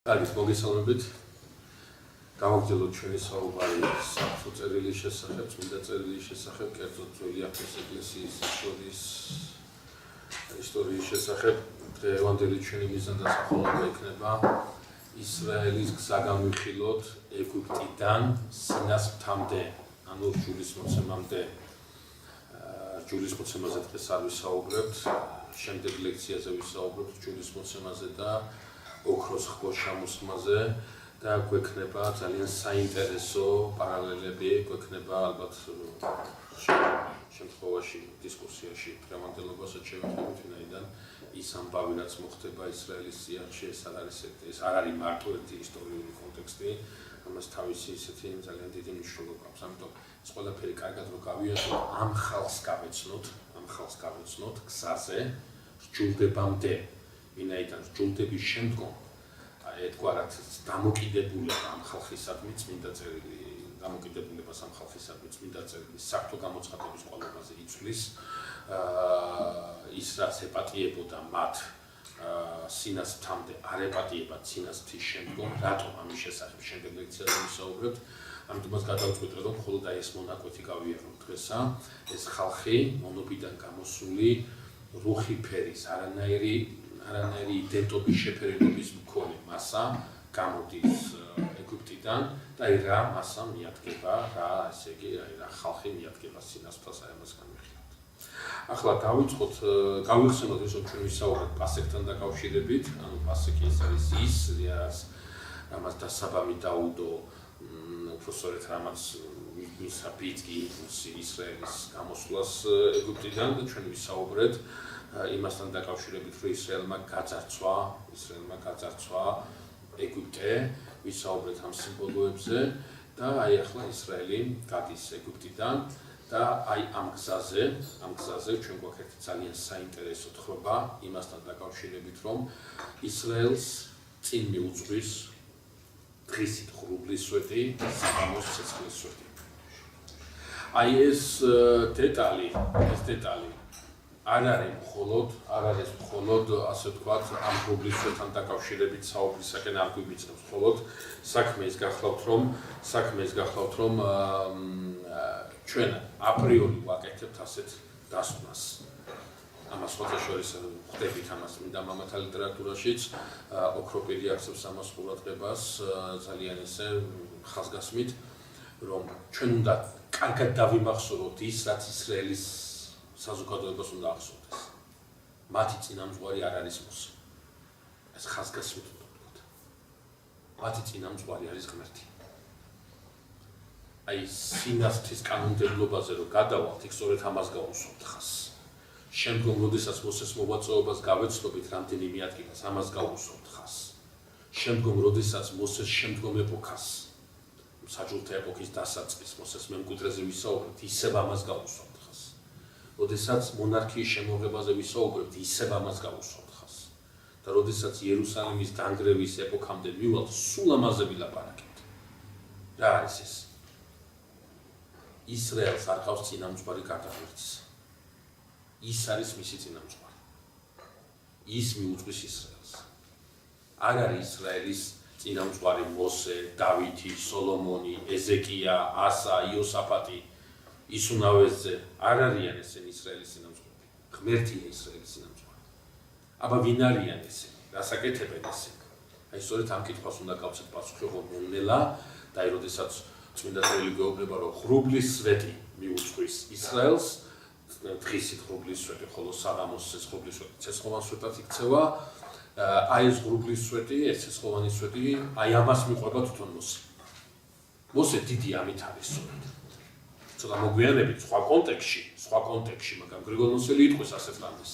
Კარგით, მოგესალმებით. Გავაგრძელოთ ჩვენი საუბარი საფრთხო წერილის შესახებ, წმინდა წერილის შესახებ, კერძოდ ძველი აღთქმის ეკლესიის ისტორიის შესახებ. დღევანდელი ჩვენი მიზანდასახელება იქნება ისრაელის გზა განვიხილოთ ეგვიპტიდან სინას მთამდე, ანუ ჯულის მოცემამდე. ჯულის მოცემაზე დღეს არ ვისაუბრებთ, შემდეგ ლექციაზე ვისაუბრებთ ჯულის მოცემაზე და ოქროს ხბოს შემოსხმაზე და გვექნება ძალიან საინტერესო პარალელები, გვექნება ალბათ შემთხვევაში დისკუსიაში დღევანდელობასაც შევეხებით, ვინაიდან ის ამბავი რაც მოხდება ისრაელის წინაშე, ეს არ არის მარტო ერთი ისტორიული კონტექსტი, ამას თავისი ისეთი ძალიან დიდი მნიშვნელობა აქვს. ამიტომ ეს ყველაფერი კარგად რო გავიაზროთ, ამ ხალხს გავეცნოთ გზაზე სჯულდებამდე. ვინაიდან სჯულდების შემდგომ ერთგვარად დამოკიდებულება ამ ხალხისადმი წმინდა წერილი, დამოკიდებულებას ამ ხალხისადმი წმინდა წერილი საერთო გამოცხადების ყოლობაზე იცვლის, ის რაც ეპატიებოდა მათ სინას მთამდე არ ეპატიებათ სინას მთის შემდგომ, რატომ ამის შესახებ შემდეგ ლექციაზე ვისაუბრებთ. ამიტომაც გადავწყვიტე, რომ მხოლოდ ეს მონაკვეთი გავიაროთ დღესა, ეს ხალხი მონობიდან გამოსული რუხი ფერის არანაირი იდენტობის შეფერილობის მქონე მასა გამოდის ეგვიპტიდან და რა მასა მიადგება, ესე იგი, რა ხალხი მიადგება სინას მთას, ამას განვიხილოთ. ახლა გავიხსენოთ ის, რომ ჩვენ ვისაუბრებთ პასექთან დაკავშირებით, ანუ პასექი ეს არის ის, რამაც დასაბამი დაუდო, უბრალოდ რამაც მისა ბიძგი იმპულსი ისრაელის გამოსვლას ეგვიპტიდან და ჩვენ ვისაუბრეთ იმასთან დაკავშირებით, რომ ისრაელმა გაძარცვა ეგვიპტე, ვისაუბრეთ ამ სიმბოლოებზე და აი ახლა ისრაელი გადის ეგვიპტიდან და აი ამ გზაზე ჩვენ გვაქვს ერთი ძალიან საინტერესო თხრობა იმასთან დაკავშირებით, რომ ისრაელს წინ მიუძღვის დღისით ღრუბლის სვეტი, საღამოს ცეცხლის სვეტი. აი ეს დეტალი არ არის მხოლოდ ასე ვთქვათ, ამ ღრუბლის სვეტთან დაკავშირებით საუბრისაკენ არ გვიმიწევს, მხოლოდ საქმე ის გახლავთ, რომ ჩვენ აპრიორი ვაკეთებთ ასეთ დასკვნას. ამას ხოთაშორის ხვდებით ამას მინდა მამათა ლიტერატურაშიც, ოქროპირი ახსოვს ამას ყურადღებას ძალიან ესე ხაზგასმით, რომ ჩვენ უნდა კარგად დავიმახსოვროთ ის, რაც ისრაელის საზოგადოებას უნდა ახსოვდეს. მათი წინამძღვარი არ არის მოსე. ეს ხაზგასმით უნდა ვთქვათ. მათი წინამძღვარი არის ღმერთი. აი სინას მთის კანონმდებლობაზე რომ გადავალთ, იქ სწორედ ამას გავუსვამთ ხაზს. შემდგომ, როდესაც მოსეს მოღვაწეობას გავეცნობით რამდენიმე ადგილას, ამას გავუსვამთ ხაზს. შემდგომ, როდესაც მოსეს შემდგომ ეპოქას, საჯულთა ეპოქის დასაწყის მოსეს მემკვიდრეზე ვისაუბრებთ, ისევ ამას გავუსვამთ ხაზს. როდესაც მონარქიის შემოღებაზე ვისაუბრებთ, ისევ ამას გავუსვამთ ხაზს. და როდესაც იერუსალიმის დანგრევის ეპოქამდე მივალთ, სულ ამაზე ვილაპარაკებთ. რა არის ეს? ისრაელს არ ყავს წინამძღვარი გარდა ღმერთისა. ის არის მისი წინამძღვარი. ის მიუძღვის ისრაელს. არ არის ისრაელის წინამძღვარი მოსე, დავითი, სოლომონი, ეზეკია, ასა, იოსაფატი, ისუნავესზე. არ არიან ესენი ისრაელის წინამძღვარი. ღმერთია ისრაელის წინამძღვარი. აბა ვინ არიან ესენი? რას აკეთებენ ესენი? აი სწორედ ამ კითხვას უნდა გავცეთ პასუხი, რომ ნელა და აი როდესაც წმინდა წერილი გვეუბნება, რომ ღრუბლის სვეტი მიუძღვის ისრაელს, დღისით ღრუბლის სვეტი, ხოლო საღამოს ცეცხლოვანი სვეტი, ცეცხლოვან სვეტად იქცევა. აი ეს ღრუბლის სვეტი, ეს ცეცხლოვანი სვეტი, აი ამას მიყვება თვითონ მოსე. მოსე დიდი ამით არის სწორედ. ცოტა მოგვიანებით სხვა კონტექსტში, მაგრამ გრიგოლ-ნოსელი იტყვის ასეთ რამეს,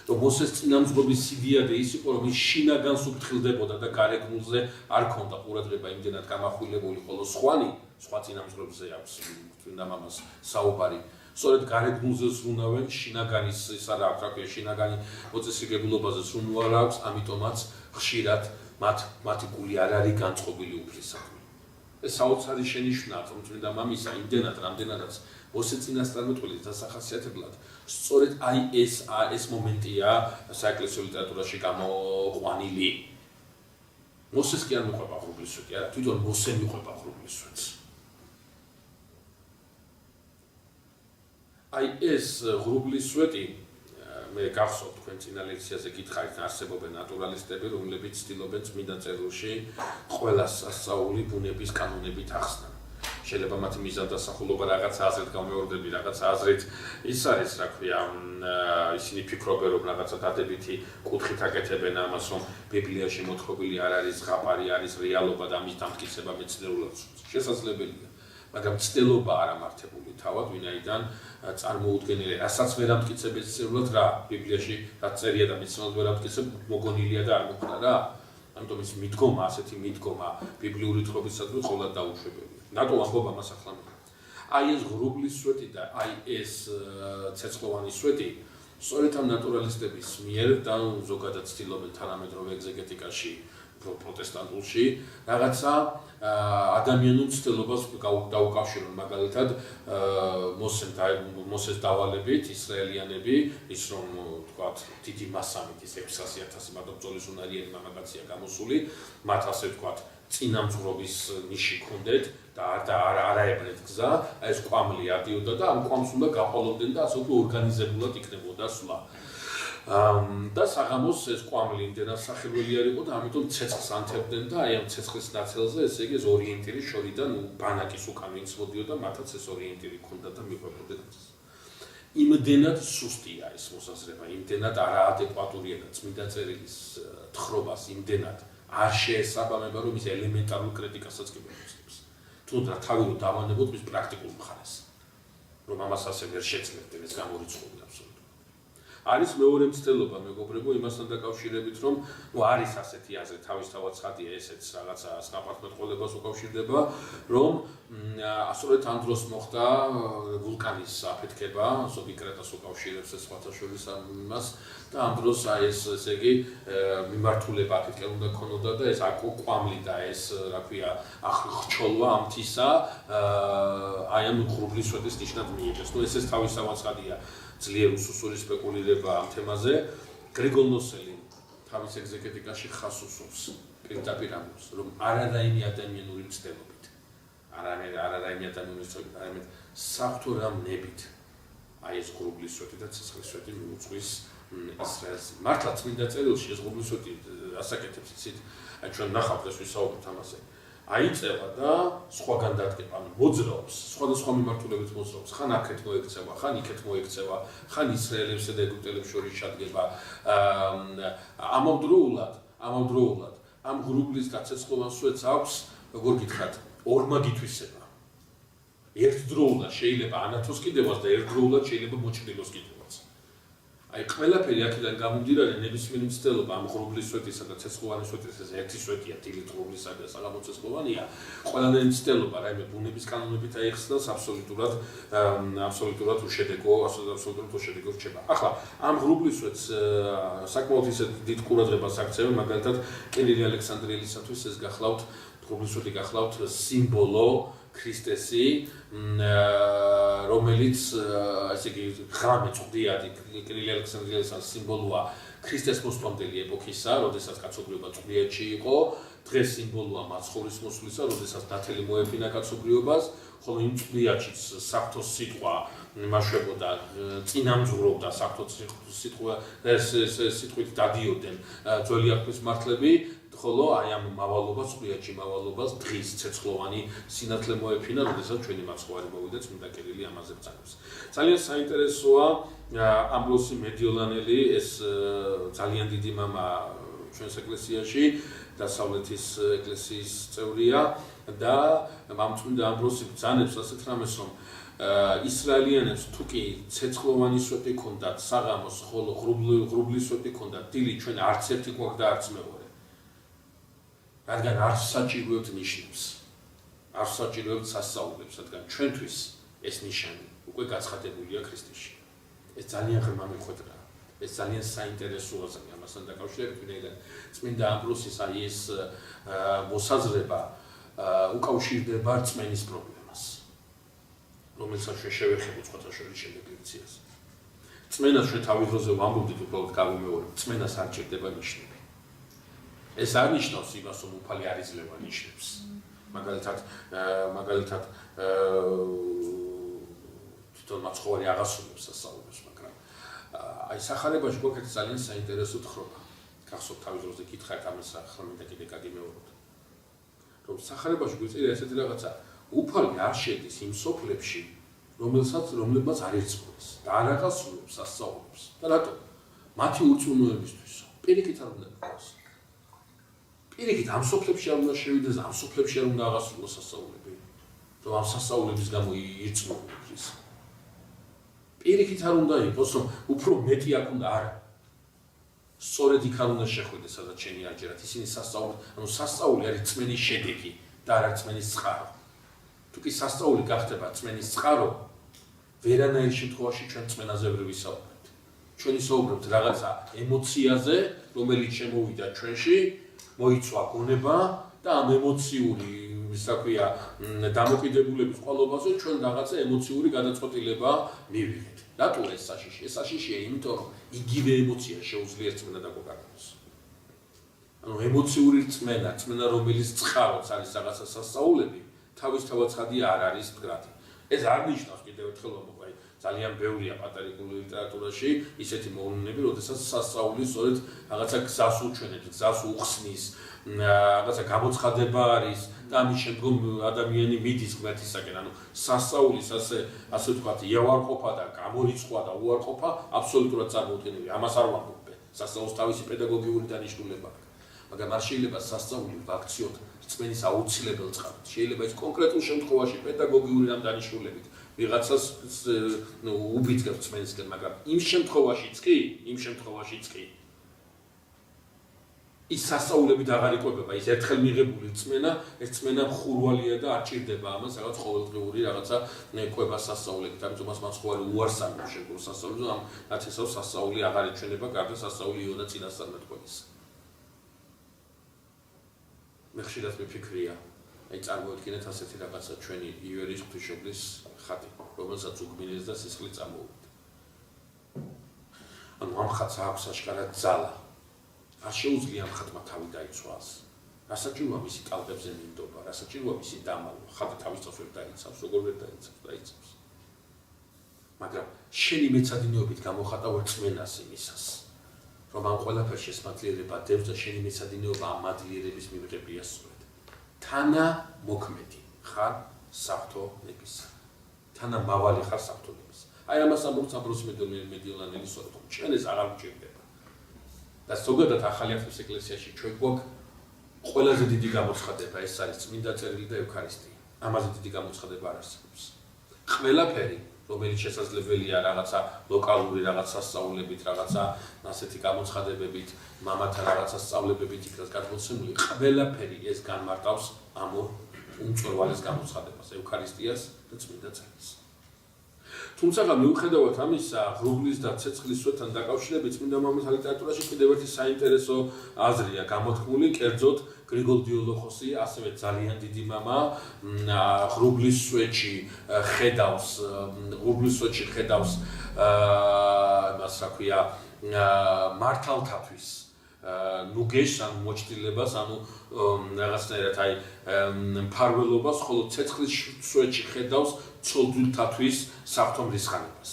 რომ მოსეს წინამძღვრობის სიდიადე ის იყო, რომ ის შინაგანს უფრთხილდებოდა და გარეგნულზე არ ქონდა ყურადღება იმდენად გამახვილებული, ხოლო სხვა წინამძღვრებზე აქვს წმინდა მამას საუბარი. სწორედ გარეგნულზე ზრუნავენ, შინაგანის ის არ აქვს, რა ქვია, შინაგანი მოწესრიგებულობაზე ზრუნვა არ აქვს, ამიტომაც ხშირად მათი გული არ არის განწყობილი უფლისადმი. ეს საოცარი შენიშვნაა, რომ წმინდა მამისა იმდენად, რამდენადაც მოსე წინასწარმეტყველის დასახასიათებლად, სწორედ აი ეს მომენტია საეკლესიო ლიტერატურაში გამოყვანილი. მოსეს კი არ მიყვება ღრუბლის სვეტი, არა, თვითონ მოსე მიყვება ღრუბლის სვეტს. აი ეს ღრუბლის სვეტი მე გახსოვთ თქვენ წინა ლექციაზე გითხარით არსებობენ ნატურალისტები, რომლებიც ცდილობენ წმინდა წერილში ყველას სასწაული ბუნების კანონებით ახსნან. შეიძლება მათი მიზანდასახულობა რაღაც აზრით გამეორდები, რაღაც აზრით ის არის, რა ქვია, ისინი ფიქრობენ, რომ რაღაცა დადებითი კუთხით აკეთებენ ამას, რომ ბიბლიაში მოთხრობილი არ არის ზღაპარი, არის რეალობა და ამის დამტკიცება მეცნიერულად შესაძლებელია. მაგრამ ცდილობა არ ამართებული თავად, ვინაიდან წარმოუდგენელი, რასაც ვერ ამტკიცებენ მეცნიერულად რა, ბიბლიაში რაც წერია და მეცნიერულად ვერ ამტკიცებ, მოგონილია და არ მოხდა რა. ამიტომ ის მიდგომა, ასეთი მიდგომა ბიბლიური თხრობისადმი ყოველად დაუშვებელია. რატო ამბობ ამას ახლა? აი ეს ღრუბლის სვეტი და აი ეს ცეცხლოვანი სვეტი სწორედ ამ ნატურალისტების მიერ და ზოგადად ცდილობენ თანამედროვე ეგზეგეტიკაში პროტესტანტულში რაღაცა ადამიანურ ცდილობას დაუკავშირონ მაგალითად მოსეს დავალებით ისრაელიანები ის რომ თქვათ დიდი მასამით ის 600,000 მადლობწოლის უნარიანი მამაკაცია გამოსული მათ ასე თქვათ წინამძღვრობის ნიში ჰქონდეთ და არაებრეთ გზა ეს კვამლი ადიოდა და ამ კვამს უნდა გაყოლოდნენ და ასე უფრო ორგანიზებულად იქნებოდა სვლა და საღამოს ეს კვამლი იმდენად სახელველი არ იყო და ამიტომ ცეცხლს ანთებდნენ და აი ამ ცეცხლის ნაცელზე ესე იგი ეს ორიენტირი შორიდან ბანაკის უკან ვინც მოდიოდა მათაც ეს ორიენტირი ჰქონდა და მიყვებოდნენ იმდენად სუსტია ეს მოსაზრება იმდენად არაადეკვატურია და წმინდა წერილის თხრობას იმდენად არ შეესაბამება რომ ის ელემენტარულ კრიტიკასაც კი მოიწევს თუნდაც თავი რომ დავანებოთ მის პრაქტიკულ მხარეს რომ ამას ასე ვერ შეძლებდნენ ეს გამორიცხული აბსოლუტურად არის მეორე მცდელობა მეგობრებო იმასთან დაკავშირებით რომ არის ასეთი აზრი თავისთავად ცხადია ესეც რაღაცა საფართმეტყველებას უკავშირდება რომ ასწორედ ამ დროს მოხდა ვულკანის აფეთქება ზოგი კრეტას უკავშირებს ეს სხვათა შორის ამას და ამ დროს აი ეს ესე იგი მიმართულება აფეთქება უნდა ქონოდა და ეს კვამლი და ეს რა ქვია აღრჩოლვა ამ თისა აი ამ ღრუბლის სვეტის ნიშნად მიიღეს ნუ ეს თავისთავად ცხადია ძლიერ უსუსური სპეკულირება ამ თემაზე გრიგოლ ნოსელი თავის ეგზეგეტიკაში ხას უსვამს პირდაპირ ამბობს რომ არანაირი ადამიანური მცდელობით არანაირი ადამიანური მცდელობით არამედ საღვთო რამნებით აი ეს ღრუბლის სვეტი და ცეცხლის სვეტი მიუძღვის ისრაელს მართლა წმინდა წერილში ეს ღრუბლის სვეტი ასაკეთებს ისეთ აი ჩვენ ნახავთ ეს ვისაუბროთ ამაზე აიწევა და სხვაგან დადგება, ანუ მოძრაობს, სხვადასხვა მიმართულებით მოძრაობს, ხან აქეთ მოექცევა, ხან იქეთ მოექცევა, ხან ისრაელებსა და ეგვიპტელებს შორის შადგება. ამავდროულად ამ ღრუბლის და ცეცხლოვან სვეტს აქვს, როგორ გითხრათ, ორმაგი თვისება. ერთდროულად შეიძლება ანათოს კიდევაც და ერთდროულად შეიძლება მოჭრილოს კიდევაც. აი ყველაფერი აქედან გამომდინარე ნებისმიერი მცდელობა ამ ღრუბლის სვეტისა და ცეცხლოვანი სვეტის ეს ერთი სვეტია დილით ღრუბლისა და საღამო ცეცხლოვანია ყველანაირი მცდელობა რაიმე ბუნების კანონებით აიხსნას აბსოლუტურად უშედეგო რჩება ახლა ამ ღრუბლის სვეტს საკმაოდ ისეთ დიდ ყურადღებას აქცევენ მაგალითად კირილი ალექსანდრიელისათვის ეს გახლავთ ღრუბლის სვეტი გახლავთ სიმბოლო ქრისტესი რომელიც ასე იგი ღამე წვდიადი კირილი ალექსანდრიელის სიმბოლოა ქრისტეს მოსწონდელი ეპოქისა, როდესაც კაცობრიობა წვდიადში იყო, დღეს სიმბოლოა მაცხოვრის მოსვლისა, როდესაც ნათელი მოეფინა კაცობრიობას, ხოლო იმ წვდიადშიც საღვთოს სიტყვა იმაშვებოდა წინამძღვრობდა საღვთოს სიტყვა სიტყვით დადიოდნენ ძველი აღთქმის მართლები ხოლო აი ამ მავალობას წვდიადში მავალობას დღის ცეცხლოვანი სინათლე მოეფინა, როდესაც ჩვენი მაცხოვარი მოვიდა წმინდა კირილი ამაზე ბრძანებს. ძალიან საინტერესოა ამბროსი მედიოლანელი ეს ძალიან დიდი მამა ჩვენს ეკლესიაში დასავლეთის ეკლესიის წევრია და ამ წმინდა ამბროსი ბრძანებს ასეთ რამეს რომ ისრაელიანებს თუკი ცეცხლოვანი სვეტი ჰქონდათ საღამოს ხოლო ღრუბლის სვეტი ჰქონდათ დილით ჩვენ არც ერთი გვაქვს და არც მეორე რადგან არ საჭიროებთ ნიშნებს, არ საჭიროებთ სასწაულებს, რადგან ჩვენთვის ეს ნიშანი უკვე გაცხადებულია ქრისტეში. ეს ძალიან ღრმა მიხვედრაა, ეს ძალიან საინტერესოა ამასთან დაკავშირებით, ვინაიდან წმინდა ამბროსის აი ეს მოსაზრება უკავშირდება რწმენის პრობლემას, რომელსაც ჩვენ შევეხებოთ სხვათა შორის შემდეგ ლექციაზე. რწმენას ჩვენ თავის დროზე ვამბობდით უბრალოდ გავუმეორებ, რწმენას არ ჭირდება ნიშნები. ეს არ ნიშნავს იმას, რომ უფალი არ იძლევა ნიშნებს. მაგალითად თვითონ მაცხოვარი აღასრულებს სასწაულებს, მაგრამ აი სახარებაში გვაქვს ძალიან საინტერესო თხრობა. გახსოვთ თავის დროზე გითხარით ამას ახლა კიდე გაგიმეოროთ. რომ სახარებაში გვიწერია ესეთი რაღაცა, უფალი არ შედის იმ სოფლებში, რომლებმაც არ ერწყმის და არ აღასრულებს სასწაულებს. და რატო? მათი ურწმუნოებისთვის. პირიქით არ უნდა იყოს. პირიქით ამ სოფლებში არ უნდა შევიდეს, ამ სოფლებში არ უნდა აღასრულოს სასწაულები. რომ ამ სასწაულების გამო ირწმუნოს. პირიქით არ უნდა იყოს, რომ უფრო მეტი აქ უნდა არა. სწორედ იქ არ უნდა შეხვიდეს, სადაც შენი არ ჯერათ. ისინი სასწაული არის წმენის შედეგი და არა წმენის წყარო. თუ კი სასწაული გახდება წმენის წყარო, ვერანაირ შემთხვევაში ჩვენ წმენაზე ვერ ვისაუბრებთ. ჩვენ ისაუბრებთ რაღაცა ემოციაზე, რომელიც შემოვიდა ჩვენში, მოიცვა გონება და ამ ემოციური, ისა ქვია, დამოკიდებულების ყოლობაზე ჩვენ რაღაცა ემოციური გადაწყვეტილება მივიღეთ. რატო ეს საშიში? ეს საშიშია, იმიტომ რომ იგივე ემოცია შეუძლია წმენა დაგვაკარგოს. ანუ ემოციური წმენა, რომელიც წყაროც არის რაღაცა სასწაულები, თავისთავად ცხადია არ არის მდგრადი. ეს არ ნიშნავს კიდევ ერთხელ რომ აი ძალიან ბევრია პატერიკულ ლიტერატურაში ისეთი მოვლენები, როდესაც სასწაული სწორედ რაღაცა გზას უჩვენებს, გზას უხსნის, რაღაცა გამოცხადება არის და ამის შემდგომ ადამიანი მიდის ღმერთისაკენ. ანუ სასწაულის ასე ვთქვათ, იავარყოფა და გამორიცხვა და უარყოფა აბსოლუტურად წარმოუდგენელია. ამას არ ვამბობ. სასწაულს თავისი პედაგოგიური დანიშნულება აქვს. მაგრამ არ შეიძლება სასწაული ვაქციოთ წმენის აუცილებელ წყაროდ. შეიძლება ის კონკრეტულ შემთხვევაში პედაგოგიური ამ დანიშნულებით ვიღაცას უბიძგებს წმენისკენ, მაგრამ იმ შემთხვევაშიც კი ის სასწაულებით აღარ იყვება, ის ერთხელ მიღებული წმენა, ეს წმენა მხურვალია და არ ჭირდება ამას რაღაც ყოველდღიური რაღაცა ყვება სასწაულებით. ამიტომ მას მაცხოვარი უარს ამბობს შემდგომ სასწაულზე, ამ ნათესავს სასწაული აღარ ეჩვენება, გარდა სასწაული იოდა წინასწარ მეტყველის. მე ხშირად მიფიქრია, აი წარმოიდგინეთ ასეთი რაღაცა ჩვენი ივერის ღვთისმშობლის ხატი, რომელსაც უგმირეს და სისხლი წამოუვიდა. ანუ ამ ხატს აქვს აშკარად ძალა. არ შეუძლია ამ ხატმა თავი დაიცვას. რასაჭიროა მისი ტალღებზე მინდობა, რასაჭიროა მისი დამალვა, ხატი თავის წავს ვერ დაიცავს, როგორ ვერ დაიცავს. მაგრამ შენი მეცადინეობით გამოხატავ რწმენას იმისას, რომ ამ ყველაფერში ესმაძლიერება დევს და შენი მეცადინეობა ამ მადლიერების მიღებია სწორედ. თანა მოქმედი ხარ საფრთხო ნებისა. თანა მავალი ხარ საფრთხო ნებისა. აი ამას ამბობს ამბროს მედიოლანელი სწორედ. ჩვენ ეს აღარ გვჭირდება. და ზოგადად ახალი აღთქმის ეკლესიაში ჩვენ გვაქვს ყველაზე დიდი გამოცხადება, ეს არის წმინდა წერილი და ევქარისტია. ამაზე დიდი გამოცხადება არ არსებობს. ყველაფერი, რომელიც შესაძლებელია რაღაცა ლოკალური რაღაცა სასწაულებით, რაღაცა ასეთი გამოცხადებებით, მამათა რაღაცა სწავლებებით იქნას გადმოცემული, ყველაფერი ეს განმარტავს ამ უმწვერვალეს გამოცხადებას, ევქარისტიას და წმინდა წერილს. თუმცა მიუხედავად ამისა, ღრუბლის და ცეცხლის სვეტთან დაკავშირებით წმინდა მამათა ლიტერატურაში კიდევ ერთი საინტერესო აზრია გამოთქმული, კერძოდ გრიგოლ დიოლოხოსი, ასევე ძალიან დიდი მამა, ღრუბლის სვეტში ხედავს მას რა ქვია, მართალთათვის ნუგეშს, ანუ მოჭდილებას, ანუ რაღაცნაირად აი მფარველობას, ხოლო ცეცხლის სვეტში ხედავს ცოდვილთათვის საფრთხო მრისხანებას.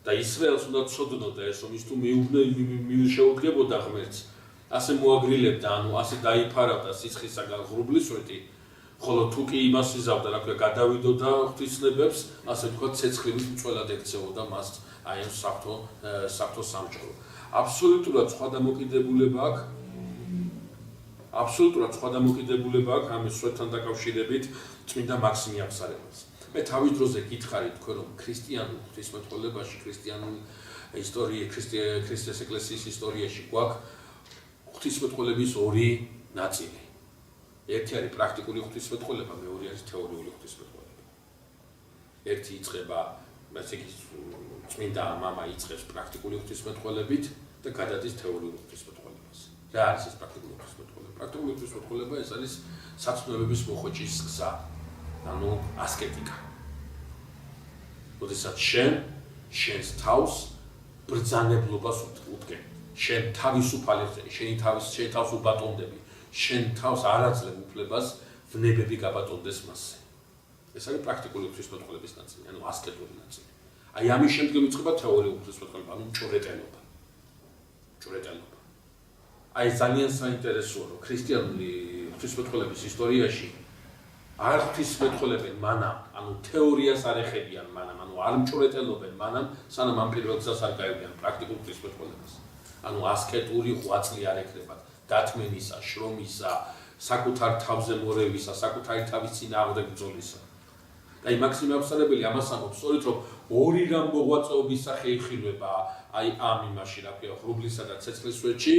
და ისრაელს უნდა ცოდნოდა ეს, რომ ის თუ შეუდგებოდა ღმერთს, ასე მოაგრილებდა, ანუ ასე დაიფარავდა სისხლისაგან ღრუბლის სვეტი, ხოლო თუ კი იმას იზავდა, რა ქვია, გადავიდოდა ღვთისნებებს, ასე ვთქვათ, ცეცხლივით მწველად ექცეოდა მას აი ამ საფრთხო სამჭრო. აბსოლუტურად სხვა დამოკიდებულება აქვს ამ სვეტთან დაკავშირებით წმინდა მაქსიმი აბსარებას. მე თავის დროზე გითხარით თქვენ, რომ ქრისტიანულ ღვთისმეტყველებაში, ქრისტიანულ ქრისტეს ეკლესიის ისტორიაში გვაქვს ღვთისმეტყველების ორი ნაწილი. ერთი არის პრაქტიკული ღვთისმეტყველება, მეორე არის თეორიული ღვთისმეტყველება. ერთი იწყება, ასე იგი წმინდა მამა იწყებს პრაქტიკული ღვთისმეტყველებით და გადადის თეორიულ ღვთისმეტყველებას. რა არის ეს პრაქტიკული ღვთისმეტყველება? პრაქტიკული ღვთისმეტყველება ეს არის საცნობების მოხვეჭის გზა, ანუ ასკეტიკა. როდესაც შენს თავს ბრძანებლობას უდგენ. შენ თავისუფალი ხარ, შენ თავს უბატონდები, შენ თავს არ აძლევ უფლებას ვნებები გაბატონდეს მასზე. ეს არის პრაქტიკული ღვთისმეტყველების ნაწილი, ანუ ასკეტური ნაწილი. აი ამის შემდგომ იწყება თეორიული ღვთისმეტყველება, ანუ ჭურეტელობა. აი ძალიან საინტერესოა, რომ ქრისტიანული ღვთისმეტყველების ისტორიაში არ ღვთისმეტყველებენ მანამ, ანუ თეორიას არ ეხებიან მანამ, ანუ არ მჭურეტელობენ მანამ, სანამ ამ პირველ გზას არ გაიგებიან პრაქტიკულ ღვთისმეტყველებას. ანუ ასკეტური ღვაწლი არ ეკრებათ, დათმენისა, შრომისა, საკუთარ თავზე მორევისა, საკუთარი თავის წინააღმდეგ ბრძოლისა. და აი მაქსიმე აბსარებელი ამას ამბობს, სწორედ რომ ორი რამ მოღვაწეობის სახე იხილება აი ამ იმაში, რა ქვია, ღრუბლისა და ცეცხლის სვეტში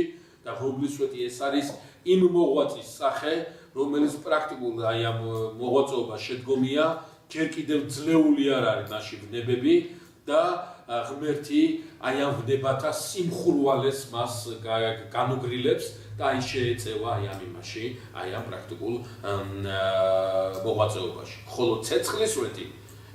და ღრუბლის სვეტი ეს არის იმ მოღვაწის სახე, რომელიც პრაქტიკულ აი ამ მოღვაწეობას შედგომია, ჯერ კიდევ ძლეული არ არის მასში ვნებები და ღმერთი აი ამ ვნებათა სიმხურვალეს მას განუგრილებს და აი შეეწევა აი ამ იმაში, აი ამ პრაქტიკულ მოღვაწეობაში. ხოლო ცეცხლის სვეტი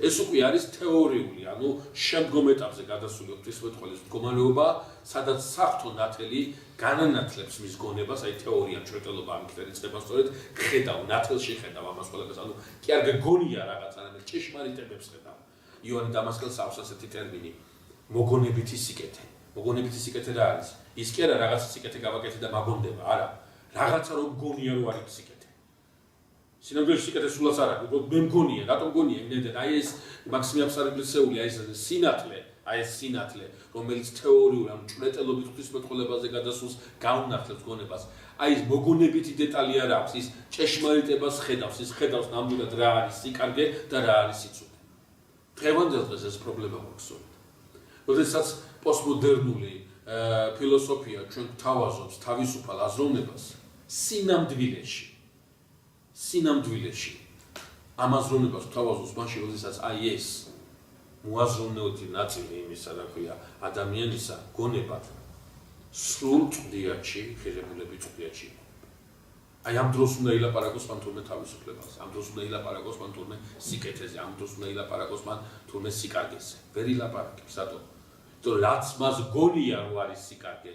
ეს უკვე არის თეორიული, ანუ შემდგომ ეტაპზე გადასული ღვთისმეტყველის მდგომარეობა, სადაც საღვთო ნათელი განანათლებს მის გონებას, აი თეორია მჭვრეტელობა ამით ვერ იწყება, სწორედ ხედავ, ნათელში ხედავ ამას ყველაფერს, ანუ კი არ გეგონია რაღაც, არამედ ჭეშმარიტებებს ხედავ. იონი დამასკელს აქვს ასეთი ტერმინი, მოგონებითი სიკეთე. მოგონებითი სიკეთე რა არის? ის კი არა რაღაცა სიკეთე გავაკეთე და მაგონდება, არა. რაღაცა რომ გონია რომ არის სიკეთე. სინამდვილეში სიკეთე სულაც არ არის, უბრალოდ მე მგონია, რატომ მგონია იმდენად, აი ეს მაქსიმე აბსარბლისეული, აი ეს სინათლე, რომელიც თეორიულ ამ ჭვრეტელობით ღვთისმეტყველებაზე გადასულს გაუნათლებს გონებას. აი ეს მოგონებითი დეტალი არ აქვს, ის ჭეშმარიტებას ხედავს, ის ხედავს ნამდვილად რა არის სიკარგე და რა არის სიცოცხლე. დღევანდელ დღეს ეს პრობლემა გვაქვს. როდესაც პოსტმოდერნული ფილოსოფია ჩვენ გვთავაზობს თავისუფალ აზროვნებას სინამდვილეში ამ აზროვნებას გვთავაზობს მაშინ, როდესაც აი ეს მოაზროვნეოთი ნაწილი იმისა, რა ქვია, ადამიანისა გონება სრულ წვდიათში, ღირებულებით წვდიათში. აი ამ დროს უნდა ილაპარაკოს მან თურმე თავისუფლებას, ამ დროს უნდა ილაპარაკოს მან თურმე სიკეთეზე, ამ დროს უნდა ილაპარაკოს მან თურმე სიკარგეზე. ვერ ილაპარაკებს, რატო? იმიტომ რაც მას გონია რომ არის სიკარგე,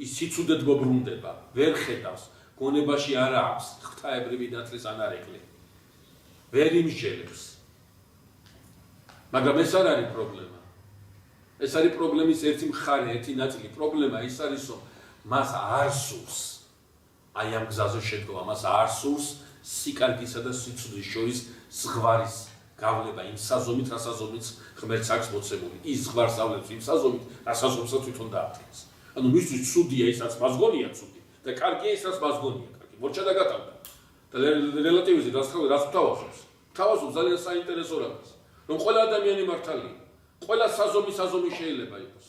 ის სიცუდად მობრუნდება, ვერ ხედავს, გონებაში არ აქვს ღვთაებრივი ნათლის ანარეკლი. ვერ იმსჯელებს. მაგრამ ეს არ არის პრობლემა. ეს არის პრობლემის ერთი მხარე, ერთი ნაწილი. პრობლემა ის არის, რომ მას არ სურს აი ამ გზაზე შედგომა, მას არ სურს სიკარგისა და სიცოცხლის შორის ზღვარის გავლება იმ საზომით, რა საზომით ღმერთს აქვს მოცემული. ის ზღვარს ავლებს იმ საზომით, რა საზომსაც თვითონ დაადგენს. ანუ მისთვის ცუდია ის, რაც მას გონია ცუდი და კარგია ის, რაც მას გონია კარგი. მორჩა და გატავდა. და რელატივიზმი რაც გვთავაზობს. გვთავაზობს ძალიან საინტერესო რამეს, რომ ყველა ადამიანი მართალია. ყველა საზომი შეიძლება იყოს.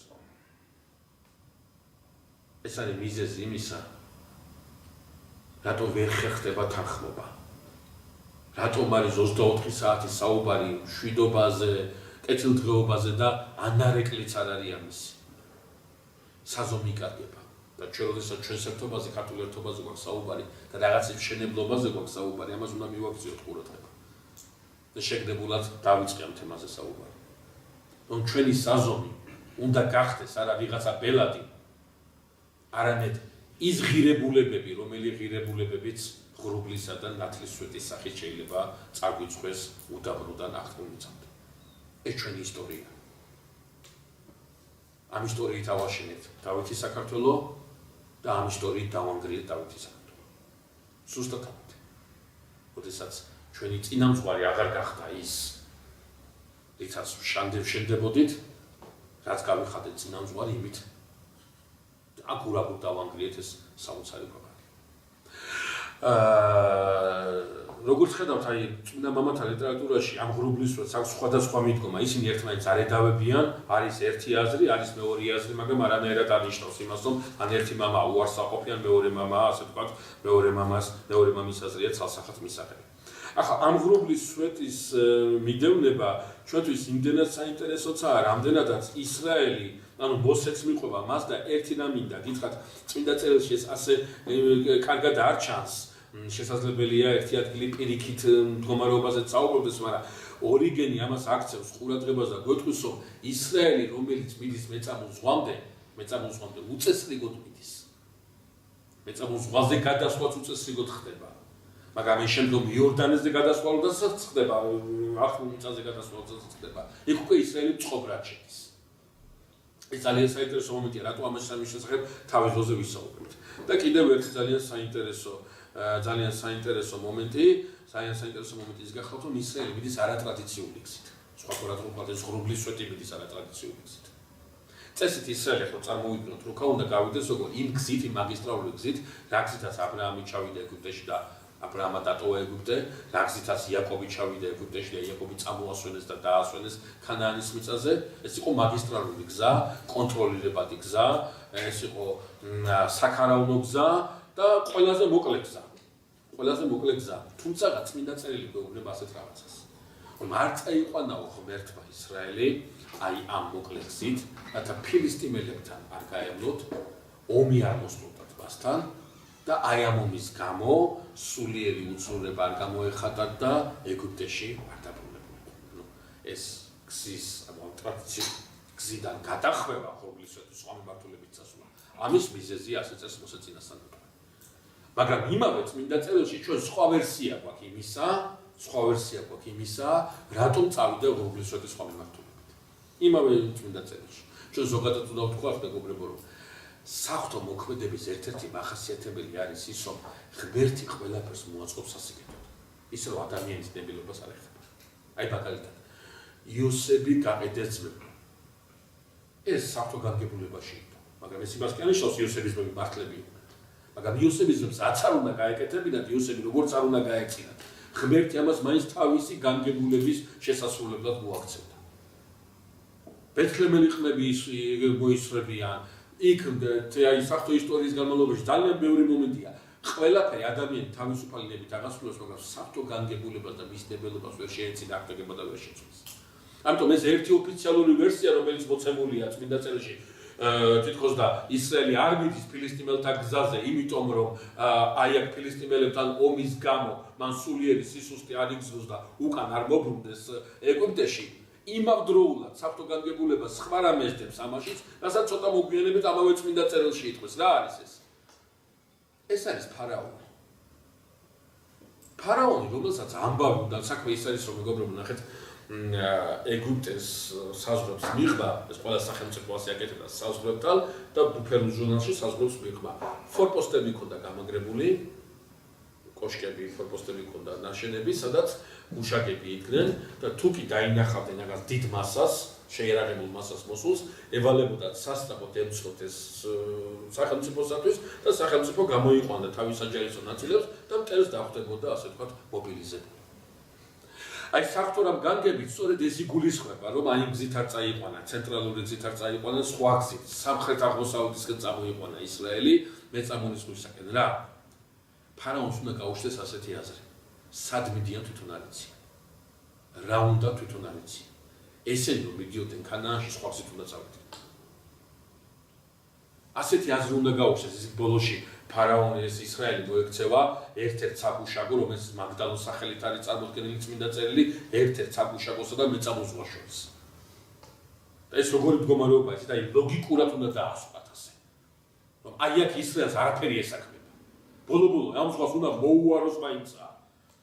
ეს არის მიზეზი იმისა, რატო ვერ ხერხდება თანხმობა. რატომ არის 24 საათის საუბარი მშვიდობაზე, კეთილდღეობაზე და ანარეკლიც არ არის ამისი. საზომი იკარგება. და ჩვენ როდესაც ჩვენს ერთობაზე, ქართულ ერთობაზე გვაქვს საუბარი და რაღაცის მშენებლობაზე გვაქვს საუბარი, ამას უნდა მივაქციოთ ყურადღება. და შეგდებულად დავიწყე ამ თემაზე საუბარი. რომ ჩვენი საზომი უნდა გახდეს არა ვიღაცა ბელადი, არამედ ის ღირებულებები, რომელი ღირებულებებიც ღრუბლისა და ნათლის სვეტის სახით შეიძლება წაგვიწყვეს უდაბნოდან აღდგომისამდე. ეს ჩვენი ისტორია. ამ ისტორიით ავაშენეთ დავითის საქართველო და ამ ისტორიით დავანგრიეთ დავითის საქართველო. ზუსტად ამით. როდესაც ჩვენი წინამძღვარი აღარ გახდა ის, რითაც შენდებოდით, რაც გავიხადეთ წინამძღვარი იმით აკურაბულ დავანგრიეთ ეს საოცარი პროგრამა. როგორც ხედავთ, აი წმინდა მამათა ლიტერატურაში ამ ღრუბლის სვეტს აქვს სხვადასხვა მიდგომა. ისინი ერთმანეთს არ ედავებიან, არის ერთი აზრი, არის მეორე აზრი, მაგრამ არანაირად არ ნიშნავს იმას, რომ ან ერთი მამა უარს აყოფიან, მეორე მამა, ასე ვთქვათ, მეორე მამის აზრია ცალსახად მისაღები. ახლა ამ ღრუბლის სვეტის მიდევნება ჩვენთვის იმდენად საინტერესოა, რამდენადაც ისრაელი, ანუ მოსეც მიყვება მას და ერთი რამ მინდა გითხრათ, წმინდა წერილში ეს ასე კარგად არ ჩანს. შესაძლებელია ერთი ადგილი პირიქით მდგომარეობაზე წაუბრობდეს, მაგრამ ორიგენი ამას აქცევს ყურადღებას და გვეტყვის, რომ ისრაელი, რომელიც მიდის მეწამულ ზღვამდე, მეწამულ ზღვამდე უწესრიგოდ მიდის. მეწამულ ზღვაზე გადასვლაც უწესრიგოდ ხდება. მაგრამ ეს შემდგომ იორდანეზე გადასვლაც ხდება, ახლო მიწაზე გადასვლაც ხდება. იქ უკვე ისრაელი წყობრად შედის. ეს ძალიან საინტერესო მომენტია, რატო ამას სამის შესახებ თავის ძოზე ვისაუბრებთ. და კიდევ ერთი ძალიან საინტერესო მომენტი ის გახავთ, რომ ისრაელი მიდის არატრადიციული გზით. სხვა ყურადღებად ეს ღრუბლის სვეტი მიდის არატრადიციული გზით. წესით ისრაელი ხო წარმოვიდგინოთ, რომ უნდა გავიდეს როგორ იმ გზით, იმ მაგისტრალური გზით, რა გზითაც აბრაამი ჩავიდა ეგვიპტეში და აბრაამა დატოვა ეგვიპტე, რა გზითაც იაკობი ჩავიდა ეგვიპტეში და იაკობი წამოასვენეს და დაასვენეს ქანაანის მიწაზე, ეს იყო მაგისტრალური გზა, კონტროლირებადი გზა, ეს იყო საქარავნო გზა და ყველაზე მოკლე გზა. თუმცა წმინდა წერილი გვეუბნება ასეთ რაღაცას. რომ არ წაიყვანაო ღმერთმა ისრაელი აი ამ მოკლე გზით, რათა ფილისტიმელებთან არ გაევლოთ, ომი არ მოსწონდათ მასთან და აი ამ ომის გამო სულიერი უცურება არ გამოეხატათ და ეგვიპტეში არ დაბრუნებულიყო. ეს გზის ტრადიციული გზიდან გადახვევა ღრუბლის სვეტის სხვა მიმართულებით წასვლა. ამის მიზეზი ასე წეს მოსეწინასთან. მაგრამ იმავე წმინდა წერილში ჩვენ სხვა ვერსია გვაქვს იმისა, რატომ წავიდა ღრუბლის სვეტის სხვა მიმართულებით. იმავე წმინდა წერილში. ჩვენ ზოგადად უნდა ვთქვათ, მეგობრებო, რომ საღვთო მოქმედების ერთ-ერთი მახასიათებელი არის ის, რომ ღმერთი ყველაფერს მოაწყობს სასიკეთოდ. ის რომ ადამიანის ნებილობას არ ეხება. აი მაგალითად, იოსები გაყიდეს ძმები. ეს საღვთო განგებულებაში იყო, მაგრამ ეს იმას კი ანიშნავს, იოსების ძმები მართლები იყვნენ. მაგრამ იოსების ძმებს რაც არ უნდა გაეკეთებინათ, იოსები როგორც არ უნდა გაექცინათ. ღმერთი ამას მაინც თავისი განგებულების შესასრულებლად მოაქცევდა. ბეთლემელი ყმები მოისრებიან, იქ აი საღვთო ისტორიის განმავლობაში ძალიან ბევრი მომენტია. ყველაფერი ადამიანი თავისუფალნებით აღასრულებს, მაგრამ საღვთო განგებულებას და მის ნებელობას ვერ შეეცინა აქტებება და ვერ შეცვლის. ამიტომ ეს ერთი ოფიციალური ვერსია, რომელიც მოცემულია წმინდა წერილში, თითქოს და ისრაელი არ მიდის ფილისტიმელთა გზაზე, იმიტომ რომ აი აქ ფილისტიმელებთან ომის გამო მან სულიერი სისუსტე არ იგრძნოს და უკან არ მობრუნდეს ეგვიპტეში. იმავდროულად საღვთო განგებულებას სხვა რამ ესდებს ამაშიც, რასაც ცოტა მოგვიანებით ამავე წმინდა წერილში ითქვეს. რა არის ეს? ეს არის ფარაონი. ფარაონი, რომელსაც ამბავი უნდა საქმე ის არის, რომ მეგობრებო, ნახეთ, ეგვიპტეს საზღვრებს მიღმა, ეს ყველა სახელმწიფო ასე აკეთებდა საზღვრებთან და ბუფეროს ჟურნალში საზღვრებს მიღმა. ფორპოსტები ჰქონდა გამაგრებული, კოშკები, ფორპოსტები ჰქონდა ნაშენები, სადაც გუშაგები იდგნენ და თუ კი დაინახავდნენ რაღაც დიდ მასას, შეიარაღებულ მასას მოსულს, ევალებოდათ სასწრაფოდ ემცხროთ ეს სახელმწიფოსათვის და სახელმწიფო გამოიყვანდა თავის საჯარისო ნაწილებს და მტერს დახვდებოდა, ასე ვთქვათ, მობილიზებული. აი საღვთო რამ განგებით სწორედ ეს იგულისხმება, რომ აი გზით არ წაიყვანა, ცენტრალური გზით არ წაიყვანა, სხვა გზით, სამხრეთ აღმოსავლეთისკენ წამოიყვანა ისრაელი მეწამულის ზღვისაკენ რა. ფარაონს უნდა გაუშვეს ასეთი აზრი. სად მიდიან თვითონ არ იცი. რა უნდა თვითონ არ იცი. ესენი რომ მიდიოდნენ ქანაანში სხვა გზით უნდა წავიდნენ. ასეთი აზრი უნდა გაუშვეს, ის ბოლოში ფარაონი ეს ისრაელი მოექცევა ერთ-ერთ საგუშაგო, რომელიც მაგდალოს სახელით არის წარმოდგენილი წმინდა წერილი, ერთ-ერთ საგუშაგოსა და მეწამულ ზღვას შორის. და ეს როგორი მდგომარეობაა, და აი ლოგიკურად უნდა დაასვათ ასე. რომ აი აქ ისრაელს არაფერი ესაქმება. ბოლო-ბოლო ამ ზღვას უნდა მოუაროს მაინცა.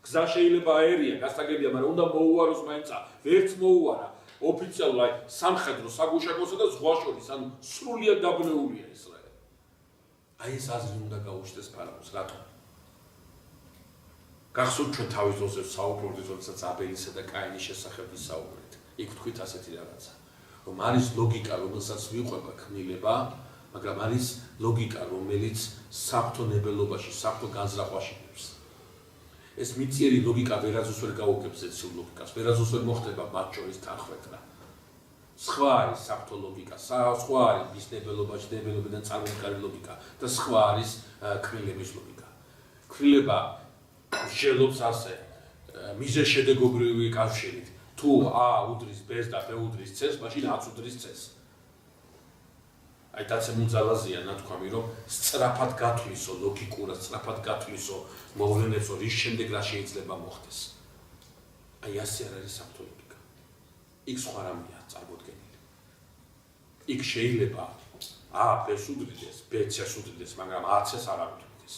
გზა შეიძლება აერია, გასაგებია, მაგრამ უნდა მოუაროს მაინცა. ვერც მოუარა. ოფიციალურად აი სამხედრო საგუშაგოსა და ზღვას შორის, ანუ სრულიად დაბნეულია ისრაელი. აი ეს აზრი უნდა გაუშვეს ფარაონს, რატომ? გახსოვთ ჩვენ თავის დროზე საუბრობდით, როდესაც აბელისა და კაინის შესახებ ვისაუბრეთ. იქ თქვით ასეთი რაღაცა, რომ არის ლოგიკა, რომელსაც ვიყვება ქმნილება, მაგრამ არის ლოგიკა, რომელიც საღვთო ნებელობაში, საღვთო განზრახვაში ნიშნავს. ეს მიწიერი ლოგიკა ვერასდროს ვერ გაუგებს ეცილ ლოგიკას, ვერასდროს ვერ მოხდება მათ შორის თანხმეტნა. სხვა არის საღვთო ლოგიკა, სხვა არის მის ნებელობაში, ნებელებიდან წარმომდგარი ლოგიკა და სხვა არის კვილების ლოგიკა. კვილება შეიძლება ასე მიზეშედეგობრივი კავშირით. თუ A უდრის B-ს და B უდრის C-ს, მაშინ A-ც უდრის C-ს. აი დაცემულ ძალაზეა ნათქვამი, რომ სწრაფად გათვლისო, ლოგიკურად სწრაფად გათვლისო, მოვლენებსო, რის შემდეგ რა შეიძლება მოხდეს. აი ასე არ არის საღვთო ლოგიკა. იქ სხვა რამეა წარმოდგენილი. იქ შეიძლება ბ-ს უდრიდეს, ბ-ს უდრიდეს, მაგრამ A-ს არ უდრიდეს.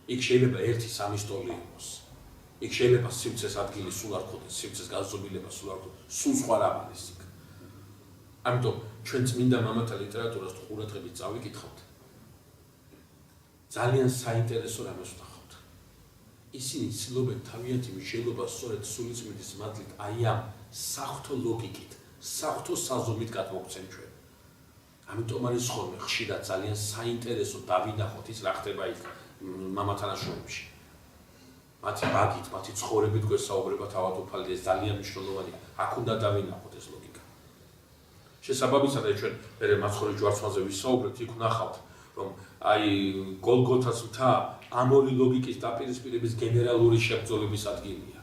იქ შეიძლება 1-3 სტოლი იყოს. იქ შეიძლება სივრცეს ადგილი სულ არ ქონდეს, სივრცეს გაზომილება სულ არ ქონდეს, სულ სხვა რამანის იქ. ამიტომ ჩვენ წმინდა მამათა ლიტერატურას თუ ყურადღებით წავიკითხავთ, ძალიან საინტერესო რამეს ვნახავთ. ისინი ცდილობენ თავიანთი მსჯელობას სწორედ სულიწმიდის მადლით აი ამ საღვთო ლოგიკით, საღვთო საზომით გადმოგცემ ჩვენ. ამიტომ არის ხოლმე ხშირად ძალიან საინტერესო დავინახოთ ის რა ხდება იქ მამათა ნაშრომებში. მათი ბაგით, მათი ცხოვრებით გვესაუბრება თავად უფალი, ეს ძალიან მნიშვნელოვანია. აქ უნდა დავინახოთ ეს ლოგიკა. შესაბამისად ჩვენ მერე მაცხოვრის ჯვარცმაზე ვისაუბრებთ, იქ ვნახავთ, რომ აი გოლგოთას მთა ამ ორი ლოგიკის დაპირისპირების გენერალური შებრძოლების ადგილია.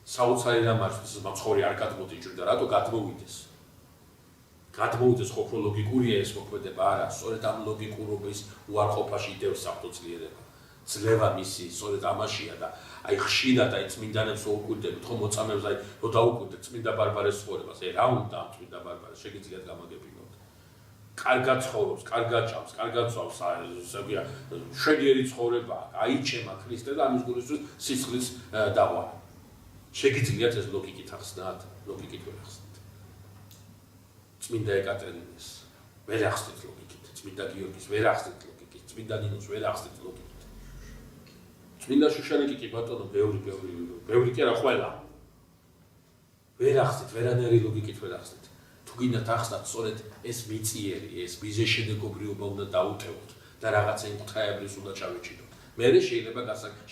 საოცარი რამ არის, მაცხოვრი არ გადმოდიჭრდა, რატო გადმოვიდეს? გადმოვიდეს ხო უფრო ლოგიკურია ეს მოქმედება? არა, სწორედ ამ ლოგიკურობის უარყოფაში იდევს საღვთო ძლიერება. ძლევა მისი სწორედ ამაშია და აი ხშირად აი წმინდანებს უკვირდებით ხო მოწამებს აი რო დაუკვირდეთ წმინდა ბარბარეს ცხოვრებას აი რა უნდა ამ წმინდა ბარბარეს შეგიძლიათ გამაგებინოთ კარგად ცხოვრობს კარგად ჭამს კარგად ცვავს ზოგია შედიერი ცხოვრება აიჩემა ქრისტე და ამის გულისთვის სისხლის დაღვარა შეგიძლიათ ეს ლოგიკით ახსნათ ლოგიკით ვერ ახსნათ წმინდა ეკატერინეს ვერ ახსნით ლოგიკით წმინდა გიორგის ვერ ახსნით ლოგიკით წმინდა ნინოს ვერ ახსნით ლოგიკით წმინდა შუშანიკი კი ბატონო ბევრი კი არა ყველა ვერ ახსნით ვერანაირი ლოგიკით ვერ ახსნით თუ გინდათ ახსნათ სწორედ ეს მიწიერი ეს მიზეშედეგობრიობა უნდა დაუტევოთ და რაღაცა იმ ღვთაებრივს უნდა ჩავეჭიდოთ მერე შეიძლება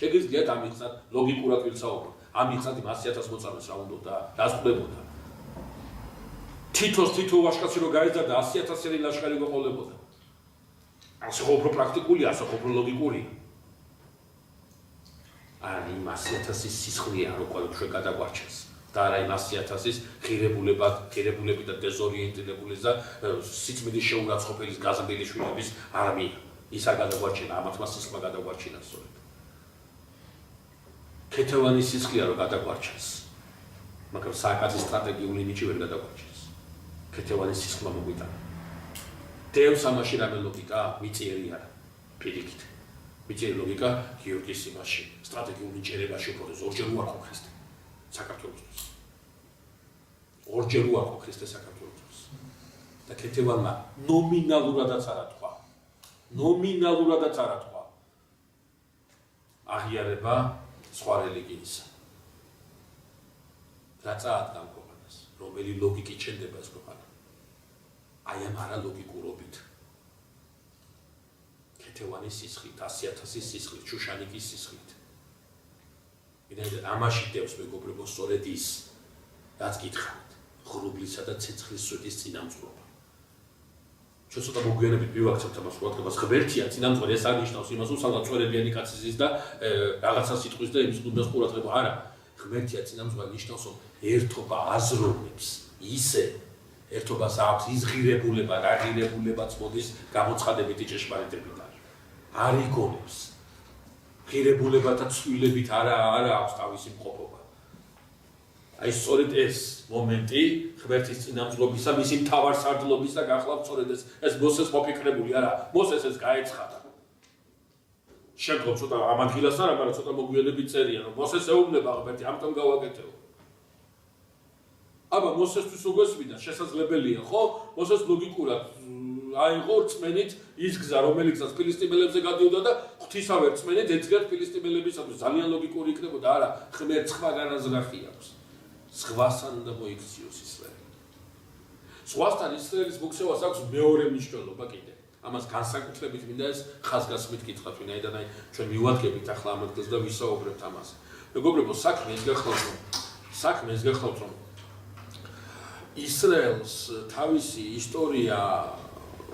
შეგიძლიათ ამიხსნათ ლოგიკურად ვილსაუბროთ ამიხსნათ იმ 100,000 მოწამეს რა უნდა რას ხდებოდა თითო ვაჟკაცი რო გაეძარდა 100,000-იანი ლაშქარი გვეყოლებოდა ასე ხო უფრო პრაქტიკულია ასე ხო უფრო ლოგიკურია აი 100,000-ის სისხლია რო ჩვენ გადაგვარჩენს და არა 100,000-ის ღირებულები და დეზორიენტირებულის და სიწმინდის შეურაცხყოფელის გაზრდილი შვილების არმია ის არ გადაგვარჩენა ამათმა სისხლმა გადაგვარჩენა სწორედ ქეთევანის სისხლია რო გადაგვარჩენს მაგრამ სააკაძის სტრატეგიული ნიჭი ვერ გადაგვარჩენს ქეთევანის სისხლმა მოგვიტანა დევს ამაში რამე ლოგიკა მიწიერი არა პირიქით მიწიერი ლოგიკა გიორგის იმაში სტრატეგიული ჭერებაში უყურეს ორჯერ უარყო ქრისტე საქართველოსთვის ორჯერ უარყო ქრისტე საქართველოსთვის და ქეთევანმა ნომინალურადაც არ ათქვა აღიარება სხვა რელიგიისა რა წაადგა ქვეყანას რომელი ლოგიკით შენდება ეს ქვეყანა აი ამ არალოგიკურობით ქეთევანის სისხლით 100,000-ის სისხლით შუშანიკის სისხლით ამაში დევს მეგობრებო სწორედ ის რაც გითხარით ღრუბლისა და ცეცხლის სვეტის წინამძღვრობა ჩვენ ცოტა მოგვიანებით მივაქცევთ ამას ყურადღებას ღმერთია წინამძღვარი ეს აღნიშნავს იმას რომ სადღაც წვერებიანი კაცი ზის და რაღაცა სიტყვის და იმის გუნდას ყურადღება არა ღმერთია წინამძღვარი ნიშნავს რომ ერთობა აზროვნებს ისე ერთობას აქვს ის ღირებულება რა ღირებულებაც მოდის გამოცხადებითი ჭეშმარიტებით არ იგონებს ღირებულებათა ცვლილებით არა აქვს თავისი მყოფობა აი სწორედ ეს მომენტი ღმერთის წინამძღვრობისა მისი მთავარსარდლობის და გახლავთ სწორედ ეს მოსეს მოფიქრებული არა მოსეს ეს გაეცხადა შემდგომ ცოტა ამ ადგილას არა მაგრამ ცოტა მოგვიანებით წერია რომ მოსეს ეუბნება ღმერთი ამიტომ გავაკეთეო აბა მოსესთვის უგვესვიდა შესაძლებელია ხო მოსეს ლოგიკურად აიღო რწმენით ის გზა რომელიც გზას ფილისტიმელებზე გადიოდა და ღვთისავე რწმენით ეძგათ ფილისტიმელებისათვის ძალიან ლოგიკური იქნებოდა არა ღმერთს სხვა განაზრახი აქვს სხვასთან უნდა მოიქციოს ისრაელი სხვასთან ისრაელის მოქცევას აქვს მეორე მნიშვნელობა კიდე ამას განსაკუთრებით მინდა ეს ხაზგასმით კითხავთ ვინაიდან აი ჩვენ მივადგებით ახლა ამ ადგილს და ვისაუბრებთ ამაზე მეგობრებო საქმე ის გახლავთ რომ ისრაელს თავისი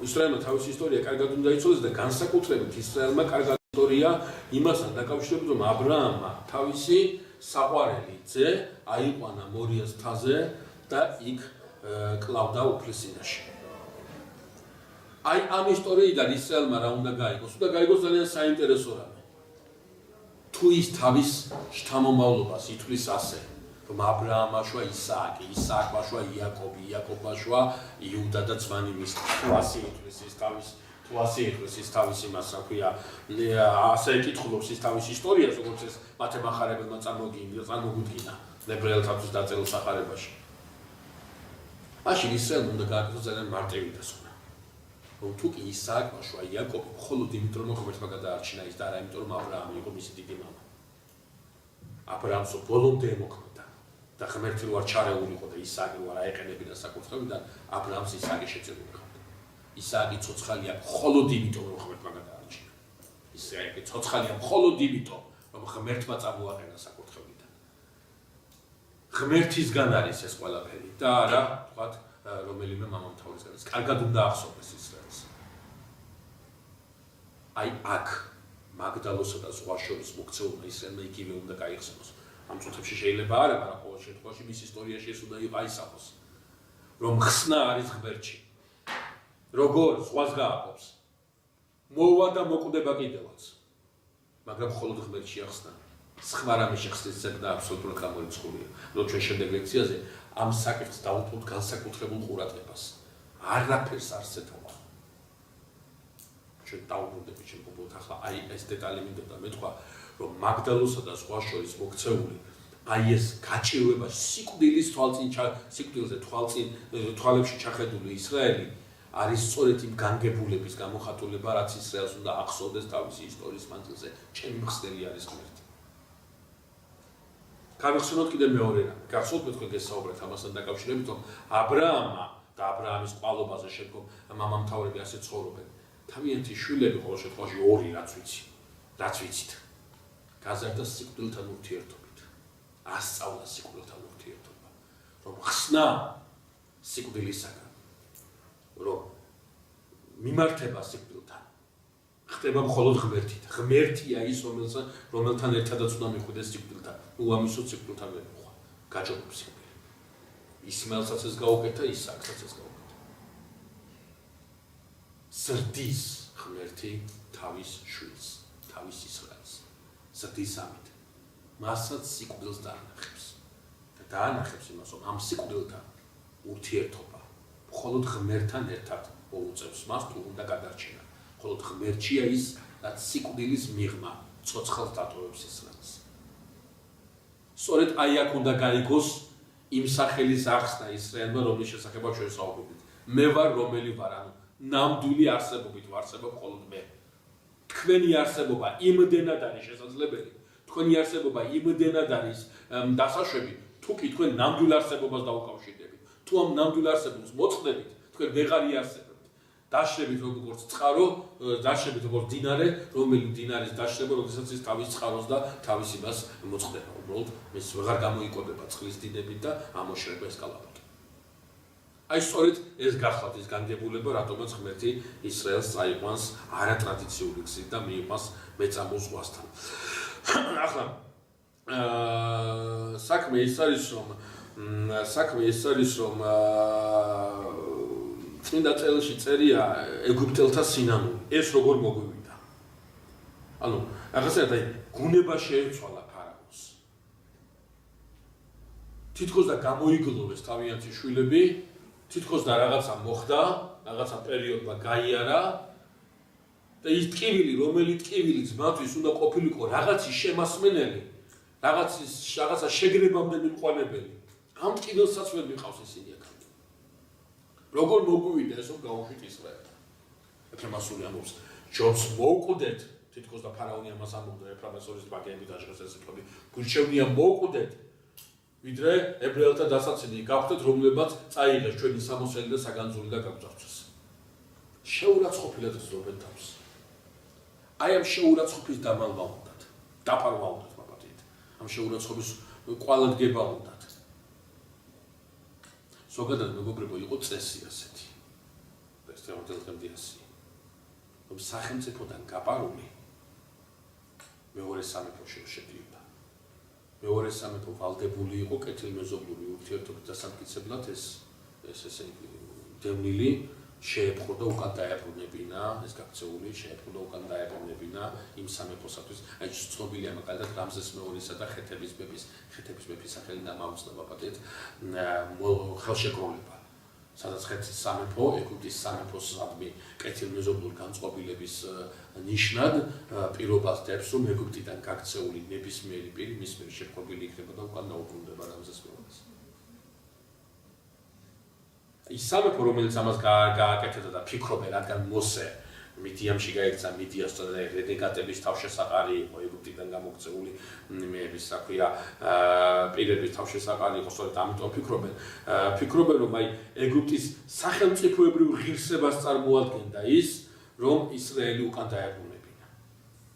ისრაელმა თავისი ისტორია კარგად უნდა იცოდეს და განსაკუთრებით ისრაელმა კარგად ისტორია იმასთან დაკავშირებით რომ ა ブラ ამმა თავისი საყვარელი ძე აიყვანა მორიას მთაზე და იქ კლავდა უფლისინაში აი ამ ისტორიიდან ისრაელმა რა უნდა გაიგოს? უნდა გაიგოს ძალიან საინტერესო რამე. თუ ის თავის შთამომავლობას ითვლის ასე, რომ აბრაამაშვა ისააკი, ისააკაშვა იაკობი, იაკობაშვა იუდა და ძმანი მის. თუ ასე ითქვეს ის თავის იმას, რა ქვია, ასე ეკითხულობს ის თავის ისტორიას, როგორც ეს მათე მახარებელმა წარმოგუდგინა ებრაელთათვის დაწერილ სახარებაში. მაშინ ისრაელმა უნდა გააკეთოს ძალიან მარტივი დასკვნა. რომ თუ კი ისააკაშვა იაკობი მხოლოდ იმიტომ რომ ღმერთმა გადაარჩინა ის და არა იმიტომ რომ აბრაამი იყო მისი დიდი მამა. აბრაამს ბოლომდე ემოქმედა და ღმერთი რო არ ჩარეულიყო და ისააკი რო არ აეყენებინა საკუთრებიდან, აბრაამს ისააკი შეწირული ჰყავდა. ისააკი ცოცხალია მხოლოდ იმიტომ რომ ღმერთმა გადაარჩინა. ისააკი ცოცხალია მხოლოდ იმიტომ რომ ღმერთმა წამოაყენა საკუთრებიდან. ღმერთისგან არის ეს ყველაფერი და არა თქვათ რომელიმე მამამთავრისგან. ეს კარგად უნდა ახსოვდეს ისრაელს. აი აქ მაგდალოსა და სხვა შორის მოქცეულმა ისრაელმა იგივე უნდა გაიხსენოს. ამ წუთებში შეიძლება არა, მაგრამ ყოველ შემთხვევაში მის ისტორიაში ეს უნდა იყაისახოს. რომ ხსნა არის ღმერთში. როგორ სხვას გააყოფს. მოვა და მოკვდება კიდევაც. მაგრამ მხოლოდ ღმერთში ახსნა. სხვა რამეში ხსნის ზეგნა აბსოლუტურად გამორიცხულია. რომ ჩვენ შემდეგ ლექციაზე ამ საკითხს დავუთმოთ განსაკუთრებულ ყურადღებას. არაფერს არ ზეთოვა. ჩვენ დავუბრუნდებით ჩვენ უბრალოდ ახლა აი ეს დეტალი მინდოდა მეთქვა რომ მაგდალოსა და სხვა შორის მოქცეული აი ეს გაჭირვება სიკვდილის სიკვდილზე თვალებში ჩახედული ისრაელი არის სწორედ იმ განგებულების გამოხატულება, რაც ისრაელს უნდა ახსოვდეს თავისი ისტორიის მანძილზე. ჩემი მხსნელი არის ღმერთი. გავიხსენოთ კიდევ მეორე რამე. გახსოვთ მე თქვენ გესაუბრეთ ამასთან დაკავშირებით, რომ აბრაამმა და აბრაამის ყვალობაზე შემდგომ მამამთავრები ასე ცხოვრობენ. თავიანთი შვილები ყოველ შემთხვევაში ორი რაც ვიცით. გაზარდა სიკვდილთან ურთიერთობით. ასწავლა სიკვდილთან ურთიერთობა. რომ ხსნა სიკვდილისაგან. რომ მიმართება სიკვდილთან. ხდება მხოლოდ ღმერთით. ღმერთია ის, რომელთან ერთადაც უნდა მიხვდეს სიკვდილთან. ნუ ამისო სიკვდილთან ვერ მოხვა. გაჯობებს სიკვდილი. ისმაელსაც ეს გაუკეთა, ისააკსაც ეს გაუკეთა. ზრდის ღმერთი თავის შვილს, თავის ისრაელს. ზრდის ამით. მასაც სიკვდილს დაანახებს. და დაანახებს იმას, რომ ამ სიკვდილთან ურთიერთობა მხოლოდ ღმერთთან ერთად მოუწევს მას თუ უნდა გადარჩენა. მხოლოდ ღმერთია ის, რაც სიკვდილის მიღმა ცოცხალს დატოვებს ისრაელს. სწორედ აი აქ უნდა გაიგოს იმ სახელის ახსნა ისრაელმა, რომლის შესახებაც ჩვენ საუბრობთ. მე ვარ რომელი ვარ, ანუ ნამდვილი არსებობით ვარსება მხოლოდ მე. თქვენი არსებობა იმდენად არის შესაძლებელი, თქვენი არსებობა იმდენად არის დასაშვები, თუ კი თქვენ ნამდვილ არსებობას დაუკავშირდებით. თუ ამ ნამდვილ არსებობას მოწყდებით, თქვენ ვეღარ იარსებებთ. დაშლებით როგორც წყარო, დაშლებით როგორც დინარე, რომელი დინარის დაშლება, როდესაც ის თავის წყაროს და თავის იმას მოწყდება. უბრალოდ ეს ვეღარ გამოიკვებება წყლის დინებით და ამოშრება ეს კალაპოტი. აი სწორედ ეს გახლავთ ის განგებულება, რატომაც ღმერთი ისრაელს წაიყვანს არატრადიციული გზით და მიიყვანს მეწამულ ზღვასთან. ახლა საქმე ის არის, რომ წმინდა წერილში წერია ეგვიპტელთა სინანული. ეს როგორ მოგვივიდა? ანუ რაღაცა გუნება შეეცვალა ფარაონს. თითქოს და გამოიგლოვეს თავიანთი შვილები, თითქოს და რაღაცა მოხდა, რაღაცა პერიოდმა გაიარა და ის ტკივილი, რომელიც ტკივილიც მათთვის უნდა ყოფილიყო რაღაცის შემასმენელი, რაღაცა შეგრებამდე მიყვანებელი. ამ ტკივილსაც ვერ მიყავს ისინი აქ. როგორ მოგვივიდა ეს რომ გაუშვით ისრაელს? ეფრემასული ამბობს, ჯობს მოუკვდეთ, თითქოს და ფარაონი ამას ამბობდა, ეფრემასულის ბაგეები დაჟღეს ეს სიტყვები, გულჩევნია მოუკვდეთ, ვიდრე ებრაელთა დასაცინი გავხდეთ, რომლებაც წაიღეს ჩვენი სამოსელი და საგანძური და გაგძარცვეს. შეურაცხყოფილად გრძნობენ თავს. აი ამ შეურაცხყოფის დამალვა უნდათ, დაფარვა უნდათ მაპატიეთ. ამ შეურაცხყოფის ყვალადგება უნდათ. ზოგადად მეგობრებო, იყო წესი ასეთი. ეს თემატიკამდე ასი. რომ სახელმწიფოდან გაპარული მეორე სამეფოში შედიოდა. მეორე სამეფო ვალდებული იყო კეთილმეზობლური ურთიერთობით დასამტკიცებლად ეს ესე დევნილი შეეპყრო და უკან დაებრუნებინა ეს გაქცეული შეეპყრო და უკან დაებრუნებინა იმ სამეფოსათვის აი ცნობილია მაგალითად რამზეს მეორისა და ხეთების მეფის სახელით დამაუცნობა პატეთ ხელშეკრულება სადაც ხეთის სამეფო ეგვიპტის სამეფოს ადმი კეთილმეზობლური განწყობილების ნიშნად პირობას დებს რომ ეგვიპტიდან გაქცეული ნებისმიერი პირი მის მიერ შეპყრობილი იქნება და უკან დაუბრუნდება რამზეს მეორეს ის სამეფო რომელიც ამას გააკეთებდა და ფიქრობენ რადგან მოსე მიდიამში გაიქცა მიდიას და რენეგატების თავშესაყარი იყო ეგვიპტიდან გამოქცეული მეების საქვია პირების თავშესაყარი იყო სწორედ ამიტომ ფიქრობენ რომ აი ეგვიპტის სახელმწიფოებრივ ღირსებას წარმოადგენდა ის რომ ისრაელი უკან დაებრუნებინა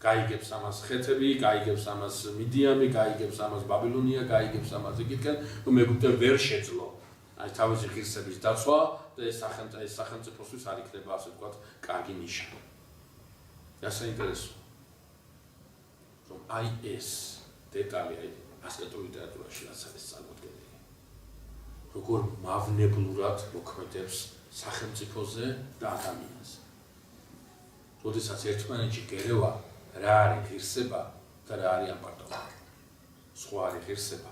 გაიგებს ამას ხეთები გაიგებს ამას მიდიამი გაიგებს ამას ბაბილონია გაიგებს ამას იგივე რომ ეგვიპტე ვერ შეძლო აი თავისი ღირსების დაცვა და ეს სახელმწიფოსთვის არ იქნება ასე ვთქვათ კარგი ნიშანი. და საინტერესო რომ აი ეს დეტალი აი ასკეტურ ლიტერატურაში რაც არის წარმოდგენილი. როგორ მავნებლურად მოქმედებს სახელმწიფოზე და ადამიანზე. როდესაც ერთმანეთში გერევა რა არის ღირსება და რა არის ამპარტავება. სხვა არის ღირსება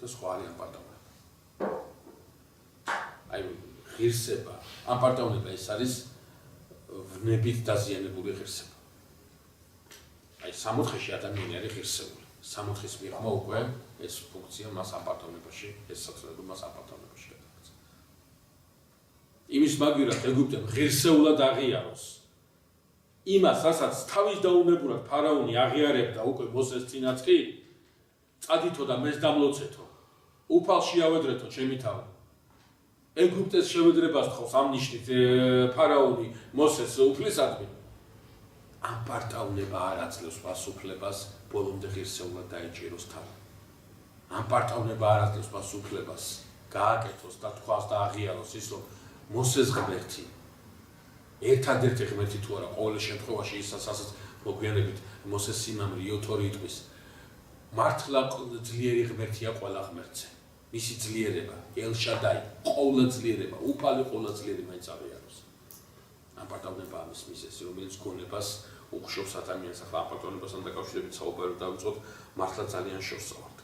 და სხვა არის ამპარტავება. აი ღირსება, ამპარტავნება ეს არის ვნებით დაზიანებული ღირსება. აი სამოთხეში ადამიანი არის ღირსეული. სამოთხის მიღმა უკვე ეს ფუნქცია მას ამპარტავნებაში, ეს საწოლები მას ამპარტავნებაში გადააქცა. იმის მაგივრად ეგვიპტემ ღირსეულად აღიაროს იმას, რასაც თავის დაუნებურად ფარაონი აღიარებდა უკვე მოსეს წინაც კი, წადითო და მეს დამლოცეთო, უფალში ავედრეთო ჩემი თავი. ეგვიპტეს შევედრებას თხოვს ამ ნიშნით ფარაონი მოსეს უფლისადმი ამპარტავნება არ აძლევს პასუხლებას ბოლომდე ღირსეულად დაეჭიროს თავი ამპარტავნება არ აძლევს პასუხლებას გააკეთოს და თქვას და აღიაროს ის რომ მოსეს ღმერთი ერთადერთი ღმერთი თუ არა ყოველ შემთხვევაში ისაც მოგვიანებით მოსეს სიმამრი იოთორი იტყვის მართლა ძლიერი ღმერთია ყველა ღმერთზე მისი ძლიერება, ელშადაი, ყოვლადძლიერება, უფალი ყოვლადძლიერება მაინც აღიაროს. ამპარტავნება ამის მიზეზი, რომელიც გონებას უხშობს ადამიანს, ახლა ამპარტავნებასთან დაკავშირებით საუბარი დავიწყოთ, მართლა ძალიან შორსავართ.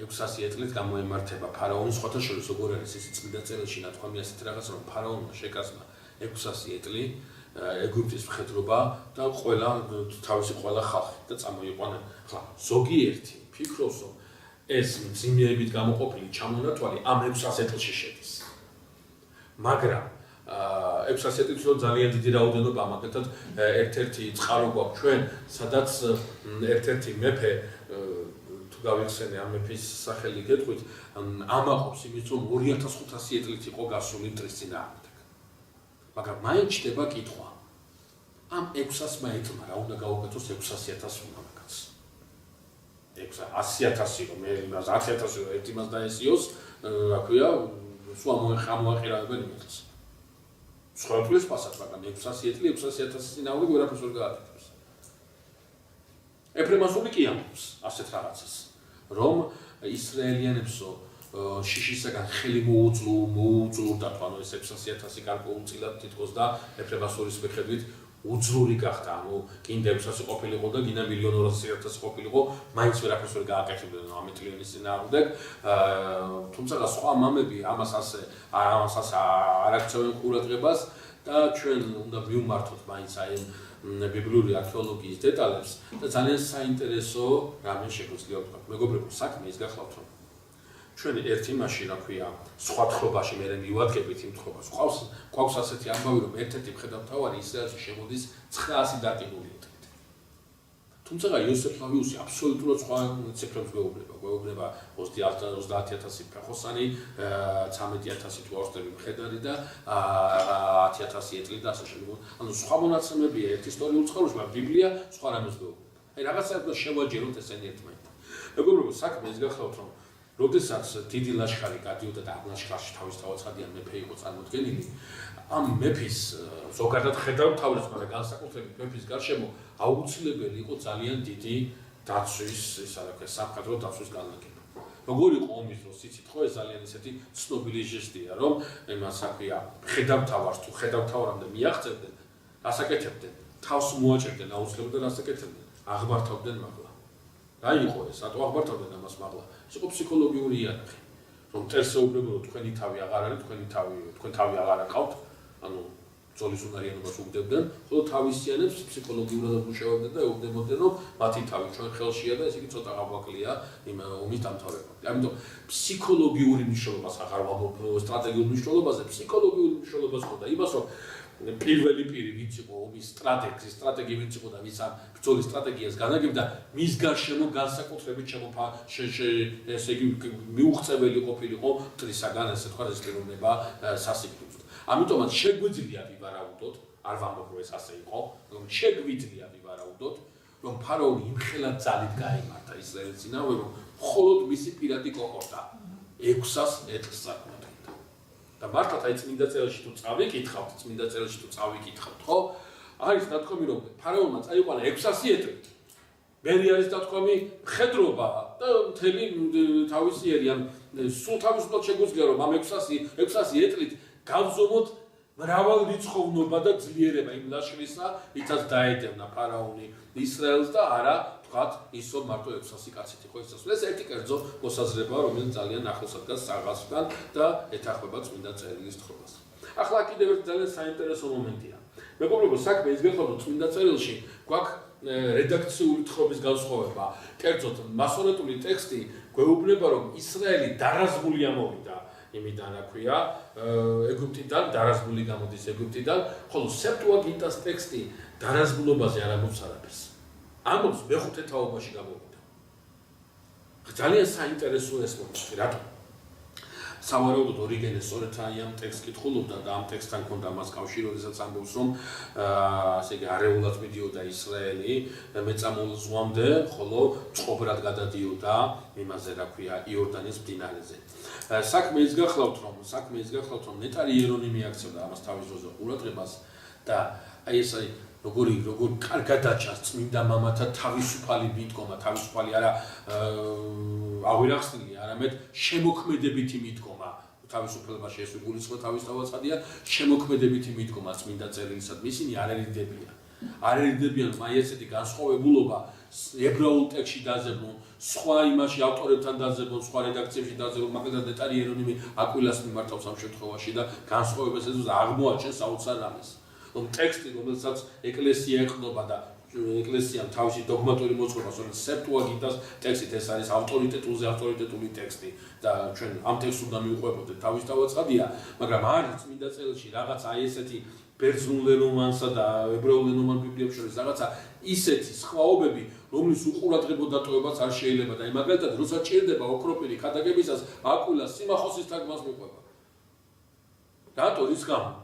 600 ეტლით გამოემართება ფარაონი, სხვათა შორის როგორ არის ეს წმინდა წერილში ნათქვამი ასეთ რაღაც, რომ ფარაონმა შეკასმა 600 ეტლი ეგვიპტის მხედრობა და თავისი ყველა ხალხი და წამოიყვანა. ახლა ზოგიერთი ფიქრობს რომ ეს მძიმეებით გამოყოფილი ჩამონათვალი ამ 600 ეტლში შედის. მაგრამ 600 ეტლში ძალიან დიდი რაოდენობა მაგალითად ერთ-ერთი წყარო გვაქვს ჩვენ, სადაც ერთ-ერთი მეფე თუ გავიხსენე ამ მეფის სახელი გეტყვით, ამაყობს იმით რომ 2500 ეტლით იყო გასული მტრის წინააღმდეგ. მაგრამ მაინც ჩდება კითხვა. ამ 600 ეტლმა რა უნდა გაუკეთოს 600,000 მამაკაცს? 100,000 რომ მე 10,000 რომ ერთი მას დაესიოს, რა ქვია, სულ ამოაყირავებენ იმას. სხვა ფულს პასად, მაგრამ 600 ეტლი 600,000 წინააღმდეგ ვერაფერს ვერ გააკეთებს. ეფრემასული კი ამბობს ასეთ რაღაცას, რომ ისრაელიანებსო შიშისაგან ხელი მოუძლურდათ, ანუ ეს 600,000 გარკვეულწილად თითქოს და ეფრემასულის მიხედვით უძლური გახდა, ანუ კიდე 600 ყოფილიყო და კიდე 1,200,000 ყოფილიყო, მაინც ვერაფერს ვერ გააკეთებდნენ ამ მიტილიონის წინააღმდეგ. თუმცა სხვა მამები ამას ასე არ აქცევენ ყურადღებას და ჩვენ უნდა მივმართოთ მაინც აი ბიბლიური არქეოლოგიის დეტალებს და ძალიან საინტერესო რამე შეგვიძლია ვთქვათ. მეგობრებო, საქმე ის გახლავთ, რომ ჩვენ ერთ იმაში, რა ქვია, სხვა თხრობაში მე მივადგებით იმ თხრობას. გვაქვს ასეთი ამბავი, რომ ერთ-ერთი მხედართმთავარი ისრაელში შემოდის 900 დაკიდული ეტლით. თუმცა იოსებ ფლავიუსი აბსოლუტურად სხვა ციფრებს გვეუბნება 30,000 ფეხოსანი, 13,000 თუ ავსტრები მხედარი და 10,000 ეტლი და ასე შემდეგ. ანუ სხვა მონაცემებია ერთ ისტორიულ წყაროში, მაგრამ ბიბლია სხვა რამეს გვეუბნება. აი რაღაცა შევაჯეროთ ესენი ერთმანეთთან. მეგობრებო, საქმე ის გახლავთ, რომ როდესაც დიდი ლაშქარი გადიოდა და ამ ლაშქარში თავისთავადien მეფე იყო წარმოდგენილი, ამ მეფის ზოგადად ხედავთავის, მაგრამ განსაკუთრებით მეფის გარშემო აუცილებელი იყო ძალიან დიდი დაცვის, სამხედრო დაცვის განლაგება. როგორი იყო ომის დროს იცით ხო ეს ძალიან ისეთი ცნობილი ჟესტია რომ იმას აქვია ხედავთავარს თუ ხედავთავრამდე მიაღწევდნენ ასაკეთებდნენ თავს მოაჭერდნენ აუცილებლად და ასაკეთებდნენ აღმართავდნენ მაღლა რა იყო ეს რატო აღმართავდნენ ამას მაღლა ეს იყო ფსიქოლოგიური იარაღი რომ წესეუბრებო თქვენი თავი აღარ არის თქვენ თავი აღარ აყავთ ანუ ზოლის უნარიანობას უგდებდნენ ხოლო თავისიანებს ფსიქოლოგიურად მუშაობდნენ და ეუბნებოდნენ რომ მათი თავი ჩვენ ხელშია და ესე იგი ცოტა გაგვაკლია იმ ომის დამთავრებამდე ამიტომ ფსიქოლოგიური მნიშვნელობას აღარ ვამბობ სტრატეგიულ მნიშვნელობაზე ფსიქოლოგიური მნიშვნელობას ხოდა იმას რომ პირველი პირი ვინც იყო ომის სტრატეგი ვინც იყო და ვის ამ ბრძოლის სტრატეგიას განაგებდა მის გარშემო განსაკუთრებით ესე იგი მიუღწეველი ყოფილიყო მტრისაგან ესე თქვა ეს პიროვნება სასიკვდილოდ ამიტომაც შეგვიძლია ვივარაუდოთ არ ვამბობ რომ ეს ასე იყო რომ შეგვიძლია ვივარაუდოთ რომ ფარაონი იმხელა ძალით გაემართა ისრაელის წინააღმდეგ რომ მხოლოდ მისი პირადი კოჰორტა 600 ეტლს წარმოადგენდა და მართლაც აი წმინდა წერილში თუ წავიკითხავთ ხო არის დათქვამი რომ ფარაონმა წაიყვანა 600 ეტლი მერი არის დათქვამი მხედრობა და მთელი თავისი ერი ან სულ თავისუფლად შეგვიძლია რომ ამ 600 ეტლით გავზომოთ მრავალრიცხოვნობა და ძლიერება იმ ლაშქრისა, ვისაც დაედევნა ფარაონი ისრაელს და არა თქვათ ისო მარტო 600 კაცით იყო ეს. ეს ერთი კერძო მოსაზრება, რომელიც ძალიან ახლოს დგას საღასთან და ეთახმება წმინდა წერილის თხრობას. ახლა კიდევ ერთი ძალიან საინტერესო მომენტია. მეგობრებო, საქმე ის გეხმართ წმინდა წერილში გვაქვს რედაქციული თხრობის განსხვავება. კერძოდ მასონეტული ტექსტი გვეუბნება რომ ისრაელი დარაზმული ამოვიდა იმიდან რა ქვია ეგვიპტიდან დარაზმული გამოდის ეგვიპტიდან ხოლო სეპტუაგინტას ტექსტი დარაზმულობაზე არ ამბობს არაფერს ამბობს მეხუთე თაობაში გამოვიდა ძალიან საინტერესოა ეს მომენტი რატო სავარაუდოდ ორიგენე სწორედ ამ ტექსტს კითხულობდა და ამ ტექსტთან ჰქონდა მას კავშირი როდესაც ამბობს რომ ასე იგი არეულად მიდიოდა ისრაელი მეწამულ ზღვამდე ხოლო წყობრად გადადიოდა იმაზე რა ქვია იორდანის მდინარეზე საქმე ის გახლავთ რომ ნეტარი იერონიმი აქცევდა ამას თავის დროზე ყურადღებას და აი ეს როგორი კარგად დაჭას წმინდა მამათა თავისუფალი მიდგომა თავისუფალი არა ავირახსნილი არამედ შემოქმედებითი მიდგომა თავისუფლებაში ეს გულისხმობა თავისთავადია შემოქმედებითი მიდგომა წმინდა წერილისადმი ისინი არ ერიდებიან აი ესეთი განსხვავებულობა ებრაულ ტექსტში დაზებულ სხვა იმაში ავტორებთან დაზებულ სხვა რედაქციებში დაზებულ მაგალითად ნეტარი იერონიმი აკვილას მიმართავს ამ შემთხვევაში და განსხვავებას ეზოს აღმოაჩენს საოცარ რამეს რომ ტექსტი რომელსაც ეკლესია ეყნობა და ეკლესიამ თავისი დოგმატური მოძღვრება სწორედ სეპტუაგინტას ტექსტით ეს არის ავტორიტეტული ტექსტი და ჩვენ ამ ტექსტს უნდა მივყვებოდეთ თავისთავადია მაგრამ არის წმინდა წერილში რაღაც აი ესეთი ბერძნულენოვანსა და ებრაულენოვან ბიბლიებს შორის რაღაცა ისეთი სხვაობები რომლის უყურადღებო დატოვებაც არ შეიძლება და მაგალითად როცა ჭირდება ოქროპირი ქადაგებისას აკვილას სიმახოსის თარგმანს მიყვება რატო რის გამო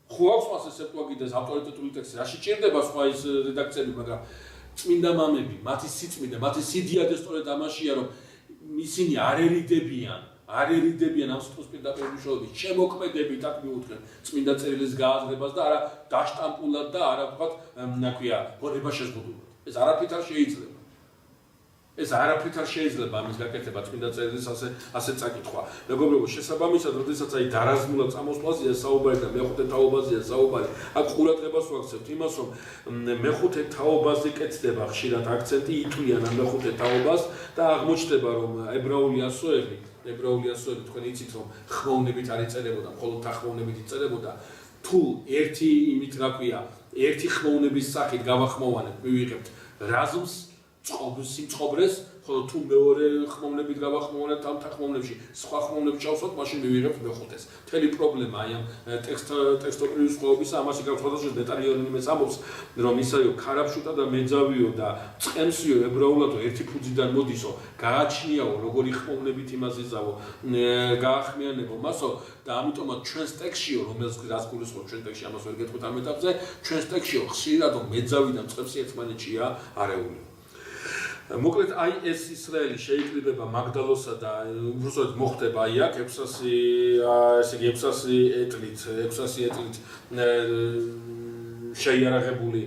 ხო აქვს მას სეპტუაგინტას ავტორიტეტული ტექსტი რაში ჭირდება სხვა ის რედაქციები მაგრამ წმინდა მამები მათი სიწმინდე მათი სიდიადე სწორედ ამაშია რომ ისინი არ ერიდებიან ამ სიტყვის პირდაპირ მნიშვნელობით შემოქმედებით აქ მიუძღენ წმინდა წერილის გააზრებას და არა დაშტამპულად და არა ვთქვათ ნაქვია გონება შეზღუდულად ეს არაფრით არ შეიძლება ამის გაკეთება წმინდა წერილის ასე წაკითხვა მეგობრებო შესაბამისად როდესაც აი დარაზმულად წამოსვლაზეა საუბარი და მეხუთე თაობაზეა საუბარი აქ ყურადღებას ვაქცევთ იმას რომ მეხუთე თაობაზე კეთდება ხშირად აქცენტი ითვლიან ამ მეხუთე თაობას და აღმოჩნდება რომ ებრაული ასოები თქვენ იცით რომ ხმოვნებით არ იწერებოდა მხოლოდ თახვოვნებით იწერებოდა თუ ერთი იმით რა ქვია ერთი ხმოვნების სახით გავახმოვანებთ მივიღებთ რაზმს სიმწყობრეს ხოლო თუ მეორე ხმოვნებით გავახმოვანებთ ამ თახვოვნებში სხვა ხმოვნებს ჩავსვათ მაშინ მივიღებთ მეხუთეს მთელი პრობლემა აი ამ ტექსტოკლიის სხვაობისა ამაში გავხსოვდა ნეტარი იერონიმეს ამბობს რომ ისაიო ქარაფშუტა და მეძავიო და წყემსიო ებრაულადო ერთი ფუძიდან მოდისო გააჩნიაო როგორი ხმოვნებით იმას იზავო გაახმიანებო მასო და ამიტომაც ჩვენს ტექსტშიო რომელს რას გულისხმობ ჩვენ ტექსტში ამას ვერ გეტყვით ამ ეტაპზე ჩვენს ტექსტშიო ხშირადო მეძავი და წყემსი ერთმანეთშია არეული მოკლედ აი ეს ისრაელი შეიკრიბება მაგდალოსა და უბრალოდ მოხდება აი აქ 600 ეტლით შეიარაღებული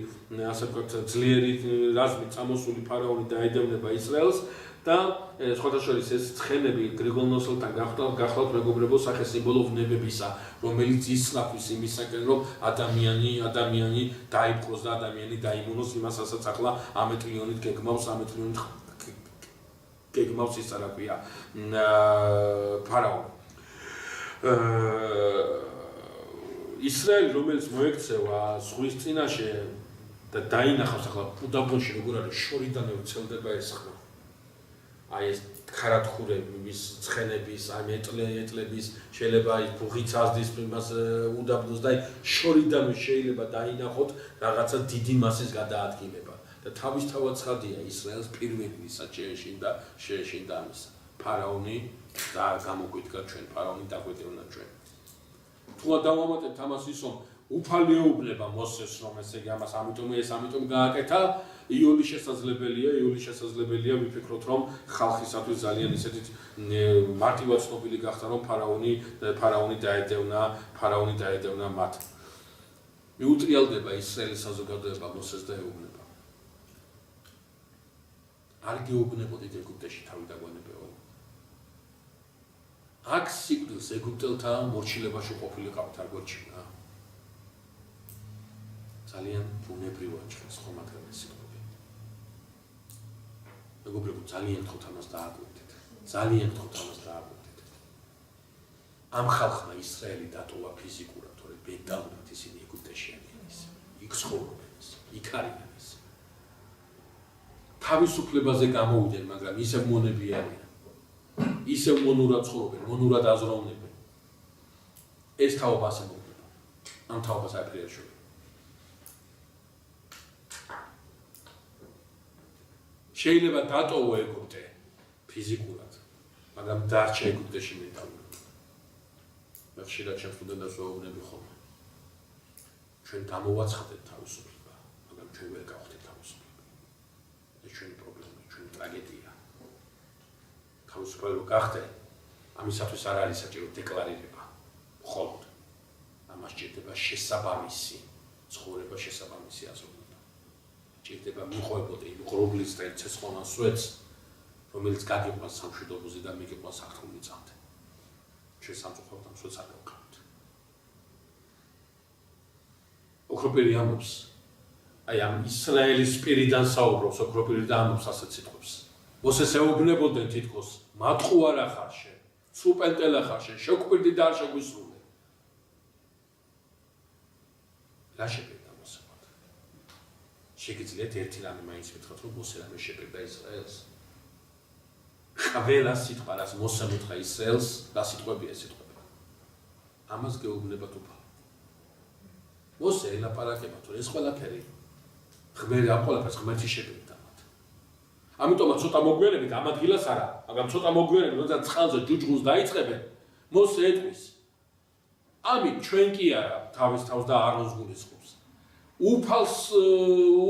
ასე ვთქვათ ძლიერი რაზმით წამოსული ფარაონი დაედევნება ისრაელს და სხვათა შორის ეს ცხენები გრიგოლ ნოსელთან გახლავთ მეგობრებო სახე სიმბოლოვნებებისა, რომელიც ისლაფის იმისაკენ, რომ ადამიანი დაიპყროს და ადამიანი დაიმონოს იმასაც ახლა ამეტრიონით გეგმავს ის რა ქვია ფარაონი. ისრაელი რომელიც მოექცევა ზღვის წინაშე და დაინახავს ახლა უდაბნოში როგორ არის შორიდანვე ვრცელდება ეს ხმა. აი ეს ხარატხურების, ცხენების, აი ეტლების შეიძლება აი ბუღიც აზდის იმას უდაბნოს და აი შორიდანვე შეიძლება დაინახოთ რაღაცა დიდი მასის გადაადგილება და თავისთავად ცხადია ისრაელს პირველი ვისაც შეეშინდა ამისა. ფარაონი და გამოგვიდგა ჩვენ ფარაონი დაგვეტევნა ჩვენ. თუ დავამატებთ ამას ის რომ უფალი ეუბნება მოსეს რომ ესე იგი ამას ამიტომ გააკეთა იული შესაძლებელია ვიფიქროთ რომ ხალხისათვის ძალიან ისეთი მარტივად ცნობილი გახდა რომ ფარაონი დაედევნა მათ. მიუტრიალდება ისრაელის საზოგადოება მოსეს და ეუბნება. არ გეუბნებოდით ეგვიპტეში თავი დაგვანებეო. აქ სიკვდილს ეგვიპტელთა მორჩილებაში ყოფილიყავთ არ გორჩინა. ძალიან ბუნებრივად ჭრეს ხომ მათგან ეს სიტყვები. მეგობრებო, ძალიან გთხოვთ ამას დააკვირდით. ამ ხალხმა ისრაელი დატოვა ფიზიკურად, თორე მენტალურად ისინი ეგვიპტეში არიან ის. იქ ცხოვრობენ ის, იქ არიან ის. თავისუფლებაზე გამოვიდნენ, მაგრამ ისევ მონები არიან. ისევ მონურად ცხოვრობენ, მონურად აზროვნებენ. ეს თაობა ასე მოხდება. ამ თაობას აიბრიაშო. შეიძლება დატოვო ეგვიპტე ფიზიკურად, მაგრამ დარჩა ეგვიპტეში მენტალურად. მე ხშირად ჩემს სტუდენტებს ვეუბნები ხოლმე. ჩვენ გამოვაცხადეთ თავისუფლება, მაგრამ ჩვენ ვერ გავხდით თავისუფლება. ეს ჩვენი პრობლემა, ჩვენი ტრაგედია. თავისუფლება გახდე, ამისათვის არ არის საჭირო დეკლარირება. მხოლოდ ამას ჭირდება შესაბამისი ცხოვრება, შესაბამისი აზროვნება. ჭირდება მიყვებოდე იმ ღრუბლის და ცეცხლოვან სვეტს, რომელიც გაგიყვანს სამშვიდობოზე და მიგიყვანს საღთქმული წამდე. ჩვენ სამწუხაროდ ამ სვეტს არ გავყავთ. ოქროპირი ამბობს, აი ამ ისრაელის პირიდან საუბრობს ოქროპირი და ამბობს ასეთ სიტყვებს. მოსეს ეუბნებოდნენ თითქოს, მატყუარა ხარ შენ, სუპენტელა ხარ შენ, შეგვკვირდი და არ შეგვისრულე. რა შეგვიძლია მოსეყოთ? შეგიძლიათ ერთი რამე მაინც მითხრათ, რომ მოსე რამე შეპირდა ისრაელს. ყველა სიტყვა, რაც მოსემ უთხრა ისრაელს, რა სიტყვებია სიტყვები. ამას გეუბნებათ უფალ. მოსე ელაპარაკება, თუ ეს ყველაფერი ღმერთი ამ ყველაფერს ღმერთი შეპირდა მათ. ამიტომაც ცოტა მოგვიანებით ამ ადგილას არა, მაგრამ ცოტა მოგვიანებით, როდესაც წყალზე ჯუჯღუნს დაიწყებენ, მოსე ეტყვის. ამით ჩვენ კი არა თავის თავს და არონს გულისხმობს.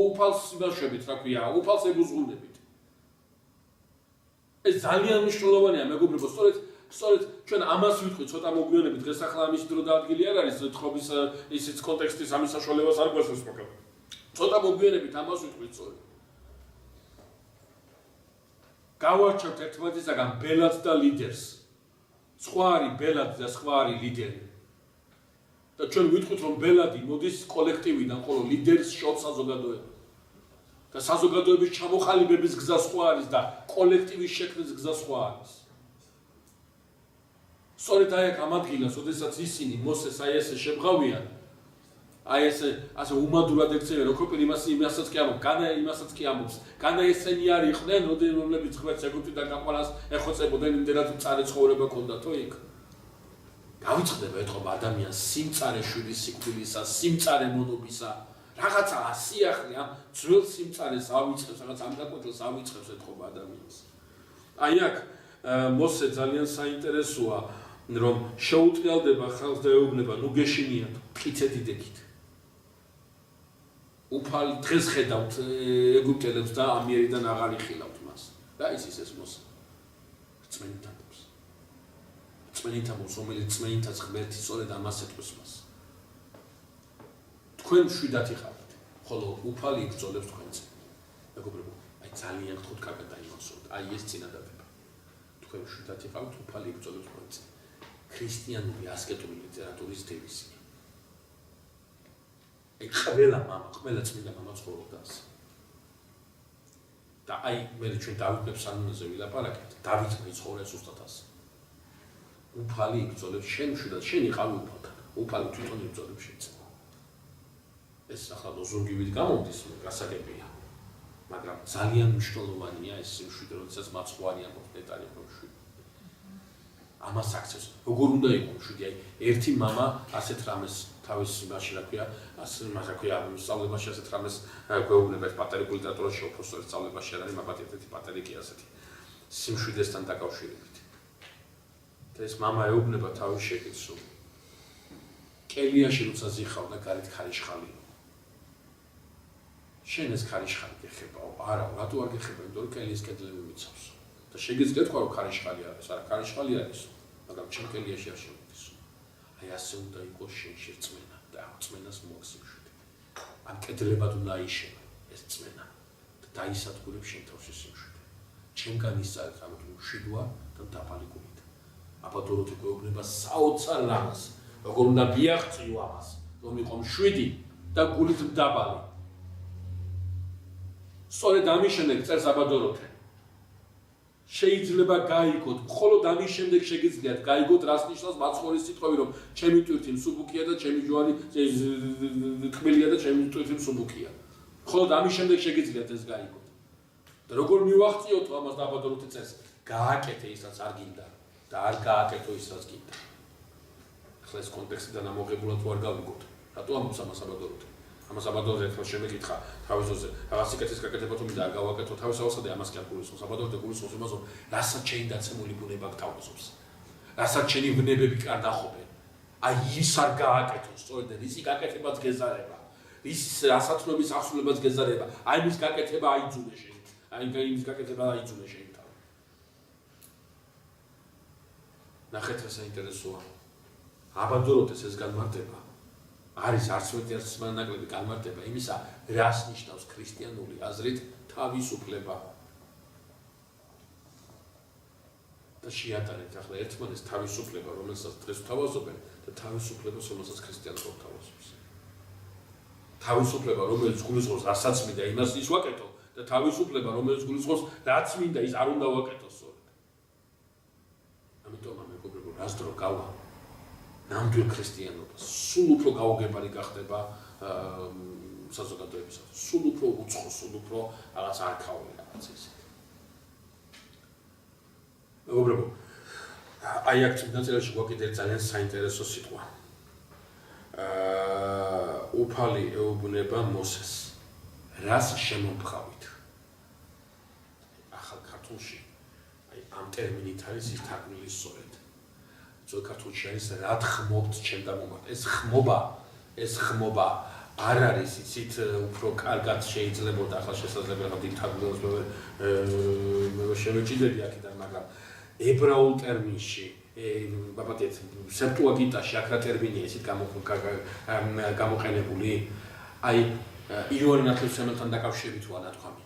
უფალს იმაშვებით, რა ქვია, უფალს ებუზღუნებით. ეს ძალიან მნიშვნელოვანია, მეგობრებო, სწორედ ჩვენ ამას ვიტყვით ცოტა მოგვიანებით, დღეს ახლა ამის დრო და ადგილი არ არის, თხრობის ისიც კონტექსტის ამის საშუალებას არ გვესმის, მაგრამ ცოტა მოგვიანებით ამას ვიტყვით სწორედ. გავარჩევთ ერთმანეთისაგან ბელადს და ლიდერს. სხვა არის ბელადი და სხვა არის ლიდერი. და ჩვენ ვიტყვით, რომ ბელადი მოდის კოლექტივიდან, ხოლო ლიდერს შობს საზოგადოება. და საზოგადოების ჩამოყალიბების გზა სხვა არის და კოლექტივის შექმნის გზა სხვა არის. სწორედ აი აქ ამ ადგილას, როდესაც ისინი მოსეს აი ესე შემღავიან, აი ესე ასე უმადურად ექცევიან, ოქროპირი იმასაც კი ამბობს, იმასაც კი ამბობს. განა ესენი არ იყვნენ, რომლებიც ღმერთს ეგვიპტიდან გაყვანას ეხოცებოდნენ, იმდენად მწარე ცხოვრება ჰქონდათო იქ. გავიწყდება ეთყობა ადამიანს სიმწარე შვილის სიკვდილისა, სიმწარე მონობისა, რაღაცა ასიახლე ამ ძველ სიმწარეს ავიწყებს, რაღაც ამ გაკვეთილს ავიწყებს ეთყობა ადამიანს. აი აქ მოსე ძალიან საინტერესოა, რომ შეუტრიალდება ხალხს და ეუბნება, ნუ გეშინიათ, ფხიცეთ იდექით. უფალი დღეს ხედავთ ეგვიპტელებს და ამიერიდან აღარ იხილავთ მას. რა ის ეს მოსე? რწმენით ამბობს. რწმენით ამბობს, რომელიც რწმენითაც ღმერთი სწორედ ამას ეთქვის მას. თქვენ მშვიდად იყავით, ხოლო უფალი იბრძოლებს თქვენზე. მეგობრებო, აი ძალიან ხუთ კაკა დაიმოსოთ. აი ეს წინადადება. თქვენ შვიდათ იყავთ უფალი იბრძოლებს მოიწე. ქრისტიანული ასკეტური ლიტერატურის დევიზია. აი ყველა მამა, ყველა წმინდა მამა ცხოვრობდა ასე. და აი მე ჩვენ დავით მეფსანონზე ვილაპარაკეთ, დავით მეცხოვრა ზუსტად ასე. უფალი იბრძოლებს შენ შვიდათ, შენ იყავი უფალთან. უფალი თვითონ იბრძოლებს შენს. ეს ახლა ლოზუნგივით გამოდის, გასაგებია. მაგრამ ძალიან მნიშვნელოვანია ეს სიმშვიდე, როდესაც მაცხვარი ამბობს ნეტარი მშვიდე. ამას აქცევს. როგორ უნდა იყოს მშვიდე? აი ერთი მამა ასეთ რამეს თავის იმაში რა ქვია, ასე რა ქვია, სწავლებაში ასეთ რამეს გვეუბნება ეს პატერიკული ლიტერატურაში ოფოსტორის სწავლებაში არ არის, მაგათ ერთ-ერთი პატერიკი ასეთი სიმშვიდესთან დაკავშირებით. და ეს მამა ეუბნება თავის შეკითხვას, რომ კელიაში როცა ზიხავდა გარეთ ქარიშხალი. შენ ეს ქარიშხალი გეხებაო? არა, რატო არ გეხება? იმიტომ რომ კელიის კედლები მიცავს. და შეგიძლია თქვა რომ ქარიშხალი არის, არა, ქარიშხალი არის, მაგრამ ჩემ კელიაში არ შემოდის. აი ასე უნდა იყოს შენში რწმენა და ამ რწმენას მოაქსიმშვიდე. ამ კედლებად უნდა აიშევა ეს რწმენა და დაისადგურებ შენ თავში სიმშვიდე. ჩემგან ისწავლე ამ მშვიდვა და დაპალიკულით. აბა დოროთი გვეუბნება საოცარ რამას, როგორ უნდა მიაღწიო ამას, რომ იყო მშვიდი და გულით მდაბალი. სწორედ ამის შემდეგ წერს აბა დოროთე. შეიძლება გაიგოთ, მხოლოდ ამის შემდეგ შეგიძლიათ გაიგოთ, რას ნიშნავს მაცხოვრის სიტყვები, რომ ჩემი ტვირთი მსუბუქია და ჩემი ჯვარი თბილია და ჩემი ტვირთი მსუბუქია. მხოლოდ ამის შემდეგ შეგიძლიათ ეს გაიგოთ. და როგორ მივახციოთ ამას და აბა დოროთე წერს, გააკეთე ის რაც არ გინდა და არ გააკეთო ის რაც გინდა. ახლა ეს კონტექსტიდან ამოღებულად თუ არ გავიგოთ, რატო ამბობს ამას აბა დოროთე? ამას აბა დოროთე ახლა შემეკითხა თავის ძოზე, რაღაც სიკეთის გაკეთება თუ მინდა არ გავაკეთო, თავის ავსადე ამას კი არ გულისხმობს. აბა დოროთე გულისხმობს იმას, რომ რასაც შენი დაცემული ბუნება გთავაზობს. რასაც შენი ვნებები არ დახობენ. აი ის არ გააკეთო, სწორედ ისი გაკეთებაც გეზარება. ის ასათნობის ახსნებაც გეზარება. აი მის გაკეთება აიძულე შენ. აი იმის გაკეთება აიძულე შენ. ნახეთ რა საინტერესოა. აბა დოროთეს ეს განმარტება არის არც მეტი არც მანაკლები განმარტება იმისა, რას ნიშნავს ქრისტიანული აზრით თავისუფლება. და შეატარეთ ახლა ერთმანეთს თავისუფლება, რომელსაც დღეს ვთავაზობენ და თავისუფლებას, რომელსაც ქრისტიანობა ვთავაზობს. თავისუფლება, რომელიც გულისხმობს რასაც მინდა, იმას ის ვაკეთო და თავისუფლება, რომელიც გულისხმობს რაც მინდა, ის არ უნდა ვაკეთო სწორედ. ამიტომ მეგობრებო, რას დრო გავა ნამდვილ ქრისტიანობას, სულ უფრო გაუგებარი გახდება საზოგადოებისას, სულ უფრო უცხო, სულ უფრო რაღაც არქაული რაღაც ისე. მეგობრებო, აი აქ წინაწელში გვაქვს ძალიან საინტერესო სიტყვა. უფალი ეუბნება მოსეს, რას შემომბხავით? ახალ ქართულში აი ამ ტერმინით არის ის თარგმნილი სწორედ. ზოგ ქართულში არის რა ხმობთ ჩემ და მომართ. ეს ხმობა არ არის იცით უფრო კარგად შეიძლებოდა ახლა შესაძლებელი რა თარგმნელს მე შევეჭიდები აქედან, მაგრამ ებრაულ ტერმინში ბაბათეთ სეპტუაგინტაში აქ რა ტერმინია ისეთ გამოყენებული. აი იოანე ნათლისმცემელთან დაკავშირებით ვარ ნათქვამი.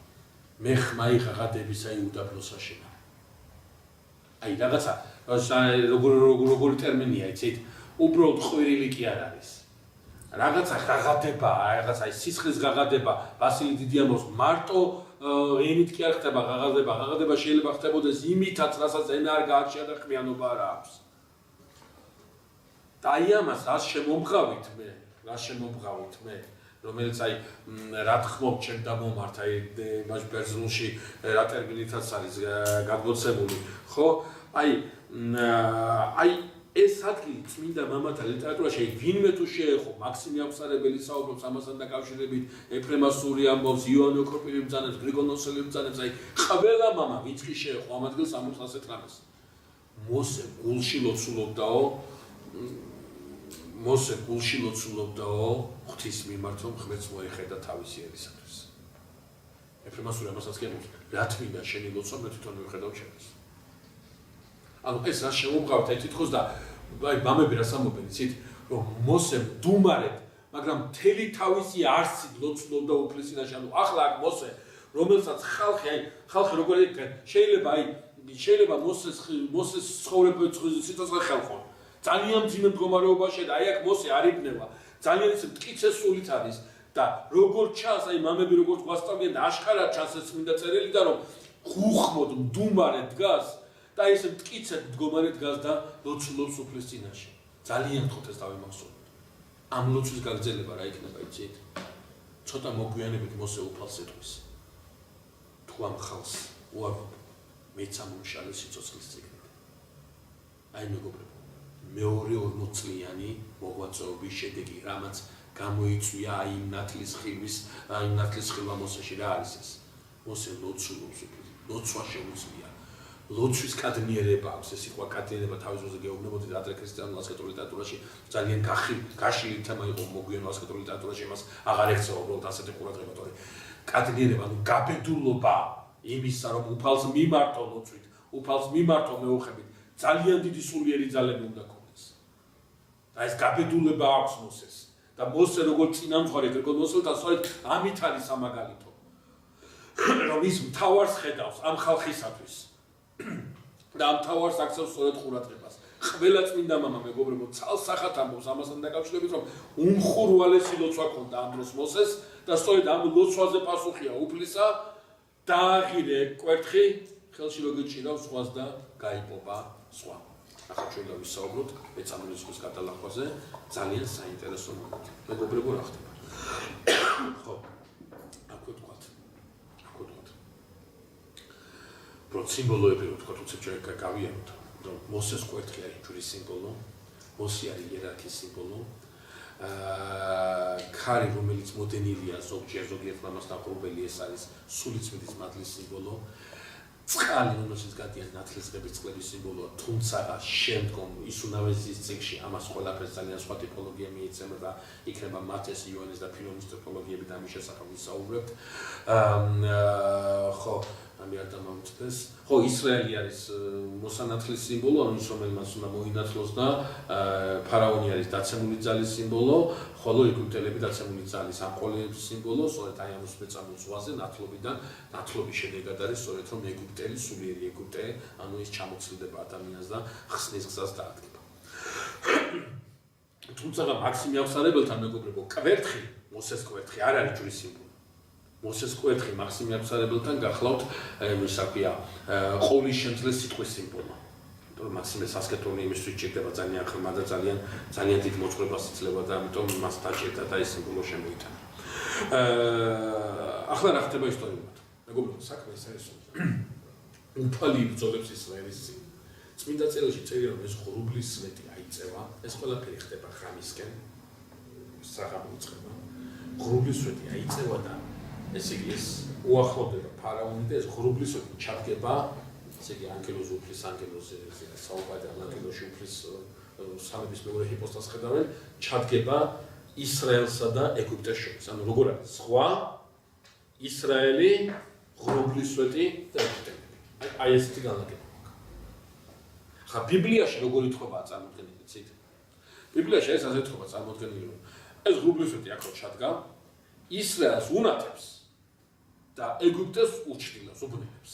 მე ხმაი ღაღადებისა იუდა პროსაშენა. აი რაღაცა როგორი ტერმინია იცით, უბრალოდ ხვირილი კი არ არის. რაღაცა ღაღადება, რაღაცა სისხლის ღაღადება, ვასილი დიდი ამბობს, მარტო ენით კი არ ხდება ღაღადება, ღაღადება შეიძლება ხდებოდეს იმითაც, რასაც ენა არ გააჩნია და ხმიანობა არ აქვს. და აი ამას რას შემომღავით მე, რომელიც აი რა ხმობ ჩემ და მომართ, აი მას ბერძნულში რა ტერმინითაც არის გადმოცემული, ხო? აი ეს ადგილი წმინდა მამათა ლიტერატურაში ვინმე თუ შეეხო, მაქსიმე აღსარებელი საუბრობს ამასთან დაკავშირებით, ეფრემ ასური ამბობს, იოანე ოქროპირი ბრძანებს, გრიგოლ ნოსელი ბრძანებს, აი ყველა მამა ვინც კი შეეხო ამ ადგილს ამბობს ასეთ რამეს. მოსე გულში ლოცულობდაო ღვთის მიმართ, რომ ღმერთს მოეხედა თავისი ერისათვის. ეფრემ ასური ამასაც კი ამბობს, რა თმინდა შენი ლოცვა, მე თვითონ მივხედავ ჩემს. ანუ ეს რა შემომღავთ აი თითქოს და აი მამები რას ამბობენ იცით, რომ მოსემ დუმარეთ, მაგრამ მთელი თავისი არსით ლოცულობდა უფლისინაში. ანუ ახლა აქ მოსე რომელსაც ხალხი როგორ შეიძლება მოსეს ცხოვრების სიცოცხლე ხელყო. ძალიან ძიმე მდგომარეობაში და აქ მოსე არ იბნევა. ძალიან ის მტკიცე სულით არის და როგორ ჩანს მამები როგორ გვასწავლიან და აშკარად ჩანს ეს მინდა წერილიდან რომ ხუხმოდ მდუმარე დგას და ეს მტკიცე მდგომარე დგას და ლოცულობს უფლის წინაშე. ძალიან გთხოვთ ეს დავიმახსოვროთ. ამ ლოცვის გაგრძელება რა იქნება იცით? ცოტა მოგვიანებით მოსე უფალს ეტყვის. თუ ამ ხალხს უარყოფ მეც ამომშალე სიცოცხლის წიგნით. მეგობრებო, მეორე 40 წლიანი მოღვაწეობის შედეგი, რამაც გამოიწვია იმ ნათლის ხილვა მოსეში რა არის ეს? მოსე ლოცულობს უფლის. ლოცვა შეუძლია. ლოცვის კადნიერება აქვს, ეს იყო კადნიერება თავის ძროზე გეუბნებოდით ადრე ქრისტიანულ ასკეტურ ლიტერატურაში ძალიან გაშლილი თემა იყო მოგვიანო ასკეტურ ლიტერატურაში იმას აღარ ექცევა უბრალოდ ასეთი ყურადღება, თორე კადნიერება, გაბედულობა იმისა, რომ უფალს მიმართო ლოცვით, უფალს მიმართო მეუხებით, ძალიან დიდი სულიერი ძალები უნდა ქონდეს. და ეს გაბედულება აქვს მოსეს. და მოსე როგორც წინამძღვარი გრიგოლ მოსელთან სწორედ ამით არის სამაგალითო. რომ ის მთავარს ხედავს ამ ხალხისათვის. და ამ თავარს აქცევს სწორედ ყურადღებას. ყველა წმინდა მამა მეგობრებო ცალსახად ამბობს ამასთან დაკავშირებით, რომ უმხურვალესი ლოცვა ქონდა ამ დროს მოსეს და სწორედ ამ ლოცვაზე პასუხია უფლისა დააღირე კვერთხი, ხელში რო გიჭირავს სხვას და გაიპობა სხვა. ახლა ჩვენ გავისაუბროთ მეწამული ზღვის გადალახვაზე, ძალიან საინტერესო მომენტი. მეგობრებო რა ხდება? ხო, აქ ვთქვათ. Pro სიმბოლოები ვთქვათ, უცებ ჩვენ გავიაროთ, რომ მოსეს კვერთხი არის ჯვრის სიმბოლო, მოსი არის იერარქიის სიმბოლო, ქარი, რომელიც მოდენილია ზოგიერთ მამასთან ყრუბელი, ეს არის სულიწმიდის მადლის სიმბოლო, წყალი, რომელშიც გადიან ნათლისღების წყლების სიმბოლოა, თუმცა შემდგომ ისუნავეზის წიგნში ამას ყველაფერს ძალიან სხვა ტიპოლოგია მიეცემა და იქნება მათეს, იოანეს და ფილონის ტიპოლოგიები და ამის შესახებ ვისაუბრებთ. ხო, ამი არ დამამწდეს. ხო, ისრაელი არის მოსანათლის სიმბოლო, ის რომელმაც უნდა მოინათლოს და ფარაონი არის დაცემული ძალის სიმბოლო, ხოლო ეგვიპტელები დაცემული ძალის ამყოლების სიმბოლო, სწორედ აი ამ მეწამულ ზღვაზე ნათლობის შედეგად არის სწორედ რომ ეგვიპტელი, სულიერი ეგვიპტე, ანუ ის ჩამოცილდება ადამიანს და ხსნის გზას დაადგება. თუმცა მაქსიმე აღსარებელთან მეგობრებო, კვერთხი, მოსეს კვერთხი არ არის ჯვრის სიმბოლო. მოსეს კვერთხი მაქსიმე აღსარებელთან გახლავთ, ისა ქვია, ყოვლის შემძლე სიტყვის სიმბოლო. რომ მაქსიმე სასკეტონი იმისთვის ჭირდება ძალიან ხმა და ძალიან დიდ მოწყობას იძლევა და ამიტომ მას დაჭირდა და ეს სიმბოლო შემოიტანა. ახლა რა ხდება ისტორიულად? მეგობრებო, საქმე ეს არის. უფალი იბრძოლებს ისრაელის წინ. წმინდა წერილში წერია რომ ეს ღრუბლის სვეტი აიწევა, ეს ყველაფერი ხდება ხრამისკენ, საღამო იწყება. ღრუბლის სვეტი აიწევა და ესე იგი ეს უახლოვდება ფარაონი და ეს ღრუბლის სვეტი ჩადგება, ესე იგი ანგელოზ უფლის ანგელოზე საუბარი ანგელოში უფლის სამების მეორე ჰიპოსტას ხედავენ, ჩადგება ისრაელსა და ეგვიპტეს შორის. ანუ როგორ არის? სხვა ისრაელი, ღრუბლის სვეტი და ეგვიპტელი. აი ესეთი განლაგება. ხა ბიბლიაში როგორ ითხოვაა წარმოდგენილი, იცით? ბიბლიაში ეს ასე ითხოვაა წარმოდგენილი, რომ ეს ღრუბლის სვეტი აქ ჩადგა, ისრაელს უნათებს და ეგვიპტეს უჩრდილავს, უბნელებს.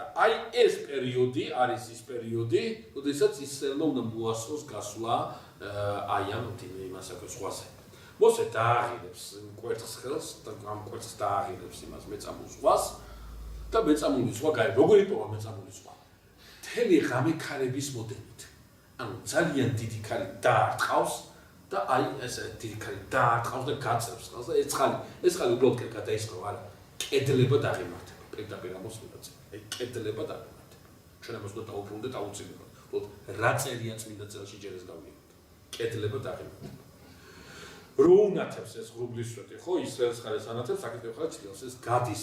და აი ეს პერიოდი არის ის პერიოდი, როდესაც ისრაელმა უნდა მოასწროს გასვლა აი ამ იმას აქ ზღვაზე. მოსე დააღირებს კვერთხს ხელს და ამ კვერთხს დააღირებს იმას მეწამულ ზღვას და მეწამული ზღვა გაი, როგორ იპოვა მეწამული ზღვა? მთელი ღამე ქარების მოდენით. ანუ ძალიან დიდი ქარი დაარტყავს და აი ეს დიდი ქარი დაარტყავს და გაწევს ხელს და ეს ხალი უბრალოდ გადაისხება, არა, კედლება დაღემართება. პირდაპირ ამას ვიღაცა. აი კედლება დაღემართება. ჩვენ ამას უნდა დაუბრუნდეთ აუცილებლად. უბრალოდ რა წერია წმინდა წერილში ჯერ ეს გავიგოთ. კედლება დაღემართება. რო უნათებს ეს ღრუბლის სვეტი, ხო, ისრაელს ხარეს ანათებს, საკეთებ ხარ ჭრილს, ეს გადის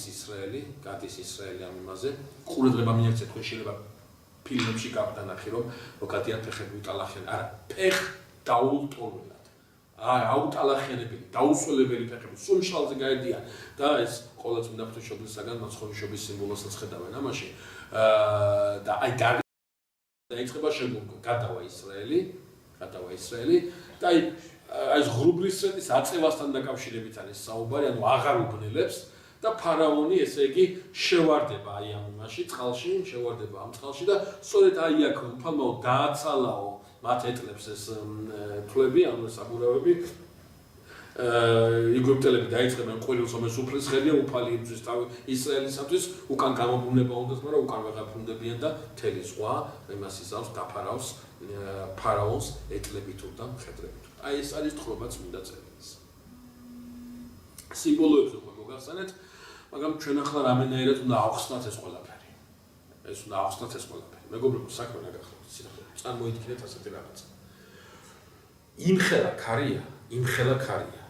ისრაელი ამ იმაზე. ყურადღება მიაქცეთ, თქვენ შეიძლება ფილმებში გავდანახი, რომ გადიან ფეხები უტალახიან, არა, ფეხ დაულტოლველად. აუტალახიანებელი, დაუსველებელი ფეხები, სულშალზე გაედიან და ეს ყოველ წმინდა ღვთისმშობლისაგან მაცხოვრის სიმბოლოსაც ხედავენ ამაში. და აი დაიწყება შემდგომ გადავა ისრაელი და აი ეს ღრუბლის სვეტის აწევასთან დაკავშირებით არის საუბარი, ანუ აღარ უბნელებს და ფარაონი ესე იგი შევარდება აი ამ იმაში წყალში, შევარდება ამ წყალში და სწორედ აი აქ უფალმაო დააცალაო მათ ეტლებს ეს ფლები, ანუ საბურავები ეგვიპტელები დაიწყებენ ყოველს ომეს უფლის ხედია უფალი იბრძვის თავი ისრაელისათვის უკან გამობრუნება უნდათ, მაგრამ უკან ვეღარ ბრუნდებიან და მთელი ზღვა იმას ისავს დაფარავს ფარაონს ეტლებით და მხედრებით. აი ეს არის თხრობა წმინდა წერილს. სიმბოლოებს უკვე მოგახსენეთ, მაგრამ ჩვენ ახლა რამენაირად უნდა ავხსნათ ეს ყველაფერი. ეს უნდა ავხსნათ ეს ყველაფერი. მეგობრებო, საქმე რა გახლავთ, სინახეთ, წარმოიდგინეთ ასეთი რაღაცა. იმხელა ქარია,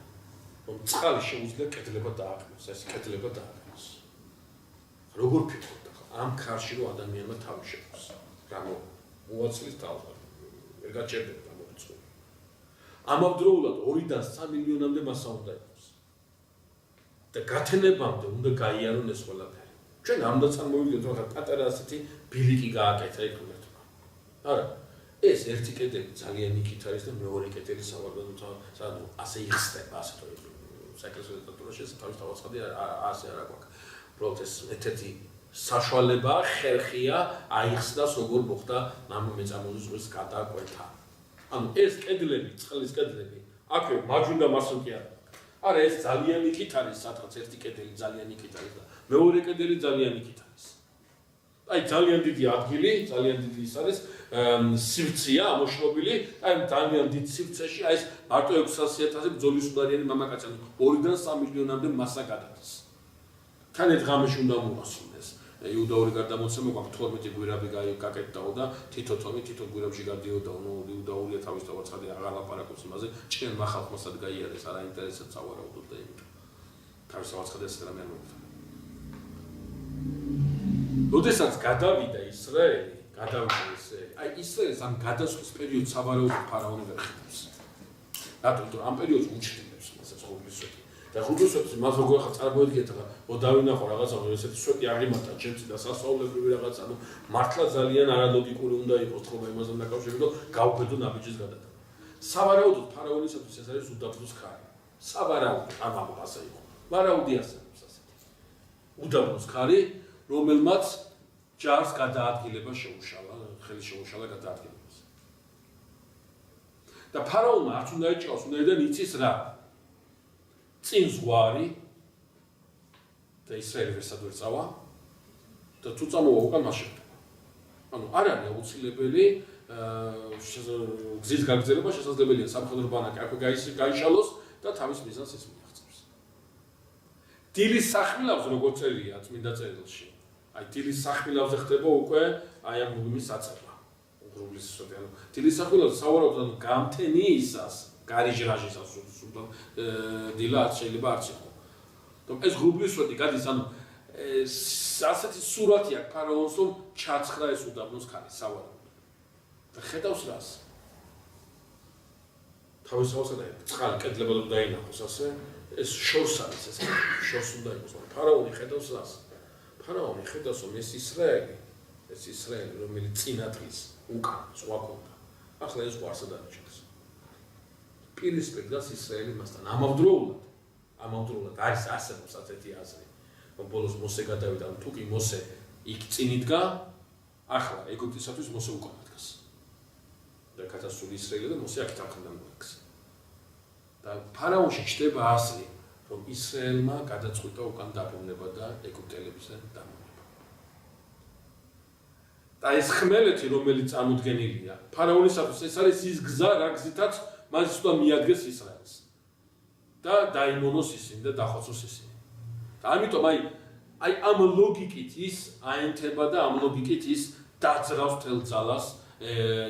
რომ წყალი შეუძლია კედლება დააყენოს, ეს კედლება დააყენოს. როგორ ფიქრობთ ახლა ამ ქარში რომ ადამიანმა თავი შექმნას? რა მოაცლის თავი? ვერ გაჭერდება მოიწვია. ამავდროულად 2-დან 3 მილიონამდე მასა უნდა იყოს. და გათენებამდე უნდა გაიარონ ეს ყველაფერი. ჩვენ ამდენ წარმოვიდგინოთ, რომ პატარა ასეთი ბილიკი გააკეთა იქ ღმერთმა. არა, ეს ერთი კედელი ძალიან იქით არის და მეორე კედელი სავარგულოდ ასე იხსნება, ასე თუ საეკლესიო ლიტერატურაში ეს თავის თავაცხადი ასე არა გვაქვს. უბრალოდ ეს ერთ-ერთი საშუალება, ხერხია აიხსნას როგორ მოხდა ამ მეწამული ზღვის გადაკვეთა. ანუ ეს კედლები, წყლის კედლები, აქვე მარჯვნიდან მასწავლ კი არა. არა, ეს ძალიან იქით არის, სადღაც ერთი კედელი ძალიან იქით არის და მეორე კედელი ძალიან იქით არის. აი ძალიან დიდი ადგილი, ძალიან დიდი ის არის, სივრცეა ამოშრობილი, აი ძალიან დიდ სივრცეში, აი ეს მარტო 600,000 ბრძოლის უნარიანი მამაკაცი 2-დან 3 მილიონამდე მასა გადადის. თან ერთ ღამეში უნდა მოასრულეს. იუდაური გარდამოცემა გვაქვს 12 გვირაბი გაკეთდაო და თითო თომი თითო გვირაბში გადიოდაო, ნუ იუდაურია თავის თავაცხადი აღარ ლაპარაკობს იმაზე, ჭენმა ხალხმა სად გაიარეს, არა ინტერესებს ავარაუდოთ და იმიტომ. თავის თავაცხადი ასე რამე არ მოხდა. როდესაც გადავიდა ისრაელი, აი ისრაელს ამ გადასვლის პერიოდს სავარაუდოდ ფარაონი ვერ ხედავს. რატომ? ამ პერიოდს უჩნდებს მასაც ღვთისმსვეტი. და ღვთისმსვეტი მას როგორ ახლა წარმოედგინეთ, რა დავინახო რაღაცა, ესეთი სვეტი აღიმართა ჩემს და სასწაულებრივი რაღაცა, ანუ მართლა ძალიან არალოგიკური უნდა იყოს თქმა იმასთან დაკავშირებით, რომ გავბედო ნაბიჯის გადატანა. სავარაუდოდ ფარაონისათვის ეს არის უდაბნოს ქარი. სავარაუდოდ ამაყ ასე იყო. ვარაუდი არსებობს ასეთი. უდაბნოს ქარი, რომელმაც ჯარს გადაადგილება შეუშალა, ხელი შეუშალა გადაადგილებას. და ფარაონმა არც უნდა ეჭყავს, უნდაიდან იცის რა. წინ ზღვარი და ისრაელი ვერსად ვერ წავა და თუ წამოვა უკან მას შეხვდება. ანუ არ არის აუცილებელი გზის გაგრძელება შესაძლებელია სამხედრო ბანაკი აქვე გაიშალოს და თავის მიზანს ის მიაღწევს. დილის სახმილავს როგორ წერია წმინდა წერილში. აი დილის სახმილავზე ხდება უკვე აი ამ მღვიმის აწება. უღრუბლის სვეტი, ანუ დილის სახმილავზე სავარაუდოდ გამთენიისას, გარიჟრაჟისას დილა შეიძლება არც იყო. რომ ეს ღრუბლის სვეტი გადის, ანუ ასეთი სურათი აქვს ფარაონს, რომ ჩაცხრა ეს უდაბნოს ქარი სავარაუდოდ. და ხედავს რას? თავის თავსა და წყალი კედლებად დაინახოს ასე, ეს შორს არის ეს, შორს უნდა იყოს, მაგრამ ფარაონი ხედავს რას? ფარაონი ხედავს, რომ ეს ისრაელი, რომელიც წინათლის უკან სხვა ქონდა. ახლა ეს ყარსა დარჩენს. პირისპირ დგას ისრაელი მასთან. ამავდროულად არის არსებობს ასეთი აზრი, რომ ბოლოს მოსე გადავიდა, თუ კი მოსე იქ წინ იდგა, ახლა ეგვიპტისათვის მოსე უკან დგას. და გადასული ისრაელი და მოსე აქ თანხმდა მოიქცა. და ფარაონში ჩნდება აზრი, რომ ისრაელმა გადაწყვიტა უკან დაბრუნება და ეგვიპტელებისგან დამოუკიდებლობა. და ეს ხმელეთი, რომელიც წარმოდგენილია, ფარაონისათვის ეს არის ის გზა, რა გზითაც მას უნდა მიადგეს ისრაელს. და დაიმონოს ისინი და დახოცოს ისინი. და ამიტომ აი ამ ლოგიკით ის აენთება და ამ ლოგიკით ის დაძრავს თელ ძალას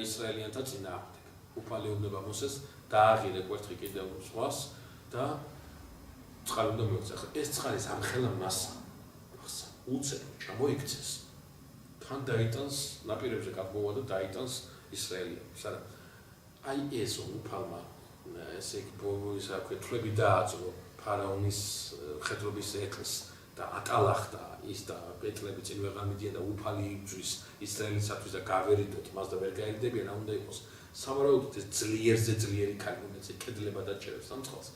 ისრაელიანთა წინააღმდეგ. უფალი უნდა მოსეს დააღირე კვერთხი კიდევ სხვას და წყალი უნდა მოიქცეს. ეს წყარის ამხელა მასა უცებ ჩამოიქცეს. თან დაიტანს ნაპირებზე გადმოვა და დაიტანს ისრაელიებს. არა აი ეს უფალმა ესე ის აქვე თვლები დააწყო ფარაონის მხედრობის ეთლს და ატალახდა ის და ეტლები წინ ვეღარ მიდიან და უფალი იბრძვის ისრაელისათვის და გავერიდოთ მას და ვერ გაერიდებიან რა უნდა იყოს. სავარაუდოდ ეს ძლიერი ქალი, რომელიც კედლება დაჭერებს ამ წყალს,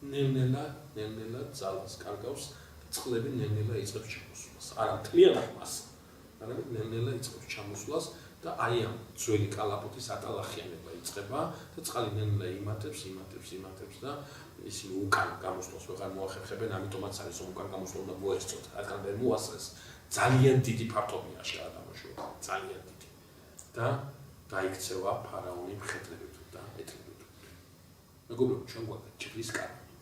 ნელ-ნელა ძალას კარგავს და წყლები ნელ-ნელა იწყებს ჩამოსვლას. არა მთლიანად მასა, არამედ ნელ-ნელა იწყებს ჩამოსვლას და აი ამ ძველი კალაპოტის ატალახიანება იწყება და წყალი ნელ-ნელა იმატებს და ისინი უკან გამოსვლას ვეღარ მოახერხებენ, ამიტომაც არის რომ უკან გამოსვლა უნდა მოეწოთ, რადგან ვერ მოასწრეს. ძალიან დიდი ფართობიაში გადამოშვა, ძალიან დიდი. და დაიქცევა ფარაონი მხედრებით და ეთნებით. მეგობრებო, ჩვენ გვაქვს ჯვრის კანონი,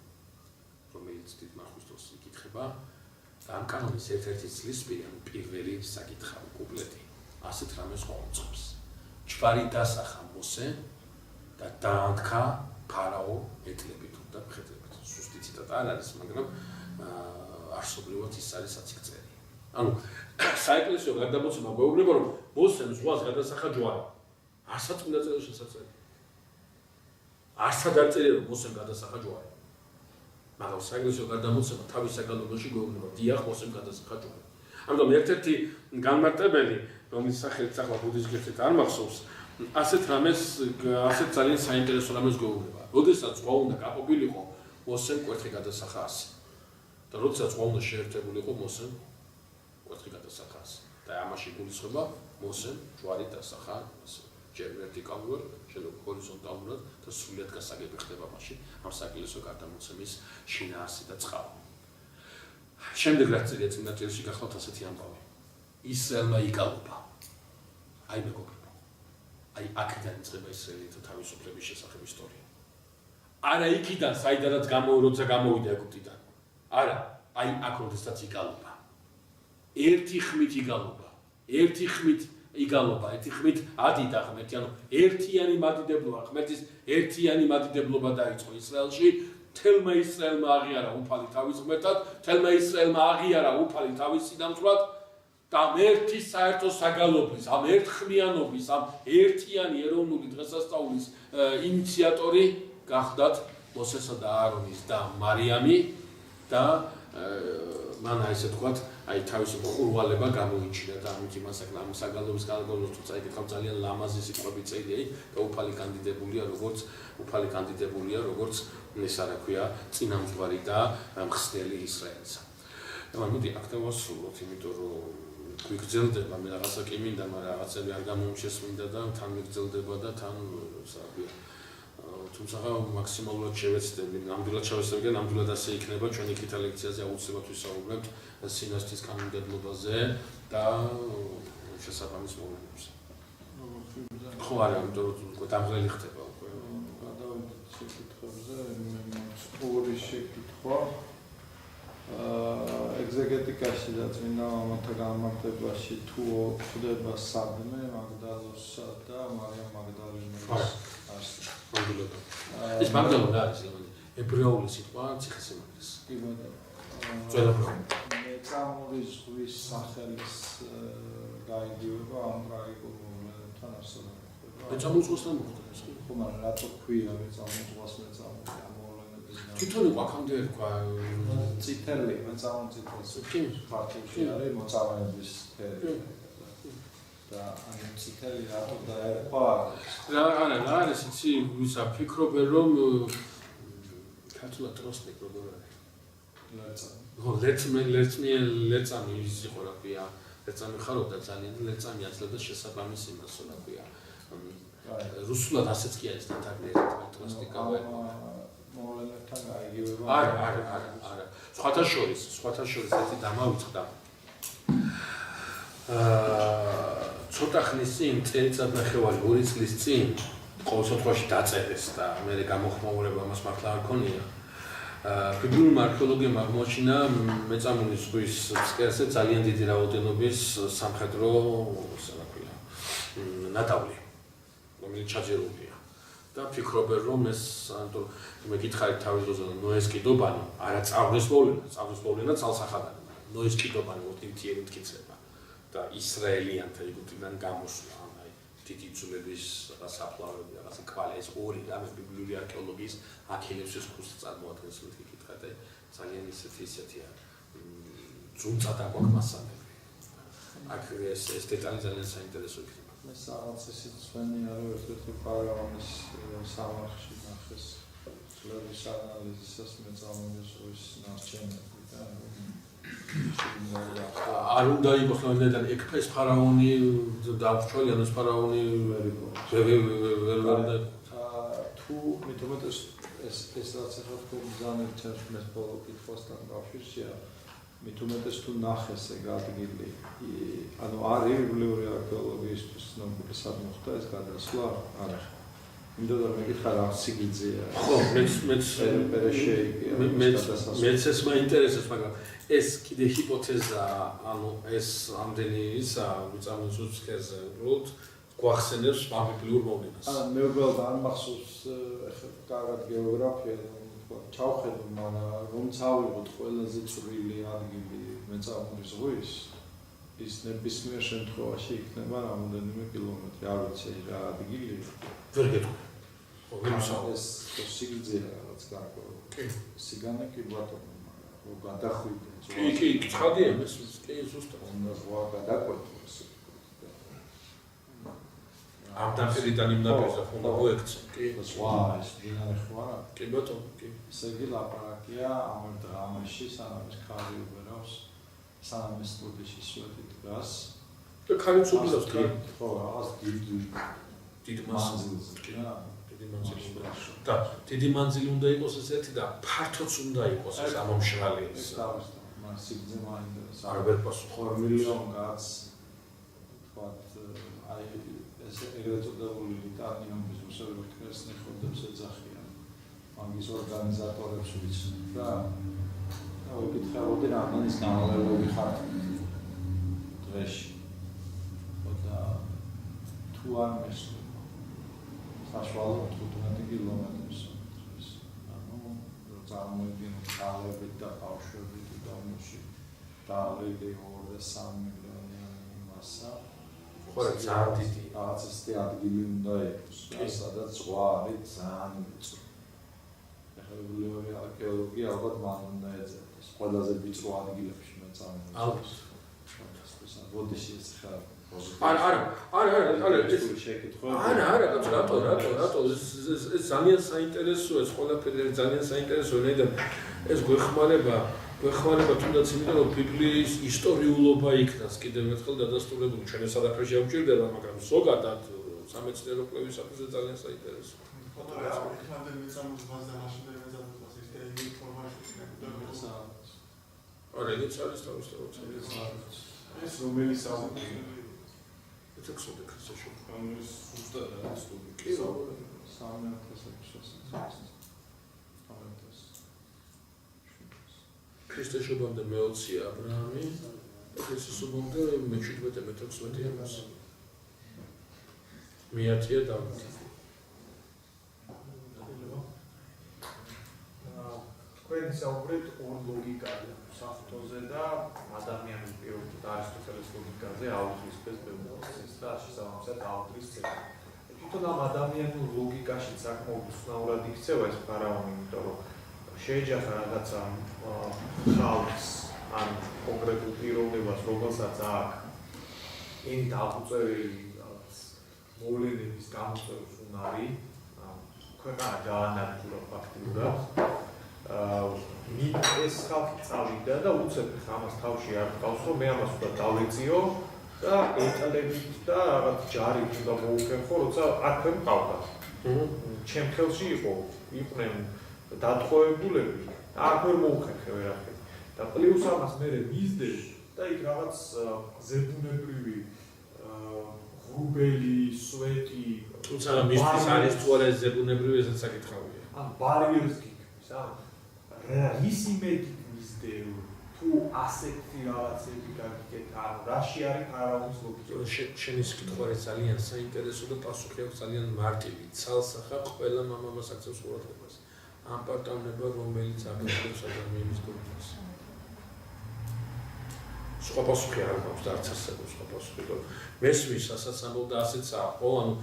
რომელიც დიდმა ღვთოს იკითხება და ამ კანონის ერთ-ერთი წლისპირი, პირველი საკითხავი კუპლეტი ასეთ რამეს ყოფს. ჯვარი დასახა მოსე და დაანქა ფარაო ეთნებით და მხედრებით. სუსტი ციტატა არ არის, მაგრამ არსობრივად ის არის საციკწერი. ანუ საეკლესიო გადამოცემა გვეუბნება, რომ მოსემ ზღვას გადასახა ჯვარი. არცად წმინდა წერილში შესაძლებელი. არცად არ წერია, რომ მოსემ გადასახა ჯვარი. მაგრამ საეკლესიო გადამოცემა თავის საკანონში გვეუბნება, დიახ, მოსემ გადასახა ჯვარი. ამიტომ ერთ-ერთი განმარტებელი, რომლის სახელიც ახლა ბუდიზმის ერთ-ერთ არ მახსოვს, ასეთ ძალიან საინტერესო რამეს გვეუბნება. როდესაც ზღვა უნდა გაყოფილიყო, მოსემ კვერთხი გადასახა 100. და როდესაც ზღვა უნდა შეერთებულიყო, მოსემ კვერთხი გადასახა 100. და ამაში გულისხმობა მოსემ ჯვარი დასახა ჯერ ვერტიკალურად, შენ ჰორიზონტალურად და სრულად გასაგები ხდება მაშინ ამ საკილოსო გადამოცემის შინაარსი და წყარო. შემდეგ რაც წერია წმინდა წერილში გახლავთ ასეთი ამბავი. ისრაელმა იკალობა. აი მეგობრებო. აი აქედან იწყება ისრაელითა თავისუფლების შესახებ ისტორია. არა იქიდან, საიდანაც როცა გამოვიდა ეგვიპტიდან. არა, აი აქ როდესაც იკალობა. ერთი ხმით იგალობა. ერთი ხმით ადიდა ღმერთი, ანუ ერთიანი მადიდებლობა, ღმერთის ერთიანი მადიდებლობა დაიწყო ისრაელში. თელმა ისრაელმა აღიარა უფალი თავის ღმერთად, თელმა ისრაელმა აღიარა უფალი თავის სინამსვრად და ამ ერთი საერთო საგალობლის, ამ ერთხმიანობის, ამ ერთიანი ეროვნული დღესასწაულის ინიციატორი გახდათ მოსესა და აარონის და მარიამი და მან ესე თქვათ, აი თავისი მხურვალება გამოიჩინა და ამით იმას ამ საგალობის განაგონოს თუ წაიკითხავ ძალიან ლამაზი სიტყვები წერია და უფალი კანდიდებულია როგორც ეს რა ქვია წინამძღვარი და მხსნელი ისრაელისა. მოდი აქ დავასრულოთ, იმიტომ რომ გვიგრძელდება, მე რაღაცა კი მინდა, მაგრამ რაღაცები არ გამომჩესმინდა და თან მიგრძელდება და თან რა ქვია თუმცა მაქსიმალურად შევეცდები, ნამდვილად შევეცდები და ნამდვილად ასე იქნება ჩვენი ქითა ლექციაზე აუცილებლად ვისაუბრებთ სინასტის კანონმდებლობაზე და შესაბამის მოვლენებზე. ხო არა, იმიტომ რომ დამღლელი ხდება უკვე. გადავიდეთ შეკითხვებზე, ორი შეკითხვა. ეგზეგეტიკაში და წმინდა მამათა განმარტებაში თუ ხდება სადმე მაგდალოსა და მარიამ მაგდალინელის არსი. ეს მაგდალო რა არის? ებრაული სიტყვა ციხესიმაგრეს. კი ბატონო. ძველებრაული. მეწამული ზღვის სახელის გაიგივება ამ ტრაგიკულ მოვლენებთან არსებობა. მეწამულ ზღვასთან მოხდა ეს კი? ხო, მაგრამ რატო ქვია მეწამულ ზღვას მეწამული ამ მოვლენების გამო? თვითონ აქამდე თქვა წითელი, მეწამულ წითელს. კი, ფაქტში არის მოწამეების ფერი. და ამ წითელი რატო დაერქვა? რა არის იცი, ვისა ფიქრობენ რომ ქართულად ტროსტი როგორ არის? ლეწამი ის იყო რა ქვია, ლეწამი ხარობდა ძალიან, ლეწამი აძლევდა შესაბამის იმას რა ქვია. რუსულად ასეც კი არის დათარგმნილი ტროსტი კავერა. მოვლენებთან გაიგივება. არა. სხვათა შორის ერთი დამავიწყდა. ცოტა ხნის წინ, წელიწადნახევარი, 2 წლის წინ ყოველ შემთხვევაში დაწერეს და მე გამოხმაურება მას მართლა არ ქონია. ბიბლიურმა არქეოლოგიამ აღმოაჩინა მეწამული ზღვის ფსკერზე ძალიან დიდი რაოდენობის სამხედრო ნადავლი, რომელიც ჩაძირულია. და ფიქრობენ რომ ეს ანუ მე გითხარით თავის დროზე ნოეს კიდობანი არა წავლის მოვლენა ცალსახადარი, ნოეს კიდობანი უთითიერი მტკიცება და ისრაელიანთა ეგვიპტიდან გამოსვლა, აი დიდი ძვლების საფლავები, რაღაცა კვალი, ეს ორი რამე ბიბლიური არქეოლოგიის აქილევსის ქუსს წარმოადგენს, მეთქი გითხარით, აი ძალიან ისეთია ძუნწად აგვაქვს მასალები. აქ ეს დეტალი ძალიან საინტერესო იქნება. მე რაღაც ისიც ვენია რომ ერთ-ერთი ფარაონის სამარხში ნახეს ძვლების ანალიზისას მეწამული ზღვის ნარჩენები და არ უნდა იყოს ნამდვილად ექფეს ფარაონი დავრჩოლიანოს ფარაონი ვერ თუ მეტომეტ ეს რაც ახლა თქვენ ძალიან ჩაშმეს ბოლო კითხვასთან კავშირშია მეტომეტ თუ ნახეს ეგ ადგილი ანუ არიებლიური არქეოლოგიისთვის ნამდვილად სად მოხდა ეს გადასვლა არა იმიტომ რომ მეკითხა რა სიგიძეა ხო მეც ეს მაინტერესებს მაგრამ ეს კიდე ჰიპოთეზა ანუ ეს ამდენი ისა ვიწამოწუს ქერზე უბრალოდ გვახსენებს მაბიბლიურ მოვლენას მე უბრალოდ არ მახსოვს ახლა კარგად გეოგრაფია ჩავხედო მაგრამ რომ წავიღოთ ყველაზე წვრილი ადგილი მეწამული ზღვის ის ნებისმიერ შემთხვევაში იქნება რამოდენიმე კილომეტრი არ ვიცი რა ადგილი ვერ გეტყვი ეს სიგიძეა რაღაც გარკვეულ კი სიგანა კი ბატონო მაგრამ გადახვიდე კი ცხადია ეს კი ზუსტად უნდა ზღვა გადაყვეთო ამ დაფერიდან იმ დაფერზე ხომ მოექცე კი ზღვა ეს დინარე ხო არა კი ბატონო კი ესე იგი ლაპარაკია ამ დრამაში სანამ ეს ხარი უბრალოს სანამ ეს სტუდიაში სვეტი დგას და ხარიც უბრალოს კი ხო რაღაც დიდ მანძილს კი და დიდი მანძილი უნდა იყოს ეს ერთი და ფართოც უნდა იყოს ეს ამომშრალი ეს მას სიგძე მაინტერესებს არ ვერ პასუხობ 4 მილიონ კაც თქვათ აი ეს ეგრეთ წოდებული ლიტანიუმის რუსული ქრისტიანი ხოდებს ეძახიან მაგის ორგანიზატორებს ვიცნობ და ვიკითხავდი რა ამის გამალელები ხართ დღეში და თუ არ მესმის საშუალო 15 კილომეტრს ანუ წარმოიდგინოთ ხალებით და ბავშვებით და უმში და ლედი 2-3 მილიონი მასა ხო რა ძალიან დიდი რაღაც ისეთი ადგილი უნდა იყოს სადაც ზღვა არის ძალიან ვიწრო ახლა ბიბლიოთეკა არქეოლოგია ალბათ მან უნდა ეძებდეს ყველაზე ვიწრო ადგილებში მეწამული ალბათ როდეში ეს ხარ არა ეს შეკითხვა არა რატო ეს ძალიან საინტერესოა ეს ყველაფერი ძალიან საინტერესოა ნედა ეს გვეხმარება თუნდაც იმიტომ რომ ბიბლიის ისტორიულობა იქნას კიდევ ერთხელ დადასტურებული ჩვენ ეს არაფერში არ გვჭირდება მაგრამ ზოგადად სამეცნიერო კვლევისათვის ძალიან საინტერესოა ხოდა რა იქნამდე მეწამული ბაზა მაშინ და მეწამულს ის და ინფორმაცია არა ეგეც არის თავისთავად ეს რომელი საუბარი ეცექსოდე ქრისტეშო ეს ზუსტად არის სტუდია კი რა 3,000 ქრისტეშობამდე მე-20 აბრაამი ქრისტესობამდე მე-17 მე-16 ამას მე-10 დავით თქვენი საუბრით ორ ლოგიკაზე საფრთხოზე და ადამიანის პირობით არისტოტელეს ლოგიკაზე აუტრის ბეულის და შესაბამისად აუტრის წესი. თვითონ ამ ადამიანურ ლოგიკაში საკმაოდ უცნაურად იქცევა ეს ფარაონი, იმიტომ რომ შეეჯახა რაღაცა ხალხს ან კონკრეტულ პიროვნებას, რომელსაც აქვს ენით აღუწერელი მოვლენების გამოწვევის უნარი, ქვეყანა გაანადგურა ფაქტიურად. ეს ხალხი წავიდა და უცებ ამას თავში არ გყავს რომ მე ამას უნდა დავეციო და ეტალებით და რაღაც ჯარით უნდა მოუხერხო როცა აქვე მყავდა. ჩემ ხელში იყვნენ დათხოვებულები და აქვე მოუხერხე ვერაფერი. და პლუს ამას მე მისდე და იქ რაღაც ზებუნებრივი ღრუბელი, სვეტი, თუმცა მისთვის არის თუ არა ზებუნებრივი ესაც საკითხავია. ან ბარიერს გიქნის, ან რის იმედით მისდე თუ ასეთი რაღაცები გაგიკეთ, ან რაში არის ფარაონის ლოგიკა? შენი კითხვა არის ძალიან საინტერესო და პასუხი აქვს ძალიან მარტივი. ცალსახა ყველა მამამას აქცევს ყურადღებას. ამ პარტავნება რომელიც აკეთებს ადამიანის გულს. სხვა პასუხი არ აქვს და არც ასეთი სხვა პასუხი. მესმის ასაცამბლ და ასეცაა, ხო, ანუ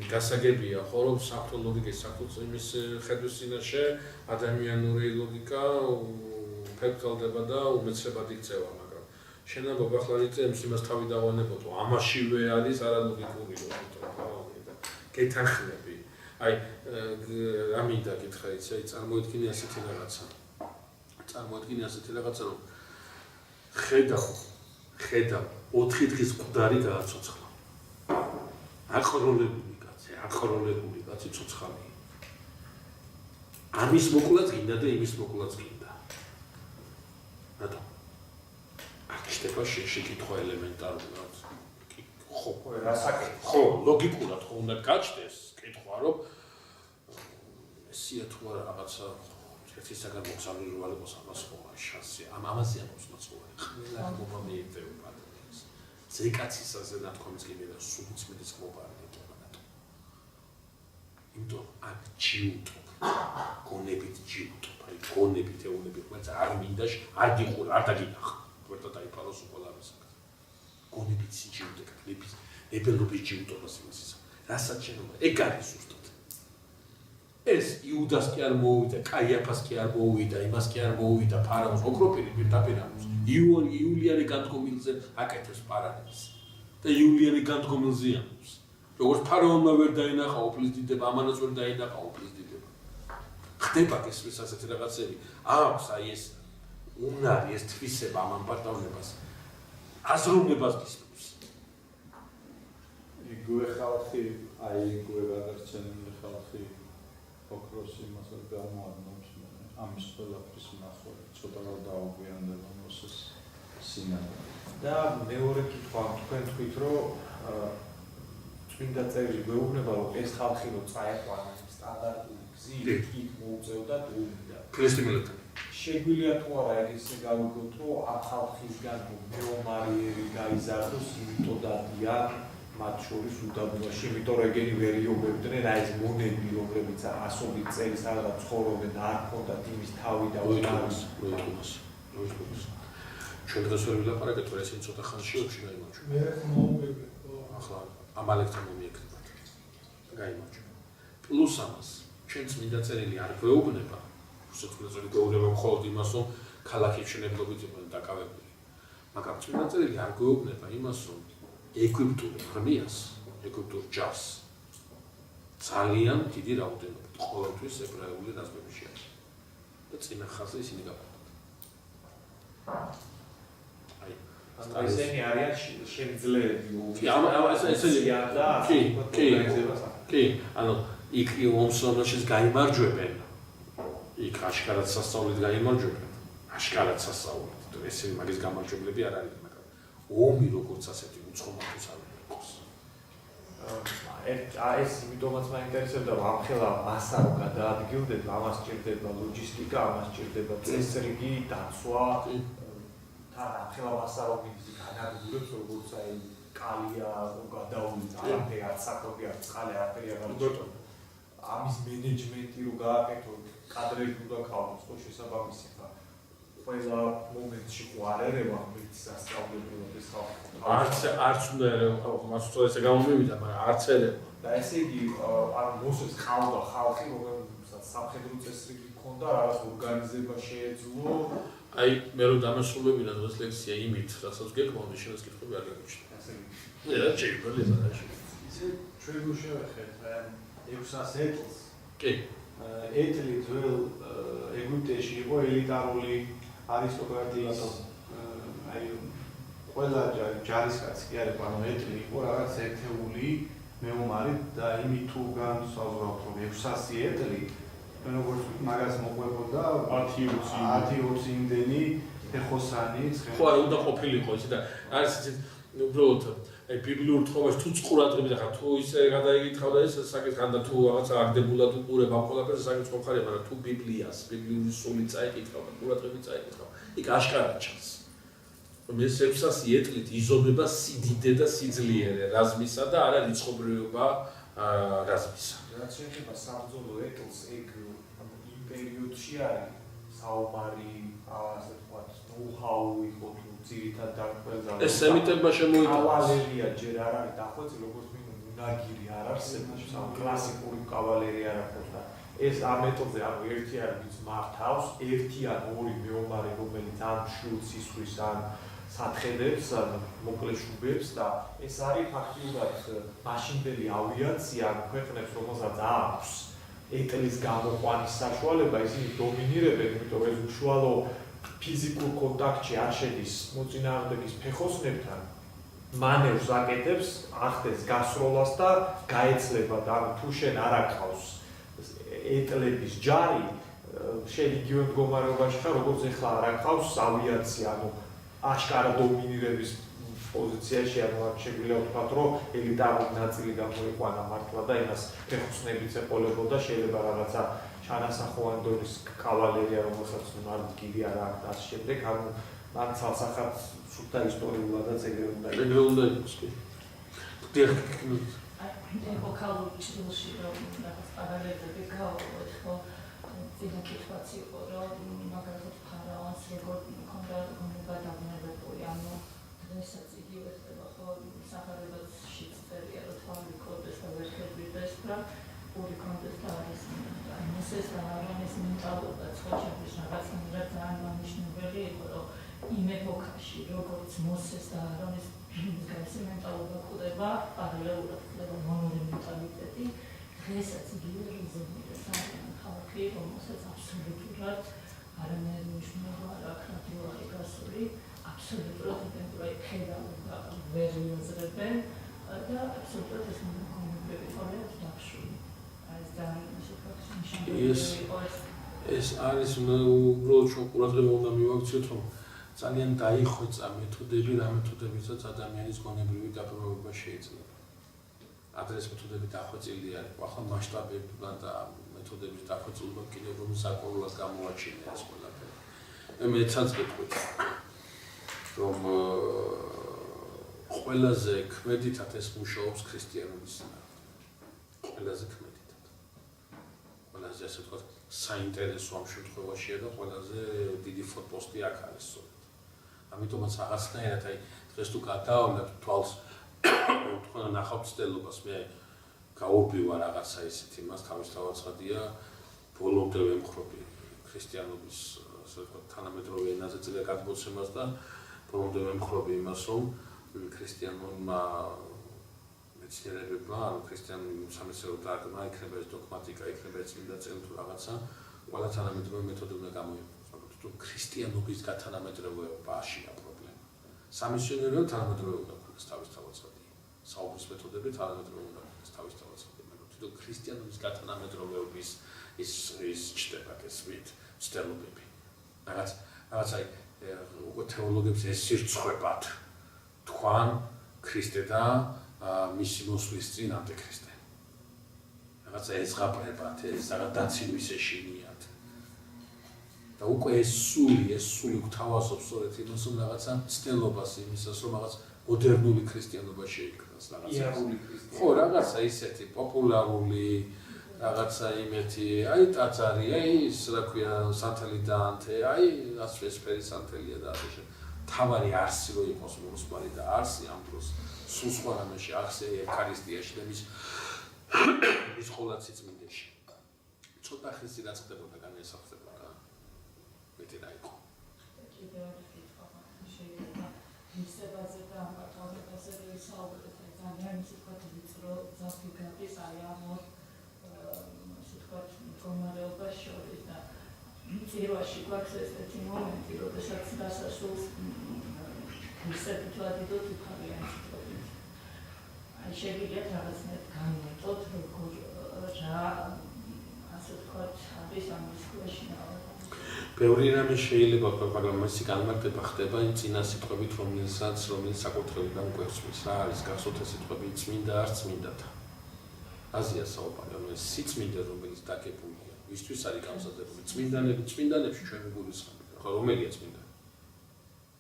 გასაგებია, ხო, რომ საფრთხო ლოგიკის საფრთხო იმის ხედვის წინაშე ადამიანური ლოგიკა ფერმკრალდება და უმეცრებად იქცევა, მაგრამ შენ ამბობ ახლა იწემს იმას თავი დავანებოდო, ამაშივე არის არალოგიკური ლოგიკა, ხო, და გეთანხმები. აი, რა მინდა გითხრა იცი, წარმოიდგინე ასეთი რაღაცა. რომ ხედავ 4 დღის მკვდარი გააცოცხლა. აყროლებული კაცი ცოცხალი. ამის მოკვლაც გინდა და იმის მოკვლაც გინდა. რატომ? აქ შეიძლება შეკითხვა ელემენტარულად. ხო, ლოგიკურად ხო უნდა გაჩნდეს კითხვა, რომ ესია თუ არა რაღაცა ერთისაგან მოხსნილი რო არ იყოს ამას ხო შანსი. ამაზე აქვს მოწყობილი. ყველა ხმობა მეიწევა. ზეკაცისაზე ნათქვამის კი მე და სულიც მეც მოპარდი თქო. იმიტომ აქ ჯიუტო. გონებით ჯიუტო. აი გონებით ეუნებით, բայց არ მინდა არ გიყურა, არ დაგინახა. ვერთა დაიფაროს უყოლარეს. გონებით ჯიუტო, ლებელობის ჯიუტობას იმას ისა. რასაც შეიძლება, ეგ არის ზუსტად. ეს იუდას კი არ მოუვიდა, კაიაფას კი არ მოუვიდა, იმას კი არ მოუვიდა, ფარაონს ოქროპილი პირდაპირ აქვს. იულიანე განდგომილზე აკეთებს პარალელს. და იულიანე განდგომილზე ამბობს. როგორც ფარაონმა ვერ დაინახა ოფლის დიდება, ამანაც ვერ დაინახა ოფლის დიდება. ხდება ეს ასეთი რაღაცები. აქვს აი ეს უნარი, ეს თვისება ამ პარტავნებას. აზროვნებას გისმის. იგივე ხალხი, აი იგივე გადარჩენილი ხალხი ოქროს იმასაც გამოადნობს მე. ამის ყველაფრის ნახვა ცოტა რა დაუგვიანდება მოსეს სინამდვილე. და მეორე კითხვა თქვენ თქვით რომ წმინდა წერილი გვეუბნება რომ ეს ხალხი რო წაეყვანა სტანდარტული გზით იქ მოუწევდა დუმდა. ქრისტიანულად. შეგვიძლია თუ არა ესე გავიგოთ რომ ამ ხალხისგან მეომარიერი გაიზარდოს იმიტომ დადიან მათ შორის უდაბნოში, იმიტომ რომ ეგენი ვერ იობებდნენ აი ეს მონები, რომლებიც ასობით წელს რაღაც ცხოვრობენ და არ ჰქონდათ იმის თავი და უნარი. ჩვენ დღეს ვერ ვილაპარაკეთ, რომ ესენი ცოტა ხანში ოქში გაიმარჯვა. მე მოუგებია. ახლა ამალეკთან მომიეკნებათ. გაიმარჯვა. პლუს ამას, ჩვენ წმინდა წერილი არ გვეუბნება, რუსეთმა წერილი გვეუბნება მხოლოდ იმას, რომ ქალაქი მშენებლობით იყო დაკავებული. მაგრამ წმინდა წერილი არ გვეუბნება იმას, რომ ეგვიპტურ არმიას, ეგვიპტურ ჯარს ძალიან დიდი რაოდენობით ყოველთვის ებრაული რაზმები შეადგენდა. და წინა ხაზზე ისინი გავარდათ. ესენი არიან შემძლეები. კი, ანუ იქ ომსონაშიც გაიმარჯვებენ. იქ აშკარად სასწაულით გაიმარჯვებენ. აშკარად სასწაულით. ესენი მაგის გამარჯვებლები არ არიან, მაგრამ ომი როგორც ასეთი უცხომათვის არ იყოს. ეს იმიტომაც მაინტერესებდა, რომ ამ ხელა მასა რომ გადაადგილდეთ, ამას სჭირდება ლოჯისტიკა, ამას სჭირდება წესრიგი, დაცვა. თან ხელა მასა რომ ის განადგურებს, როგორც აი კალია გადაუვით, არაფერი არ საქმე არ წყალი არაფერი არ გაუწევთ. ამის მენეჯმენტი რო გააკეთო, კადრები უნდა ქავდეს, ხო შესაბამისი ხა. ყველა მომენტში ხო არ ერევა მის სასწავლებლად ეს ხალხი. არც უნდა ერევა, მას უწოდა ესე გამომივიდა, მაგრამ არც ერევა. და ესე იგი არ მოსეს ყავდა ხალხი, რომელსაც სამხედრო წესრიგი ჰქონდა, რაღაც ორგანიზება შეეძლო. აი, მე რომ დამასრულებინა დღეს ლექსია იმით, რასაც გეკმონდი, შენს კითხვები არ გაგიჩნდა. ასე იგი. და შეიძლება ლეზარაში. ისე ჩვენ შევეხეთ 600 ეტლს. კი. ეტლი ძველ ეგვიპტეში იყო ელიტარული არისტოკრატიის აი ყველა ჯარისკაცი კი არის, ანუ ეტლი იყო რაღაც ერთეული მეომარი და იმით თუ განსაზღვრავთ რომ 600 ეტლი როგორც მაგას მოყვებოდა 10-20 იმდენი ეხოსანი ხო არა უნდა ყოფილიყო ისე და არის ისე უბრალოდ აი ბიბლიურ თხოვაში თუ წყურადღები და ხა თუ ისე გადაიგითხავდა ეს საკითხი და თუ რაღაცა აგდებულად უყურებ ამ ყველაფერს საკითხი ხარ, მაგრამ თუ ბიბლიას, ბიბლიური სული წაიკითხავ და ყურადღები წაიკითხავ, იქ აშკარად ჩანს. რომ ეს 600 ეტლით იზომება სიდიდე და სიძლიერე რაზმისა და არა რიცხობრიობა რაზმისა. რაც შეეხება საბრძოლო ეტლს, ეგ იმ პერიოდში არის საომარი, ასე ვთქვათ, ნოუ-ჰაუ იყო თუ ძირითად დაკველდა. ეს სემიტებმა შემოიტანეს. კავალერია ჯერ არ არის დახვეწილი, როგორც მინიმუმ უნაგირი არ არსებობს, კლასიკური კავალერია არ აქვს და ეს ამ ეტლზე ანუ ერთი არის მართავს, ერთი ან ორი მეომარი, რომელიც ან შულს ისხვის, ან სათხედებს, ან მოკლე შუბებს და ეს არის ფაქტიურად მაშინდელი ავიაცია ქვეყნებს, რომელსაც აქვს ეტლის გამოყვანის საშუალება, ისინი დომინირებენ, იმიტომ ეს უშუალო ფიზიკურ კონტაქტში არ შედის მოწინააღმდეგის ფეხოსნებთან, მანევრს აკეთებს, ახდენს გასროლას და გაეცლება და თუ შენ არ აკავს ეტლების ჯარი, შენ იგივე მდგომარეობაში ხარ, როგორც ეხლა არ აკავს ავიაცია, ანუ აშკარა დომინირების პოზიციაში, ანუ არ შეგვიძლია ვთქვათ, რომ ელიტარული ნაწილი გამოიყვანა მართლა და იმას ფეხოსნებიც ეყოლებოდა, შეიძლება რაღაცა ჩანასახოვანი დონის კავალერია, რომელსაც მარკირი არ აქვს და ამ შემდეგ, ანუ მან ცალსახად სულთა ისტორიულადაც ეგრე უნდა იყოს. ეგრე უნდა იყოს კი. ეპოქალურ ჭრილში რომ რაღაც პარალელები გავაუოთ, ხო? წინა კითხვაც იყო, რომ მაგალითად ფარაონს როგორ მქონდა გადავნებებული, ანუ დღესაც იგივე ხდება, ხო? სახარებაში წერია, რომ თვალი ქონდეს და ვერ ხედვიდეს და პური ქონდეს და არის მოსეს და არონის მენტალობა ცხოვრების რაღაცნაირად ძალიან მნიშვნელოვანი იყო, რომ იმ ეპოქაში როგორც მოსეს და არონის მსგავსი მენტალობა კვდება, პარალელურად კვდება მონური მენტალიტეტი, დღესაც იგივე რეზონირებს ძალიან ხალხი, რომელსაც აბსოლუტურად არანაირი მნიშვნელობა არ აქვს ნატურალი გასული, აბსოლუტურად იდენტური ხედავება ვერ იაზრებენ და აბსოლუტურად ეს მონოგამიები ყოლებს დახშული. ეს ძალიან ეს არის უბრალოდ ჩვენ ყურადღება უნდა მივაქციოთ, რომ ძალიან დაიხვეწა მეთოდები, რა მეთოდებითაც ადამიანის გონებრივი დაპრობება შეიძლება. ადრეს მეთოდები დახვეწილი არის, ახლა მასშტაბებიდან და მეთოდების დახვეწილება კიდევ რომ საკმაოდ გამოაჩინა ეს ყველაფერი. მეცაც გეტყვით, რომ ყველაზე ქმედითად ეს მუშაობს ქრისტიანობის წინააღმდეგ. ყველაზე ქმედითად. ყველაზე ასე ვთქვათ, საინტერესო ამ შემთხვევაშია და ყველაზე დიდი ფორპოსტი აქ არის სწორედ. ამიტომაც რაღაცნაირად აი დღეს თუ გადავავლებ თვალს თქვენ ნახავთ ცდელობას, მე გაურბივა რაღაცა ისეთი მას თავისთავად ცხადია ბოლომდე ვემხრობი ქრისტიანობის ასე ვთქვათ თანამედროვე ენაზე წილე გადმოცემას და ბოლომდე ვემხრობი იმას, რომ ქრისტიანულმა მეცნიერებებმა, ანუ ქრისტიანული სამეცნიერო დარგმა, იქნება ეს დოგმატიკა, იქნება ეს წმინდა წელი თუ რაღაცა, ყველა თანამედროვე მეთოდი უნდა გამოიყენოს. თუ ქრისტიანობის გათანამედროვეობაშია პრობლემა. სამისიონერო თანამედროვე უნდა ქონდეს თავისთავად ცხადია. საუბრის მეთოდები თანამედროვე უნდა ქონდეს თავისთავად ცხადია. მაგრამ თუ ქრისტიანობის გათანამედროვეობის ის ჩდება ესვით ცდელობები. რაღაც აი უკვე თეოლოგებს ეს სირცხვებად თქვან ქრისტე და მისი მოსვლის წინ ანტიქრისტე. რაღაცა ეზღაპრებათ, ეს რაღაც დაცივის ეშინიათ. და უკვე ეს სული გვთავაზობს სწორედ იმას, რომ რაღაცა ცდელობას იმისას, რომ რაღაც მოდერნული ქრისტიანობა შეიქმნას რაღაცა. იარული ქრისტიანობა. ხო, რაღაცა ისეთი პოპულარული, რაღაცა იმეთი, აი ტაძარი, აი ის რა ქვია, სანთელი დაანთე, აი ასვესფერი სანთელია და ასე შემდეგ. თავარი არსი რო იყოს მოსმარი და არსი ამ დროს სულ სხვა რამეში არსი ევქარისტიაში და მის ხოლად სიწმინდეში. ცოტა ხანი რაც ხდებოდა განესახებოდა. მეტი რა იყო. კიდევ ერთი კითხვა შეიძლება მისებაზე და ამ კითხავებზე ვისაუბრეთ ძალიან ისეთ ვიწრო ზაფხულის აი ამ ისეთ მდგომარეობა შორის და მწირვაში გვაქვს ესეთი მომენტი, როდესაც დასასრულს მისებითად დიდო თვითარიან სიტყვებით. აი შეგვიძლია რაღაცნაირად განვეტოთ, როგორ რა ასე ვთქვათ, არის ამის ქვეშინაობა. ბევრი რამე შეიძლება ვთქვათ, მაგრამ ეს განმარტება ხდება იმ წინა სიტყვებით, რომელიც საკუთრებიდან გვესმის. რა არის გასოთ ეს სიტყვები წმინდა არ წმინდათა. აზია საუბარი, ანუ ეს სიწმინდე, რომელიც დაგებულია, ვისთვის არის გამოსადეგები? წმინდანებში ჩვენ მიგულისხმობთ. ხო, რომელია წმინდა?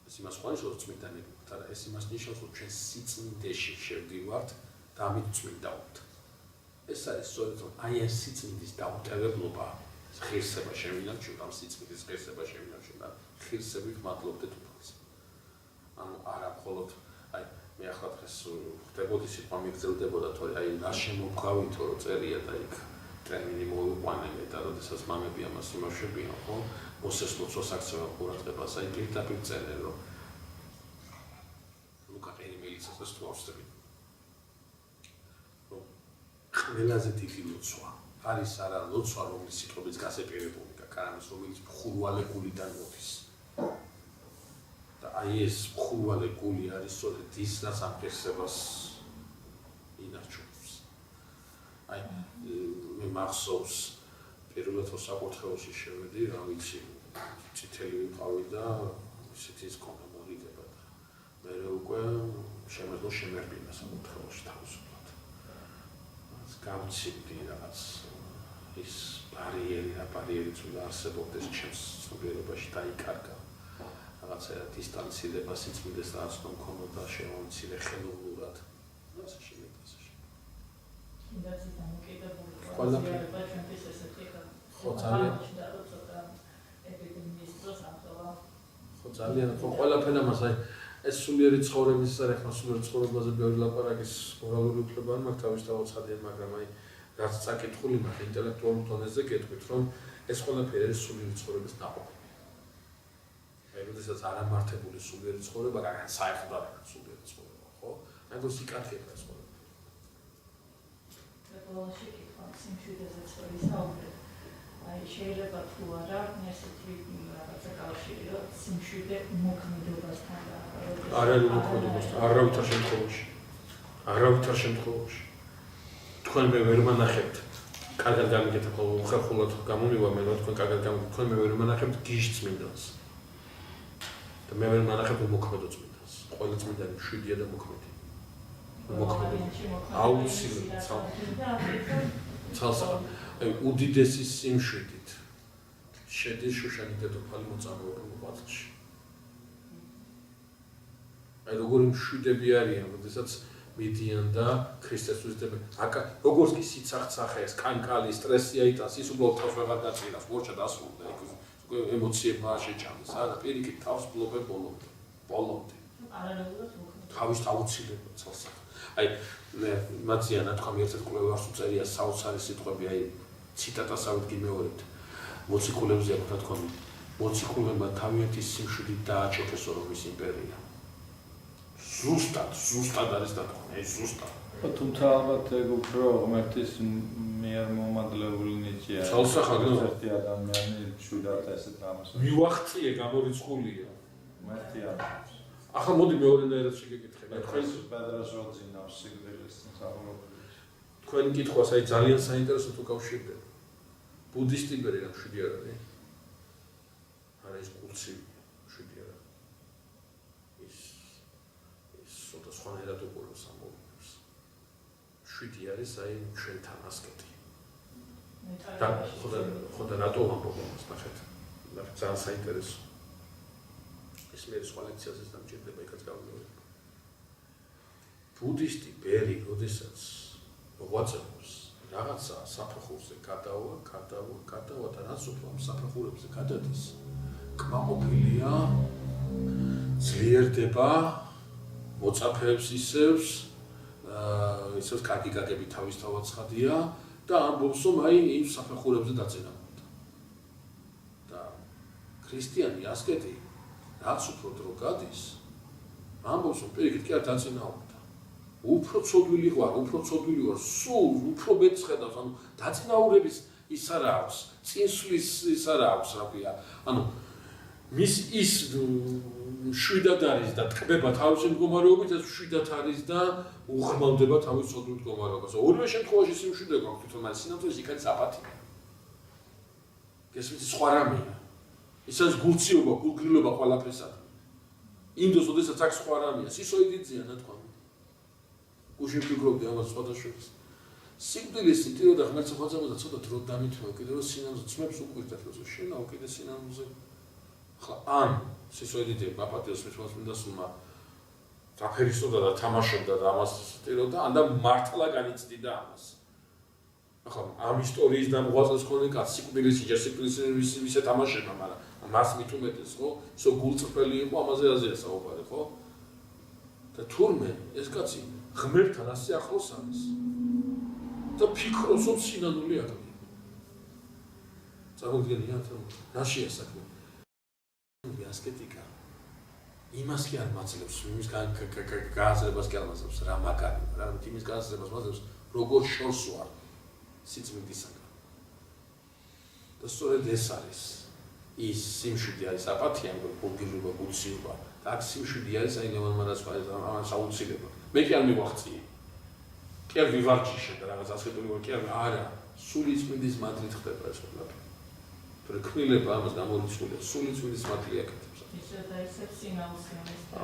ეს იმას ხვანს, რომ წმინდანები ვართ, არა, ეს იმას ნიშნავს, რომ ჩვენ სიწმინდეში შევდივართ და ამით წმინდა ვართ. ეს არის სწორედ აი ეს სიწმინდის დაუტევებლობა ღირსება შევინარჩუნოთ, ამ სიწმინდის ღირსება შევინარჩუნოთ და ღირსებით მადლობდეთ უფალს. ანუ არა მხოლოდ აი მე ახლა დღეს ხდებოდი სიტყვა მიგრძელდებოდა, თორე აი რა შემოგავითო რომ წერია და იქ ტერმინი მოვიყვანე და როდესაც მამები ამას იმაშებიან, ხო? მოსეს ლოცვას აქცევენ ყურადღებას, აი პირდაპირ წერენ რომ ლუკა ერიმელიცას ვსწავლობ. რომ ყველაზე დიდი ლოცვა არის არა ლოცვა, რომლის სიტყვებიც გასეპირებული გაქვს, არამედ რომელიც ხურვალე გულიდან მოდის. და აი ეს ხურვალე გული არის სწორედ ის, რაც ამ ღირსებას ინარჩუნებს. აი მე მახსოვს პირველად საკურთხეველში შევედი, რა ვიცი, წითელი ვიყავი და ისეთი ის ქონა მოგიგება და მე უკვე შემეძლო შემერბინა საკურთხეველში თავისუფლად. გამცირდი რაღაც ის ბარიერიც უნდა არსებობდეს ჩემს ცნობიერებაში დაიკარგა. რაღაცა დისტანცირება სიწმინდეს რაც რომ მქონოდა შემომცირე ხელოვნურად. ასე შემდეგ. ინდაცი დამოკიდებული ყველაფერი. ჩვენთვის ესეთი ხო ძალიან ეპიდემიის დროს ამხელა ხო ძალიან ხო ყველაფერი ამას აი ეს სულიერი ცხოვრების სახე სულიერ ცხოვრებაზე ბევრი ლაპარაკის მორალური უფლება არ მაქვს თავის დაუცხადია მაგრამ აი რაც საკითხული მაქვს ინტელექტუალურ დონეზე გეტყვით რომ ეს ყველაფერი არის სულიერი ცხოვრების ნაყოფი. აი როდესაც არ ამართებული სულიერი ცხოვრება გაგან საერთოდ არ არის სულიერი ცხოვრება ხო? აი ეს იკარგება ეს ყველაფერი. ყველაში კითხვა სიმშვიდეს ვისაუბრეთ. აი შეიძლება თუ არა ესეთი რაღაცა კავშირი რომ სიმშვიდე მოქმედებასთან არ არის მოქმედებასთან არავითარ შემთხვევაში. არავითარ შემთხვევაში. თქვენ მე ვერ მანახებთ. კარგად გამიგეთ ხოლმე უხერხულად გამომივა მე თქვენ კარგად გამიგეთ თქვენ მე ვერ მანახებთ გიჟ წმინდანს. და მე ვერ მანახებთ მოქმედო წმინდანს. ყველა წმინდანი მშვიდია და მოქმედი. აუცილებლად ცალსა აი უდიდესი სიმშვიდით შედის შუშანი დედოფალი მოწამეობრივ ღვაწლში. აი როგორი მშვიდები არიან, როდესაც მიდიან და ქრისტესთვის დებენ. აკა როგორც კი სიცახცახეს, კანკალი, სტრესი აიტანს, ის უბრალოდ თავს ვეღარ დაწინავს, მორჩა დასრულდა, უკვე ემოციებმა შეჭამს, არა, პირიქით თავს ბლობე ბოლომდე. არანაირად მოქმედი. თავის აუცილებლად ცალსა. აი მაცია ნათქვამი ერთ-ერთ კვლევარს უწერია საოცარი სიტყვები, აი ციტატასავით გიმეორებთ. მოციქულებზე აქვს ნათქვამი. მოციქულებმა თავიანთი სიმშვიდით დააჭოფეს რომის იმპერია. ზუსტად არის ნათქვამი, აი ზუსტად. თუმცა ალბათ ეგ უფრო ღმერთის მიერ მომადლეული ნიჭია. ცალსახაგნო ერთი ადამიანი მშვიდად ესეთ რამას. მივახციე გამორიცხულია. ღმერთი არის. ახლა მოდი მეორენაირად შეგეკითხება. თქვენ პედროს როძინავს სიკვდილის სამყაროში. თქვენ კითხვას აი ძალიან საინტერესო თუ კავშირდება. ბუდისტები რა შვიდი არ არის? არა ის კურსი შვიდი არა. ის სოდა სხვანაირად უყურებს ამბობს. შვიდი არის აი ჩვენთან ასკეტი. და ხოდა რატო ამბობ ამას ნახეთ. ძალიან საინტერესო. ეს მე სხვა ლექციაზეც დამჭირდება იქაც გავიმეორებ. ბუდისტი ბერი, როდესაც მოღვაწეობს რაღაცა საფეხურზე გადავა და რაც უფრო ამ საფეხურებზე გადადის, კმაყოფილია, ძლიერდება, მოწაფეებს ისევს, ისევ კარგი გაგები თავისთავად ცხადია და ამბობს რომ აი იმ საფეხურებზე დაწინაურდა. და ქრისტიანი ასკეტი რაც უფრო დრო გადის, ამბობს რომ პირიქით კი არ დაწინაურდა. უფრო ცოდვილი ვარ, სულ უფრო მეტს ხედავს, ანუ დაწინაურების ის არა აქვს, წინსვლის ის არა აქვს, რა ქვია. ანუ მის ის შვიდად არის და ტკბება თავისი მდგომარეობით, ეს შვიდად არის და უღრმავდება თავის ცოდვილ მდგომარეობას. ორივე შემთხვევაში სიმშვიდე გვაქვს, თვითონ მას სინამდვილეს იქაც აპათია. გესმით, სხვა რამეა. ის არის გულციობა, გულგრილობა ყველაფერსად. ინდოს, ოდესაც აქ სხვა რამეა, სისოიდიძეა ნათქვამი. გუშინ ფიქრობდი ამას სხვადასხვას. სიკვდილის წირო და ღმერთს ხვაწებოდა ცოტა დრო დამითმო, კიდევ სინამდვილე ძმებს უყვირდათ, რომ შენაო კიდე სინამდვილეზე. ხა ან სისოიდიძე აპათიას მithmas მინდა სულმა დაფერისტოდა და თამაშობდა და ამას სტიროდა, ან და მართლა განიცდიდა ამას. ახლა ამ ისტორიის დამღვაწეს ხოლმე კაც სიკვდილის იჯერ სიკვდილის ვისე თამაშება, მაგრამ მას მით უმეტეს, ხო? ისო გულწრფელი იყო, ამაზე აზია საუბარი, ხო? და თურმე ეს კაცი ღმერთთან ასე ახლოს არის. და ფიქრობს, რომ სინანული აქვს. წარმოგიდგენიათ, რომ რაშია საქმე? ასკეტიკა იმას კი არ მაძლევს, იმის გააზრებას კი არ მაძლევს, რა მაგარი, რა იმის გააზრებას მაძლევს, როგორ შორს ვარ სიწმინდისაგან. და სწორედ ეს არის ის სიმშვიდე არის აპათია, გულგირობა, გულციობა. და აქ სიმშვიდე არის აი ლევანმა ამას აუცილებლად. მე კი არ მივახციე. კი არ ვივარჯიშე და რაღაც ასეთული კი არა, სული წმინდის მადლით ხდება ეს ყველაფერი. თორე ქმნილება ამას გამორიცხულია, სული წმინდის მადლი აკეთებს. ისე და ისე სინაუსიანის და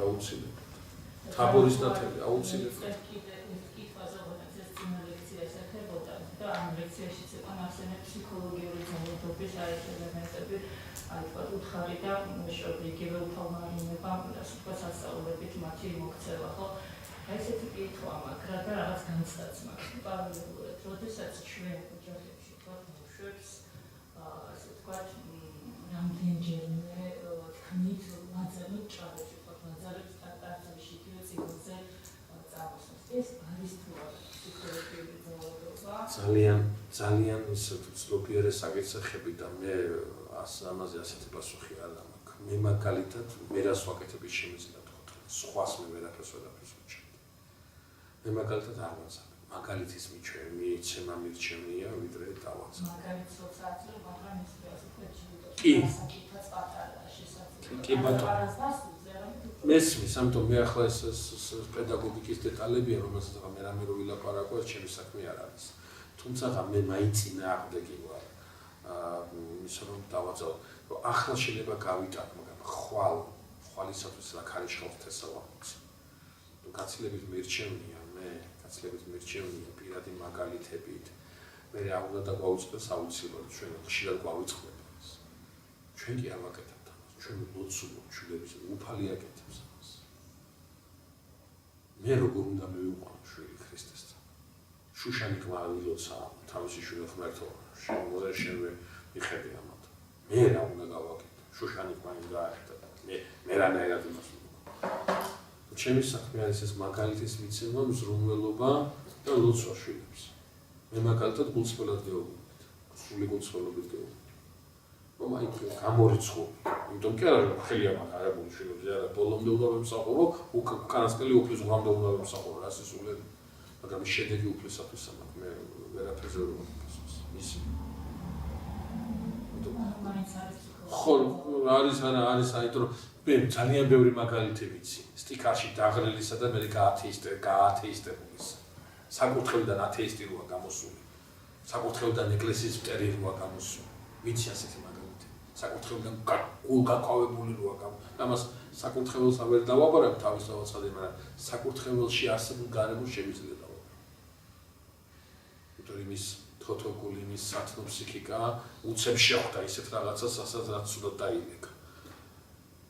აუცილებლად. თაბორის ნათელი აუცილებლად. და ამ ლექციაშიც იყო ნახსენები ფსიქოლოგიური ძალადობის არის ელემენტები, აი უთხარი და მშობლი იგივე უფალმარინება, სიტყვა სასწავლებით მათი მოქცევა, ხო? აი ესეთი კითხვა მაგრამ და რაღაც განცდაც მაქვს. პარალელურად, როდესაც ჩვენ ოჯახებში ვთქვათ, ბავშვებს, ასე ვთქვათ, რამდენჯერმე თქმით, ვაძალოთ ჭარბში, ვთქვათ, ვაძალოთ სტარტაპში, იგივე წიგნზე წამოსვას. ეს არის თუ არა ფსიქოლოგიური ძალიან ცნობიერე საკითხები და მე ამაზე ასეთი პასუხი არ მაქვს. მე მაგალითად მე რას ვაკეთებ შემიძლია თქვა. სხვას მე ვერაფერს ვუჩვენებ. მე მაგალითად არ ვაცალებ. მაგალითის მიცემა მირჩენია ვიდრე დავაცალებ. მაგალითს ვაცალებ, მაგრამ ის საკითხაც პატარაა შესაძლებელი. კი ბატონო. მესმის, ამიტომ მე ახლა ეს პედაგოგიკის დეტალებია, რომელსაც მე რამე რო ვილაპარაკო, ეს ჩემი საქმე არ არის. თუმცა მე მაინც წინააღმდეგი ვარ. იმისა რომ დავაძალო, რომ ახლა შეიძლება გავიტანო, მაგრამ ხვალისათვის რა ქარიშხალთ თესავამოც. თუ გაცილებით მირჩევნია, პირადი მაგალითებით, მე რა უნდა დაგვაუწყდეს აუცილებლად ჩვენ ხშირად გვავიწყდება ეს. ჩვენ კი არ ვაკეთებთ ამას, ჩვენ ლოცულობ შვილების უფალი აკეთებს ამას. მე როგორ უნდა მივიყვანო შვილი ქრისტესთან. შუშანი გმავილოცა თავისი შვილი ღმერთო შემოზე შევე მიხედი ამათ. მე რა უნდა გავაკეთო? შუშანი გმავილო გააკეთა. მე რანაირად იმას ჩემი საქმე არის ეს მაგალითის მიცემა, მზრუნველობა და ლოცვა შვილებს. მე მაგალითად გულწრფელად გეუბნებით, სრული გულწრფელობით გეუბნებით. რომ აი გამორიცხული, იმიტომ კი არა ხელი ამათ არაბული შვილებზე, არა ბოლომდე უნდა ვემსახურო, უკანასკნელი უფლის ღამე უნდა ვემსახურო, რა სისულელი. მაგრამ შედეგი უფლისათვის ამათ, მე ვერაფერზე ვერ ვაკეთებ. ისი. ხო, არის აიტო მე ძალიან ბევრი მაგალითი ვიცი. სტიკარში დაღრელისა და მე გაათეისტებულის. საკურთხევლიდან ათეისტი როა გამოსული. საკურთხევლიდან ეკლესიის მტერი როა გამოსული. ვიცი ასეთი მაგალითი. საკურთხევლიდან გულგაკავებული როა გამოსული. ამას საკურთხეველს არ დავაბარებ თავის დავაცხადე, მაგრამ საკურთხეველში არსებულ გარემოს შემიძლია დავაბარებ. იმიტომ იმის თოთოგული იმის სათნო ფსიქიკა უცებ შეხვდა ისეთ რაღაცას, რასაც უნდა დაილეკა.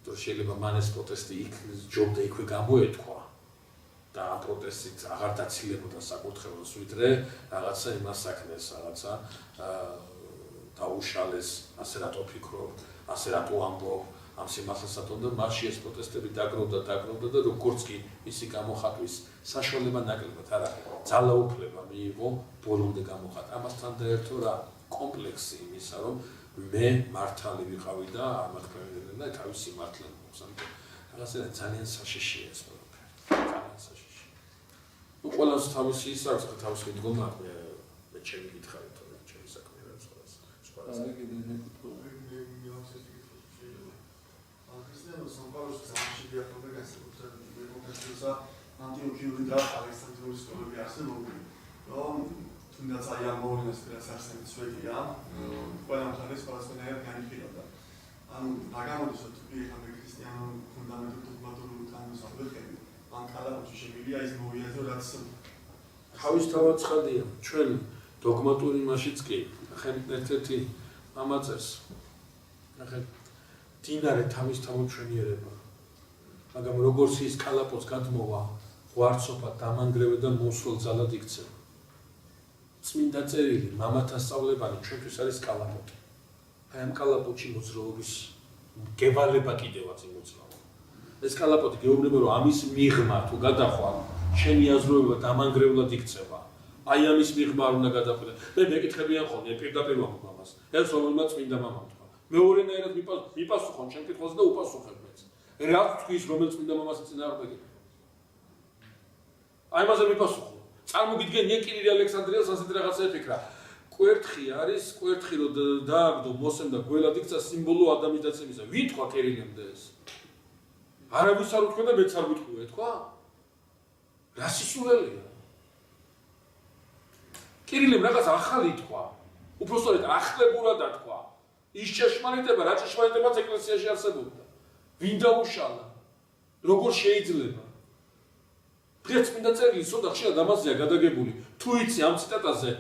შეიძლება მან ეს პროტესტი იქ ჯობდა იქვე გამოეთქვა და ამ პროტესტით აღარ დაცილებოდა საკურთხეველს ვიდრე რაღაცა იმას საქმეს, რაღაცა დაუშალეს, ასე რატო ფიქრობ, ასე რატო ამბობ, ამ სიმართლესატონ და მასში ეს პროტესტები დაგროვდა და როგორც კი ისი გამოხატვის საშუალება ნაკლებად არა ძალაუფლება მიიღო ბოლომდე გამოხატა. ამასთან დაერთო რა კომპლექსი იმისა, რომ მე მართალი ვიყავი და არ მათქმევდნენ და თავისი მართლა მოხს. ამიტომ რაღაცა ძალიან საშიშია ეს ყველაფერი. ძალიან საშიშია. ნუ ყველას თავისი ის აქვს, თავისი მდგომა აქვს, მე ჩემი გითხარი თორე ჩემი საქმე რა სხვას. ასე კიდე ქრისტიანულ სამყაროში ძალიან შეგვიახლოვდა განსაკუთრებით კონტექსტსა ანტიოქიური და ალექსანდრიული სკოლები არსებობდნენ, რომ თუნდაც აი ამ მოვლენას რაც არსებობს შვედია, ყველამ ეს სხვადასხვანაირად განიხილავდა. ანუ რა გამოდის, რომ თუ ეხლა ქრისტიანულ ფუნდამენტურ დოგმატურ განმსხვავებელები, ამ კალაპოში შემილია ის მოვიაზრო, რაც თავისთავად ცხადია, ჩვენ დოგმატურ იმაშიც კი, ახლა ერთ-ერთი ამაწერს, ახლა დინარე თავისთავად ჩვენიერება. მაგრამ როგორც ის კალაპოს გადმოვა, ღვარცობა დამანგრევე და მოსულ ძალად იქცევა. წმინდა წერილი, მამათა სწავლებანი ჩვენთვის არის კალაპოტი. აი ამ კალაპოტში მოძრაობის გევალება კიდევაც იმოძრაობა. ეს კალაპოტი გეუბნება, რომ ამის მიღმა თუ გადახვალ, შენი აზროვება დამანგრევლად იქცევა. აი ამის მიღმა არ უნდა გადახვიდე. მე მეკითხებიან ხოლმე პირდაპირ მამას. ეს რომელმაც წმინდა მამამ თქვა. მეორენაირად მიპასუხონ ჩემ კითხვაზე და უპასუხებ მეც. რაც თქვის, რომელიც წმინდა მამას წინააღმდეგია. აი მასე მიპასუხო. წარმოგიდგენ, ნიკირილი ალექსანდრიელს ასეთი რაღაცა ეფიქრა. კვერთხი არის, კვერთხი რო დააგდო მოსემ და გველად იქცა სიმბოლო ადამიანის დაცემისა. ვინ თქვა კერილემ ეს? არავის არ უთქვა და მეც არ ვიტყვი, ეთქვა? რა სისულელეა? კერილემ რაღაც ახალი თქვა. უпростоრეთ ახლებურად თქვა. ის ჭეშმარიტება, რა ჭეშმარიტებაც ეკლესიაში არსებობდა. ვინ დაუშალა? როგორ შეიძლება? დღეს წმინდა წერილი სოდა ხშირად ამაზეა გადაგებული. თუ იცი ამ ციტატაზე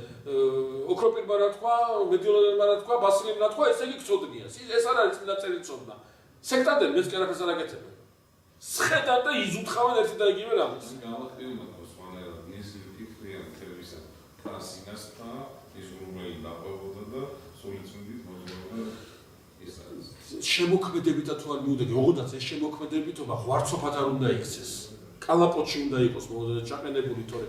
ოქროპირმა რა თქვა, მედიოლერმა რა თქვა, ბასილემ რა თქვა, ესე იგი გწოდნია. ეს არ არის წმინდა წერილი ცოდნა. სექტანტები მეც კი არაფერს არ აკეთებენ. სხედან და იზუთხავენ ერთი და იგივე რამეს. გამახტიებოდა სხვანაირად მისი ფიქრიან თელევიზია ფრასინას და ის რომელი დაყვებოდა და სულიწმიდით მოძრაობა ის არის. შემოქმედებითა თუ არ მიუდეგი, ოღონდაც ეს შემოქმედებითობა ღვარცოფად არ უნდა იქცეს. კალაპოტში უნდა იყოს ჩაყენებული, თორე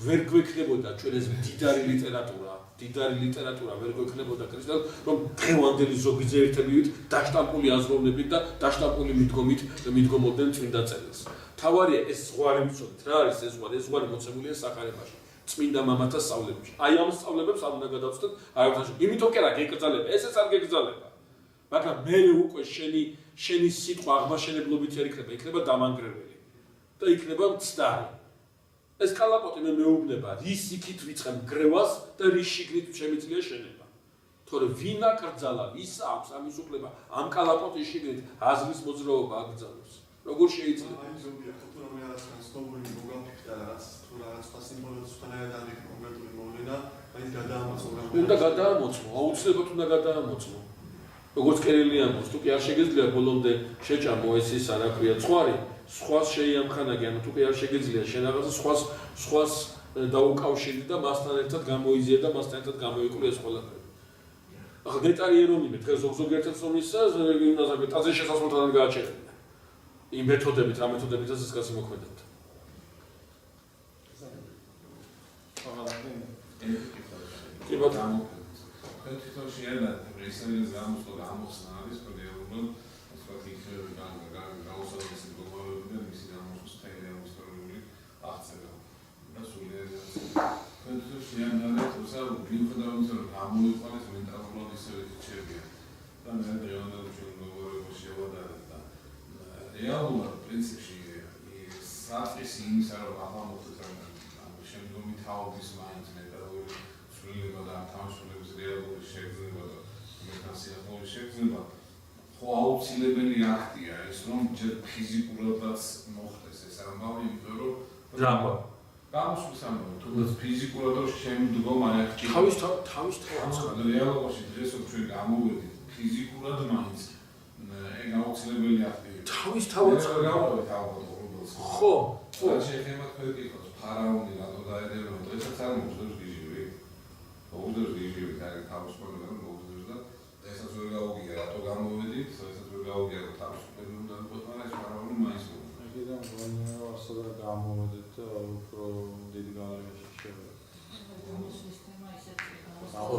ვერ გვექნებოდა ჩვენ ეს მდიდარი ლიტერატურა ვერ გვექნებოდა ქრისტეს, რომ დღევანდელი ზოგი ძირითადად დაშტამპული აზროვნებით და დაშტამპული მიდგომით მიდგომობდნენ წმინდა წერილს. თავარია ეს ზღვარი ვიცოდით, რა არის ეს ზღვარი? ეს ზღვარი მოცემულია სახარებაში, წმინდა მამათა სწავლებში. აი ამ სწავლებებს არ უნდა გადავწყვეტ არავითარ. იმიტომ კი არა გეკრძალება, ესეც არ გეკრძალება. მაგრამ მე უკვე შენი სიტყვა აღმაშენებლობით არ იქნება დამანგრეველი და იქნება მცდარი. ეს კალაპოტი მე მეუბნება, რის იქით ვიწყებ გრევას და რის შიგნით შემიძლია შენება. თორე ვინ აკრძალა, ვის აქვს ამის უფლება ამ კალაპოტის შიგნით აზრის მოძრაობა აკრძალოს. როგორ შეიძლება? აი ზოგიერთ თუ რამე რაღაც განსხვავებული მოგამფიქრა რაღაც თუ რაღაც სპასიმბოლოს თანაირად არის კონკრეტული მოვლენა, აი გადაამოწმო. უნდა გადაამოწმო, აუცილებლად უნდა გადაამოწმო. როგორც კერილი ამბობს, თუ კი არ შეგიძლია ბოლომდე შეჭამო ეს ის არა ქვია ცხვარი, სხვას შეიამხანაგი, ანუ თუ კი არ შეგიძლია შენ რაღაცა სხვას დაუკავშირდი და მასთან ერთად გამოიზიე და მასთან ერთად გამოიკვლიე ეს ყველაფერი. ახლა დეტალიერონიმე დღეს ზოგიერთად მომისა, იმას აკვე ტაძრის შესასვლელთან გააჩერებინა. იმ მეთოდებით, რა მეთოდებითაც ეს კაცი მოქმედებდა. კი ბატონო. თვითონში არა რესურსის გამოხსნა არის პროდუქტულ სპეციფიკური განსაზღვრის მდგომარეობა და მისი გამოსხდელი ისტორიული აღწერა. და სულიერ თვითონში არა თუმცა მიუხედავად იმისა, რომ გამოიყვანეს მენტალურად ისევე რჩებია. და მე დღევანდელ შემოგვარება შევადარებ და რეალურად პრინციპში საფრთხის იმისა, რომ აღმოხდეს ამ შემდგომი თაობის მაინც მენტალური სულიერება და თავშულების რეალური შეგრძნება და მეტასიახლოვის შეგრძნება ხო აუცილებელი აქტია ეს რომ ჯერ ფიზიკურადაც მოხდეს ეს ამბავი იმიტომ რომ რამბა გამოსვლის ამბავი თუნდაც ფიზიკურად რომ შემდგომ აქტი თავის რეალობაში დღეს ჩვენ გამოვედით ფიზიკურად მაინც ეგ აუცილებელი აქტია თავის თავად გავავით ალბათ უბრალოდ ხო შეიძლება თქვენ გიყოს ფარაონი რატო დაედევნა დღესაც არ მოხდეს გიჟივი მოუძებს გიჟივი და თავისუფლება მოუძებს და დღესაც ვერ გაუგია რატო გამოვედით დღესაც ვერ გაუგია რომ თავისუფლება უნდა გიყოს ეს ფარაონი მაინც მოუძებს აქედან ვასადა გამოვედით და უფრო დიდი გალერეაში შევედა. სისტემა ისეთი ახლა